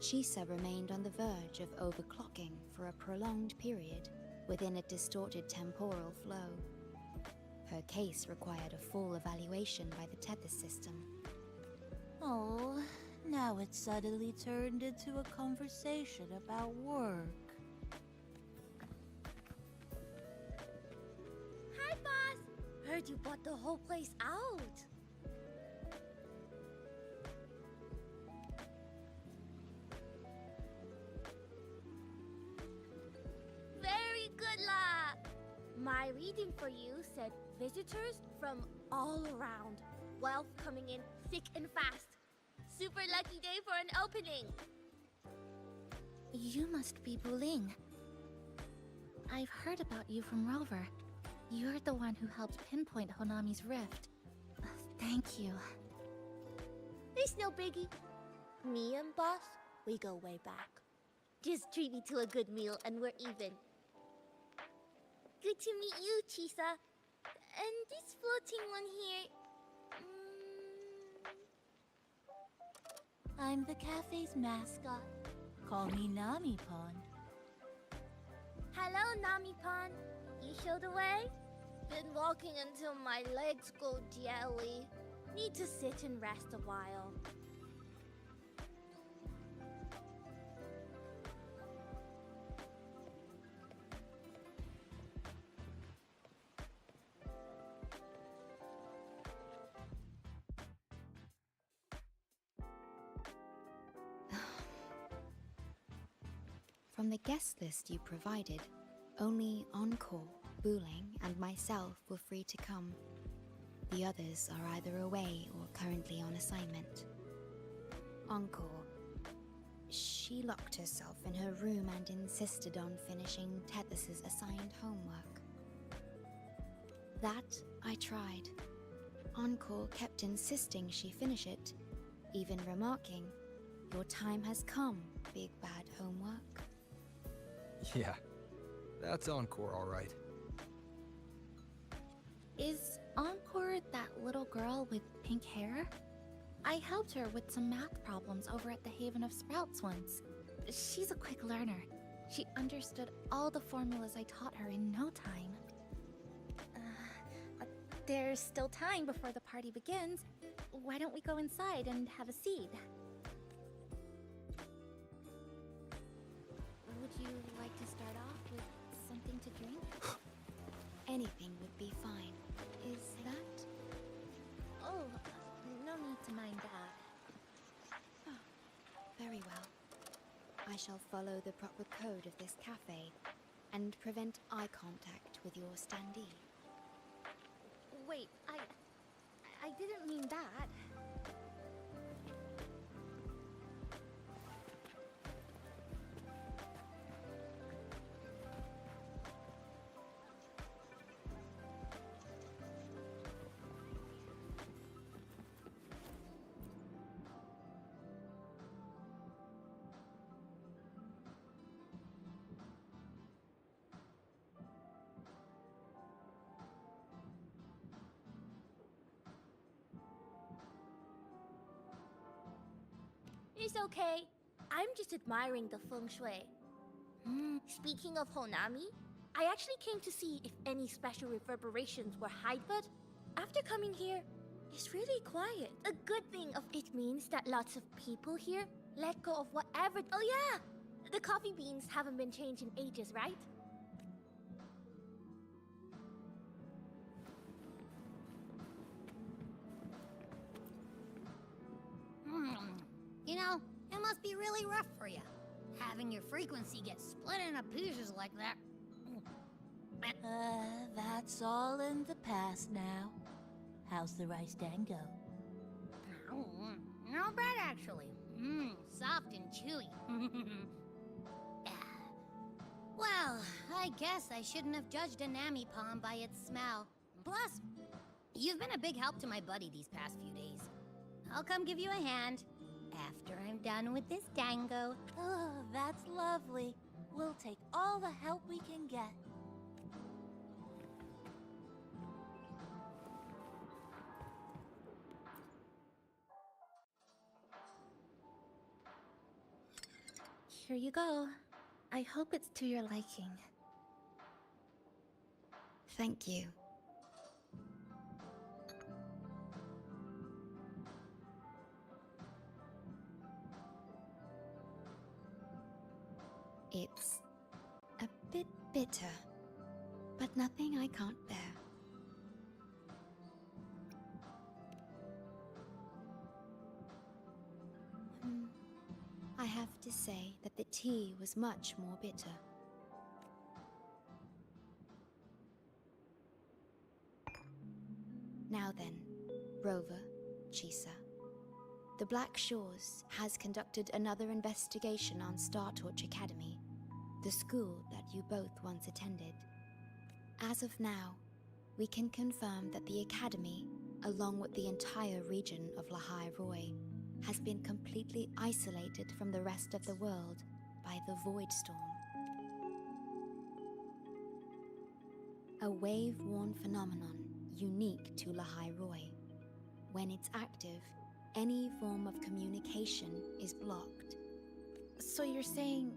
B: Chisa remained on the verge of overclocking for a prolonged period within a distorted temporal flow. Her case required a full evaluation by the tether system.
J: Oh, now it's suddenly turned into a conversation about work.
D: Hi, boss! Heard you bought the whole place out. Very good, La! My reading for you said visitors from all around. Wealth coming in thick and fast. Super lucky day for an opening.
E: You must be Buling. I've heard about you from Rover. You're the one who helped pinpoint Honami's rift. Thank you.
D: It's no biggie. Me and boss, we go way back. Just treat me to a good meal and we're even. Good to meet you, Chisa. And this floating one here...
J: I'm the cafe's mascot. Call me Nami-Pon.
D: Hello, Nami-Pon. You show the way? Been walking until my legs go jelly. Need to sit and rest a while.
B: From the guest list you provided, only Encore, Buling, and myself were free to come. The others are either away or currently on assignment. Encore. She locked herself in her room and insisted on finishing Tethys' assigned homework. That I tried. Encore kept insisting she finish it, even remarking, "Your time has come, big bad homework."
C: Yeah, that's Encore, all right.
E: with pink hair? I helped her with some math problems over at the Haven of Sprouts once. She's a quick learner. She understood all the formulas I taught her in no time. There's still time before the party begins. Why don't we go inside and have a seat?
B: Would you like to start off with something to drink? Anything would be fine. Is that?
E: Oh, no need to mind that.
B: Very well. I shall follow the proper code of this cafe and prevent eye contact with your standee.
E: Wait, I didn't mean that.
D: It's okay. I'm just admiring the feng shui. Speaking of Honami, I actually came to see if any special reverberations were hide, but after coming here, it's really quiet. A good thing of it means that lots of people here let go of whatever. Oh yeah! The coffee beans haven't been changed in ages, right?
U: You know, it must be really rough for you, having your frequency get split into pieces like that.
J: That's all in the past now. How's the rice dango?
U: Not bad, actually. Soft and chewy. Well, I guess I shouldn't have judged a Nami palm by its smell. Plus, you've been a big help to my buddy these past few days. I'll come give you a hand after I'm done with this dango.
J: Oh, that's lovely. We'll take all the help we can get.
E: Here you go. I hope it's to your liking.
B: Thank you. It's a bit bitter, but nothing I can't bear. I have to say that the tea was much more bitter. Now then, Rover, Chisa. The Black Shores has conducted another investigation on Startorch Academy, the school that you both once attended. As of now, we can confirm that the Academy, along with the entire region of Lahai Roy, has been completely isolated from the rest of the world by the Void Storm. A wave-worn phenomenon unique to Lahai Roy. When it's active, any form of communication is blocked.
E: So you're saying,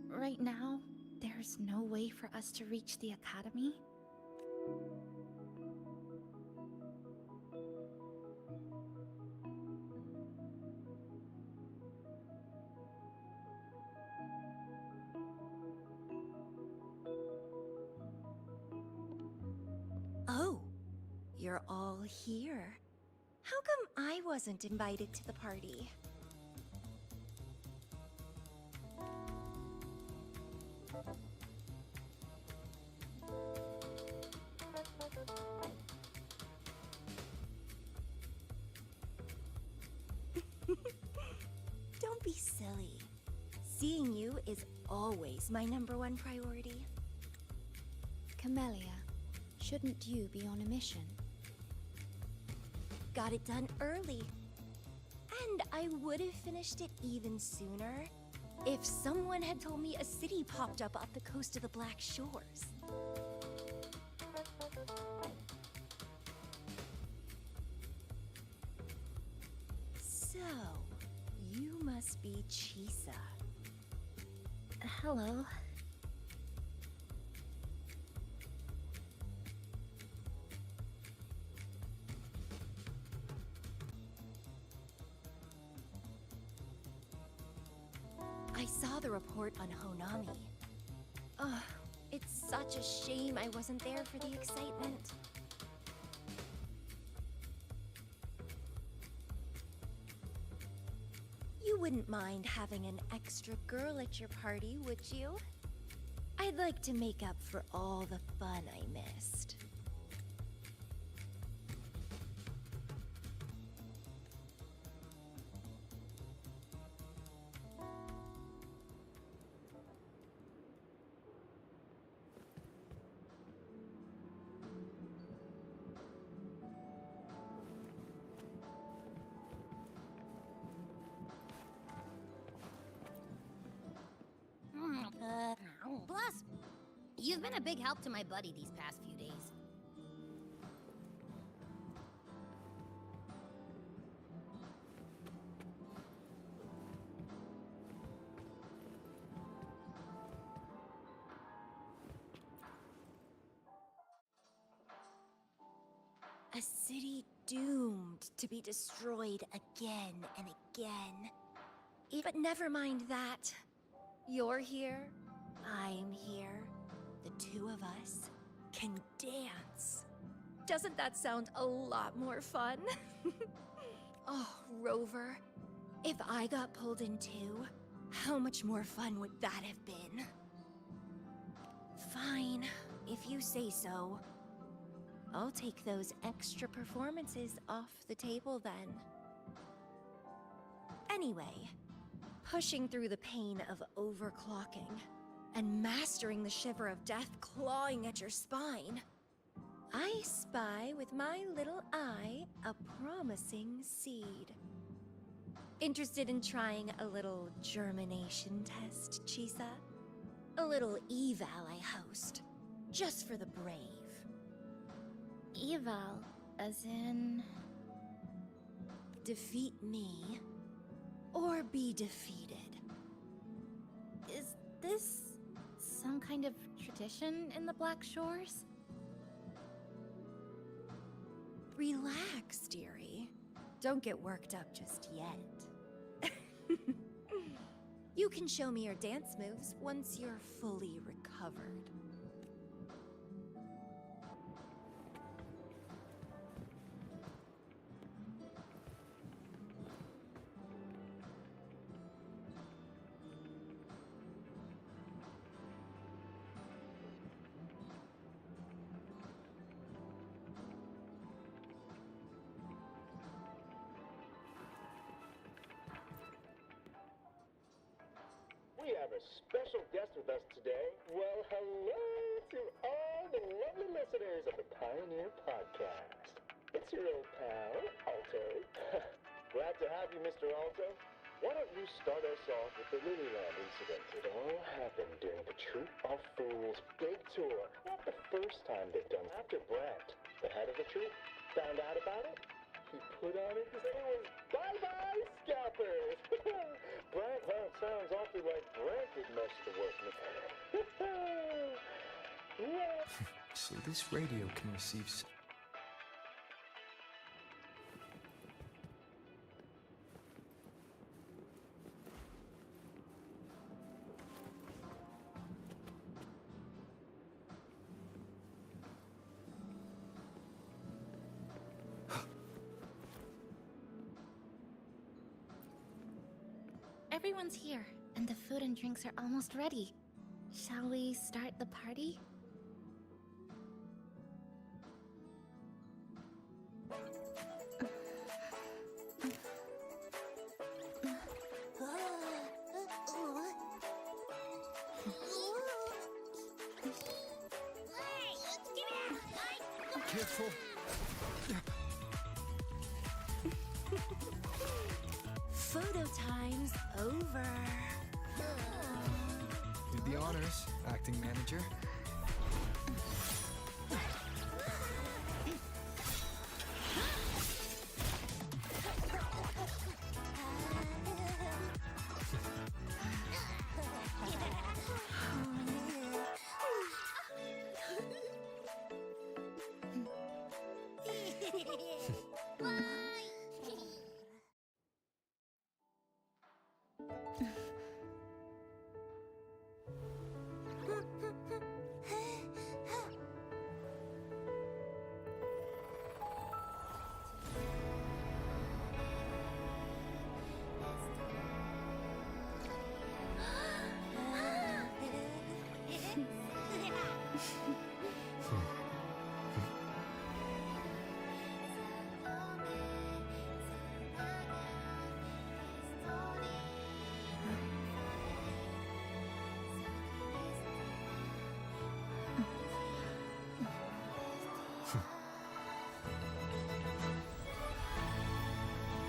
E: right now, there's no way for us to reach the Academy?
M: Oh, you're all here. How come I wasn't invited to the party? Don't be silly. Seeing you is always my #1 priority.
B: Camellia, shouldn't you be on a mission?
M: Got it done early. And I would have finished it even sooner if someone had told me a city popped up off the coast of the Black Shores. must be Chisa.
E: Hello.
M: I saw the report on Honami. Ugh, it's such a shame I wasn't there for the excitement. You wouldn't mind having an extra girl at your party, would you? I'd like to make up for all the fun I missed.
U: Plus, you've been a big help to my buddy these past few days.
M: A city doomed to be destroyed again and again. But never mind that. You're here, I'm here. The two of us can dance. Doesn't that sound a lot more fun? Oh, Rover, if I got pulled in too, how much more fun would that have been? Fine, if you say so. I'll take those extra performances off the table then. Anyway, pushing through the pain of overclocking and mastering the shiver of death clawing at your spine, I spy with my little eye a promising seed. Interested in trying a little germination test, Chisa? A little eval I host, just for the brave.
E: Eval, as in...
M: Defeat me, or be defeated.
E: Is this some kind of tradition in the Black Shores?
M: Relax, dearie. Don't get worked up just yet. You can show me your dance moves once you're fully recovered.
K: We have a special guest with us today. Well, hello to all the lovely listeners of the Pioneer Podcast. It's your old pal, Alto. Glad to have you, Mr. Alto. Why don't you start us off with the Lilyland incident? It all happened during the Troop of Fools big tour. Not the first time they've done it. After Brant, the head of the troop, found out about it, he put on it to say it was bye-bye scalpers. Brant, well, it sounds awfully like Brant did most of the work. Yeah.
C: So this radio can receive...
E: Everyone's here, and the food and drinks are almost ready. Shall we start the party?
C: Careful!
M: Photo time's over.
C: Do the honors, acting manager.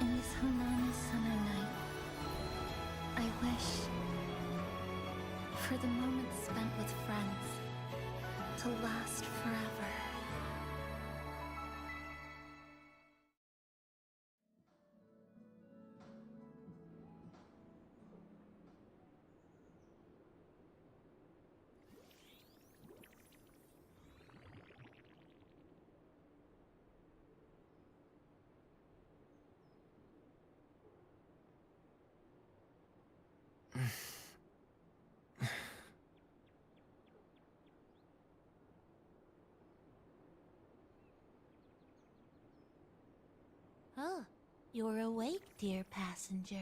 E: In this Hanami summer night, I wish for the moments spent with friends to last forever.
J: Oh, you're awake, dear passenger.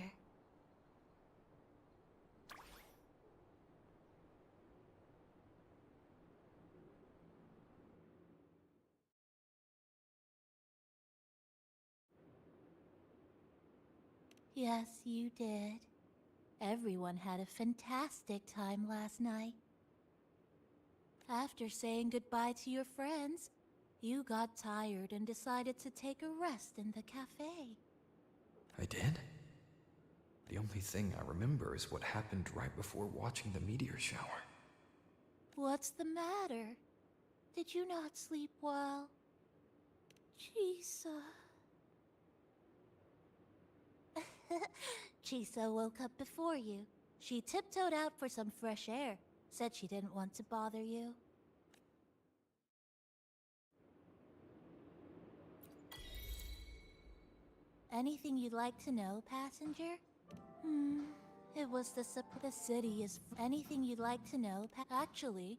J: Yes, you did. Everyone had a fantastic time last night. After saying goodbye to your friends, you got tired and decided to take a rest in the cafe.
C: I did? The only thing I remember is what happened right before watching the meteor shower.
J: What's the matter? Did you not sleep well? Chisa. Chisa woke up before you. She tiptoed out for some fresh air. Said she didn't want to bother you. Anything you'd like to know, passenger? It was the city is... Anything you'd like to know, Actually,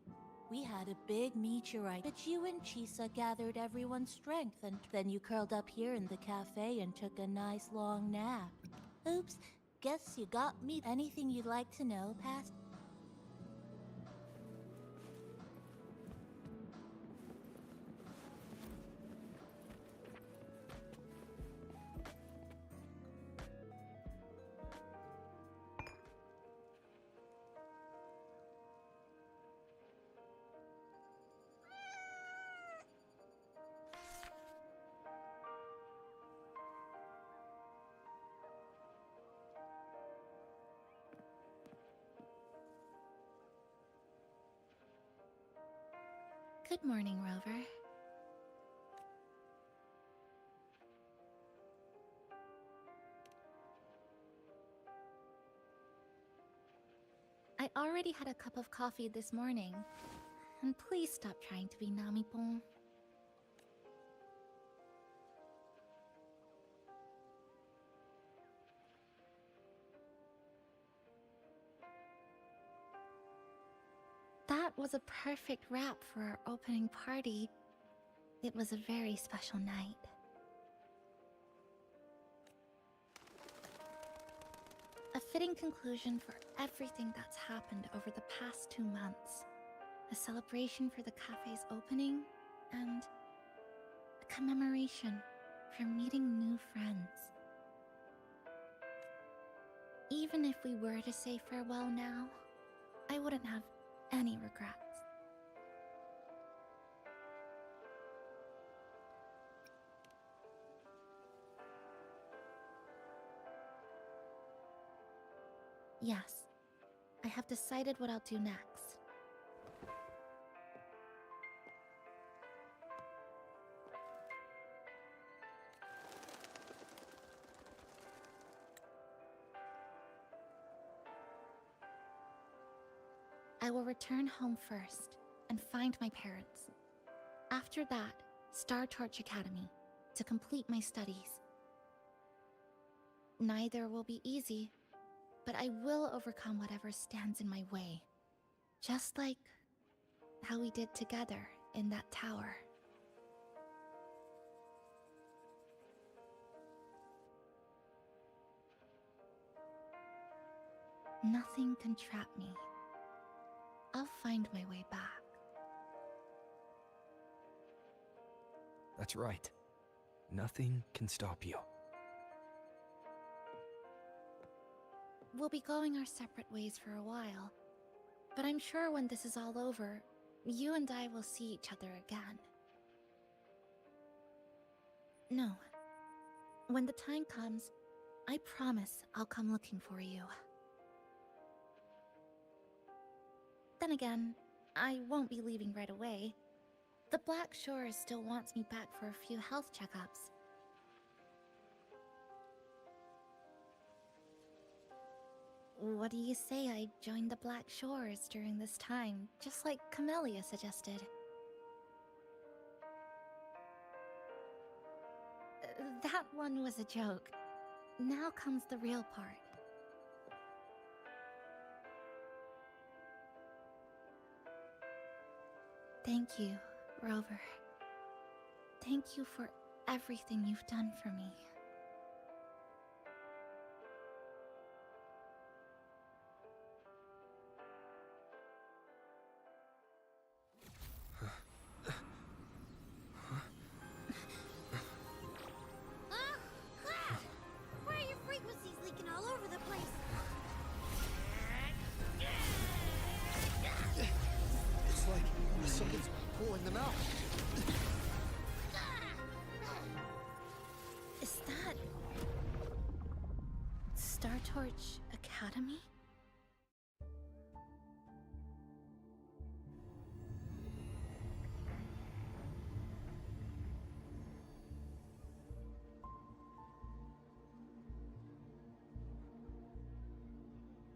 J: we had a big meteorite, but you and Chisa gathered everyone's strength, and then you curled up here in the cafe and took a nice long nap. Oops, guess you got me. Anything you'd like to know,
E: Good morning, Rover. I already had a cup of coffee this morning. And please stop trying to be Namipon. That was a perfect wrap for our opening party. It was a very special night. A fitting conclusion for everything that's happened over the past 2 months. A celebration for the cafe's opening, and a commemoration for meeting new friends. Even if we were to say farewell now, I wouldn't have any regrets. Yes, I have decided what I'll do next. I will return home first and find my parents. After that, Star Torch Academy to complete my studies. Neither will be easy, but I will overcome whatever stands in my way. Just like how we did together in that tower. Nothing can trap me. I'll find my way back.
C: That's right. Nothing can stop you.
E: We'll be going our separate ways for a while, but I'm sure when this is all over, you and I will see each other again. No. When the time comes, I promise I'll come looking for you. Then again, I won't be leaving right away. The Black Shores still wants me back for a few health checkups. What do you say I join the Black Shores during this time, just like Camellia suggested? That one was a joke. Now comes the real part. Thank you, Rover. Thank you for everything you've done for me.
U: Why are your frequencies leaking all over the place?
O: It's like someone's pulling them out.
E: Is that... Star Torch Academy?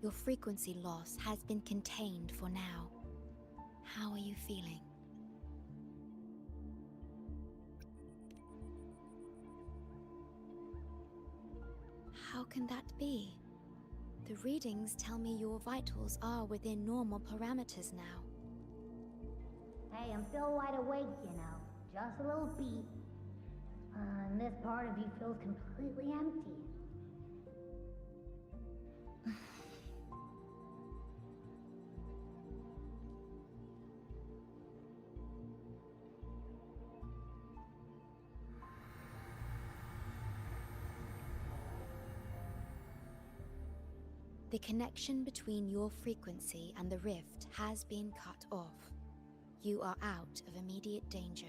B: Your frequency loss has been contained for now. How are you feeling? How can that be? The readings tell me your vitals are within normal parameters now.
U: Hey, I'm still wide awake, you know. Just a little beat. And this part of you feels completely empty.
B: The connection between your frequency and the rift has been cut off. You are out of immediate danger.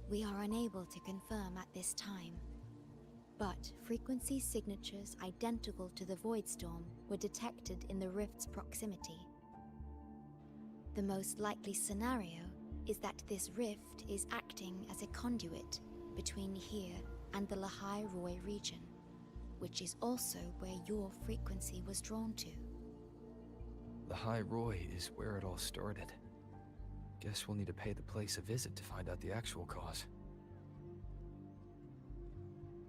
B: We are unable to confirm at this time, but frequency signatures identical to the Void Storm were detected in the rift's proximity. The most likely scenario is that this rift is acting as a conduit between here and the Lahai Roi region, which is also where your frequency was drawn to.
C: Lahai Roi is where it all started. Guess we'll need to pay the place a visit to find out the actual cause.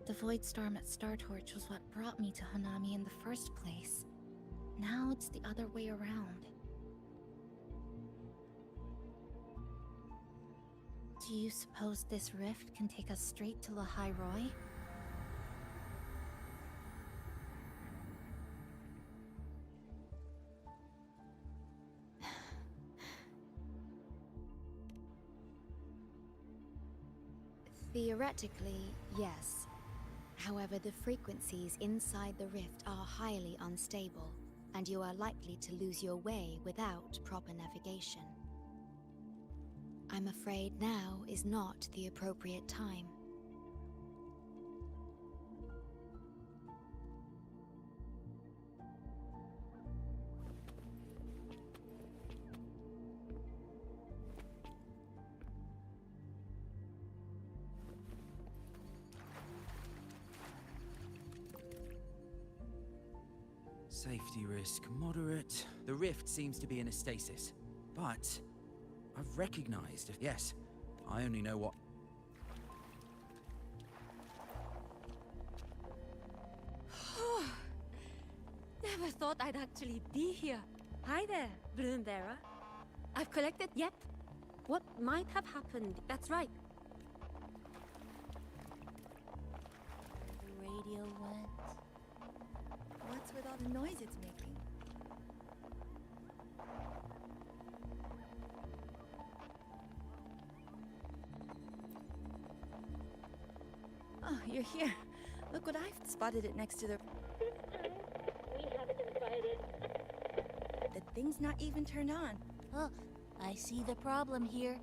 E: The Void Storm at Star Torch was what brought me to Hanami in the first place. Now it's the other way around. Do you suppose this rift can take us straight to Lahai Roi?
B: Theoretically, yes. However, the frequencies inside the rift are highly unstable, and you are likely to lose your way without proper navigation. I'm afraid now is not the appropriate time.
S: Safety risk moderate. The rift seems to be in a stasis, but
P: I've recognized. Yes, I only know what.
I: Never thought I'd actually be here. Hi there, Bloombearer. I've collected. Yep. What might have happened? That's right.
J: The radio went.
A: What's with all the noise it's making? Oh, you're here. Look what I've spotted it next to the...
U: We haven't invited.
A: The thing's not even turned on.
J: Oh, I see the problem here.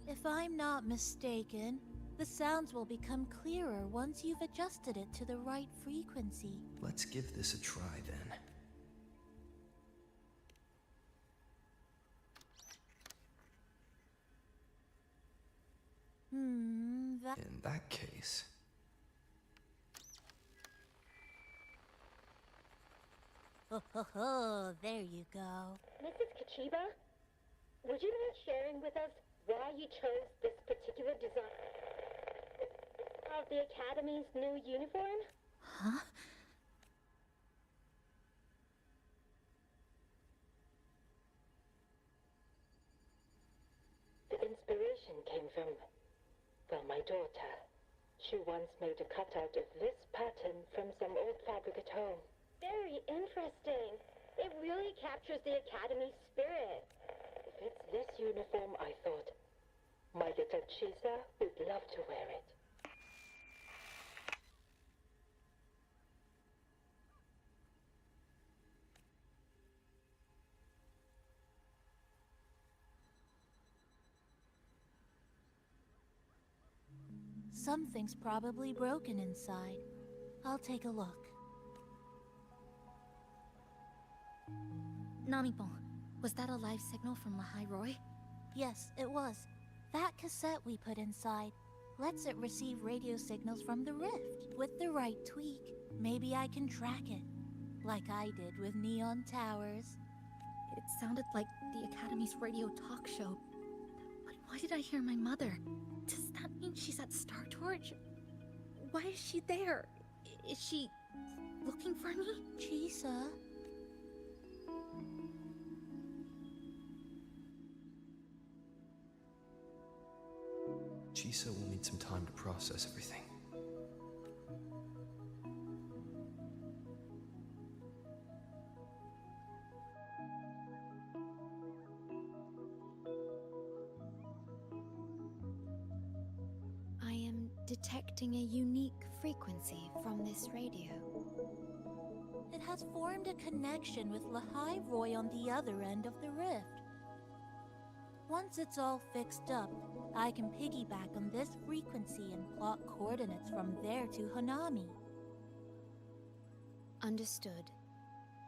J: If I'm not mistaken, the sounds will become clearer once you've adjusted it to the right frequency.
C: Let's give this a try then. In that case...
J: Oh, there you go.
U: Mrs. Kachiba, would you mind sharing with us why you chose this particular design of the Academy's new uniform?
J: Huh?
U: The inspiration came from, well, my daughter. She once made a cutout of this pattern from some old fabric at home. Very interesting. It really captures the Academy's spirit. If it's this uniform, I thought, my little Chisa would love to wear it.
J: Something's probably broken inside. I'll take a look.
E: Namipon, was that a live signal from Lahai Roy?
J: Yes, it was. That cassette we put inside lets it receive radio signals from the rift. With the right tweak, maybe I can track it. Like I did with Neon Towers.
E: It sounded like the Academy's radio talk show. But why did I hear my mother? Does that mean she's at Star Torch? Why is she there? Is she looking for me?
J: Chisa?
C: Chisa will need some time to process everything.
B: I am detecting a unique frequency from this radio.
J: It has formed a connection with Lahai Roy on the other end of the rift. Once it's all fixed up, I can piggyback on this frequency and plot coordinates from there to Hanami.
B: Understood.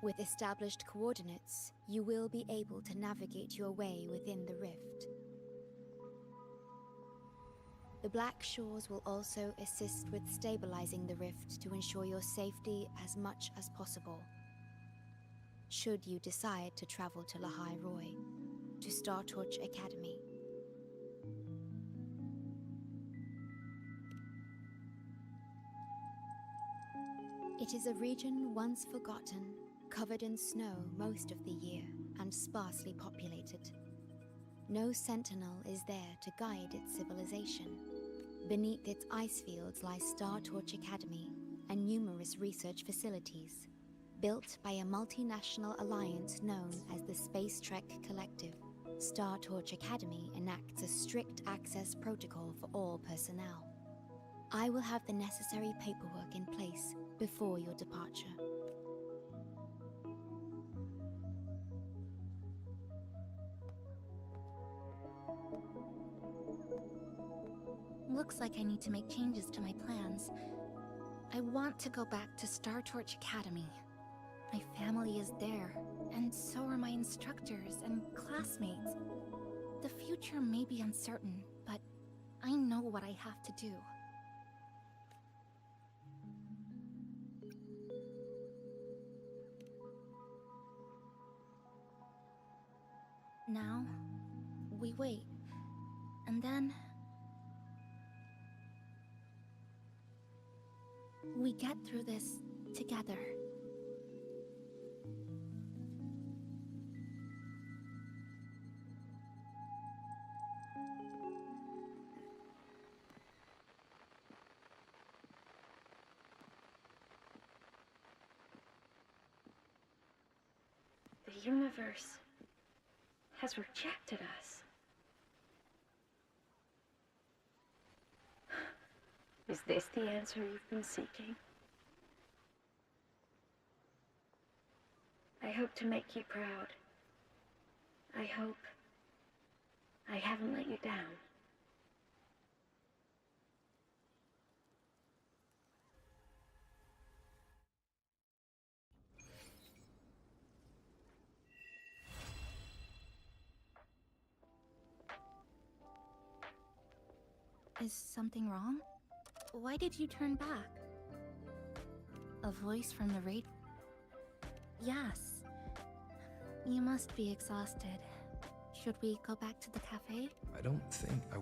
B: With established coordinates, you will be able to navigate your way within the rift. The Black Shores will also assist with stabilizing the rift to ensure your safety as much as possible. Should you decide to travel to Lahai Roy, to Star Torch Academy. It is a region once forgotten, covered in snow most of the year, and sparsely populated. No sentinel is there to guide its civilization. Beneath its ice fields lies Star Torch Academy and numerous research facilities, built by a multinational alliance known as the Space Trek Collective. Star Torch Academy enacts a strict access protocol for all personnel. I will have the necessary paperwork in place before your departure.
E: Looks like I need to make changes to my plans. I want to go back to Star Torch Academy. My family is there, and so are my instructors and classmates. The future may be uncertain, but I know what I have to do. Now, we wait. And then... we get through this together.
H: The universe has rejected us. Is this the answer you've been seeking? I hope to make you proud. I hope I haven't let you down.
E: Is something wrong? Why did you turn back? A voice from the radio? Yes. You must be exhausted. Should we go back to the cafe?
C: I don't think I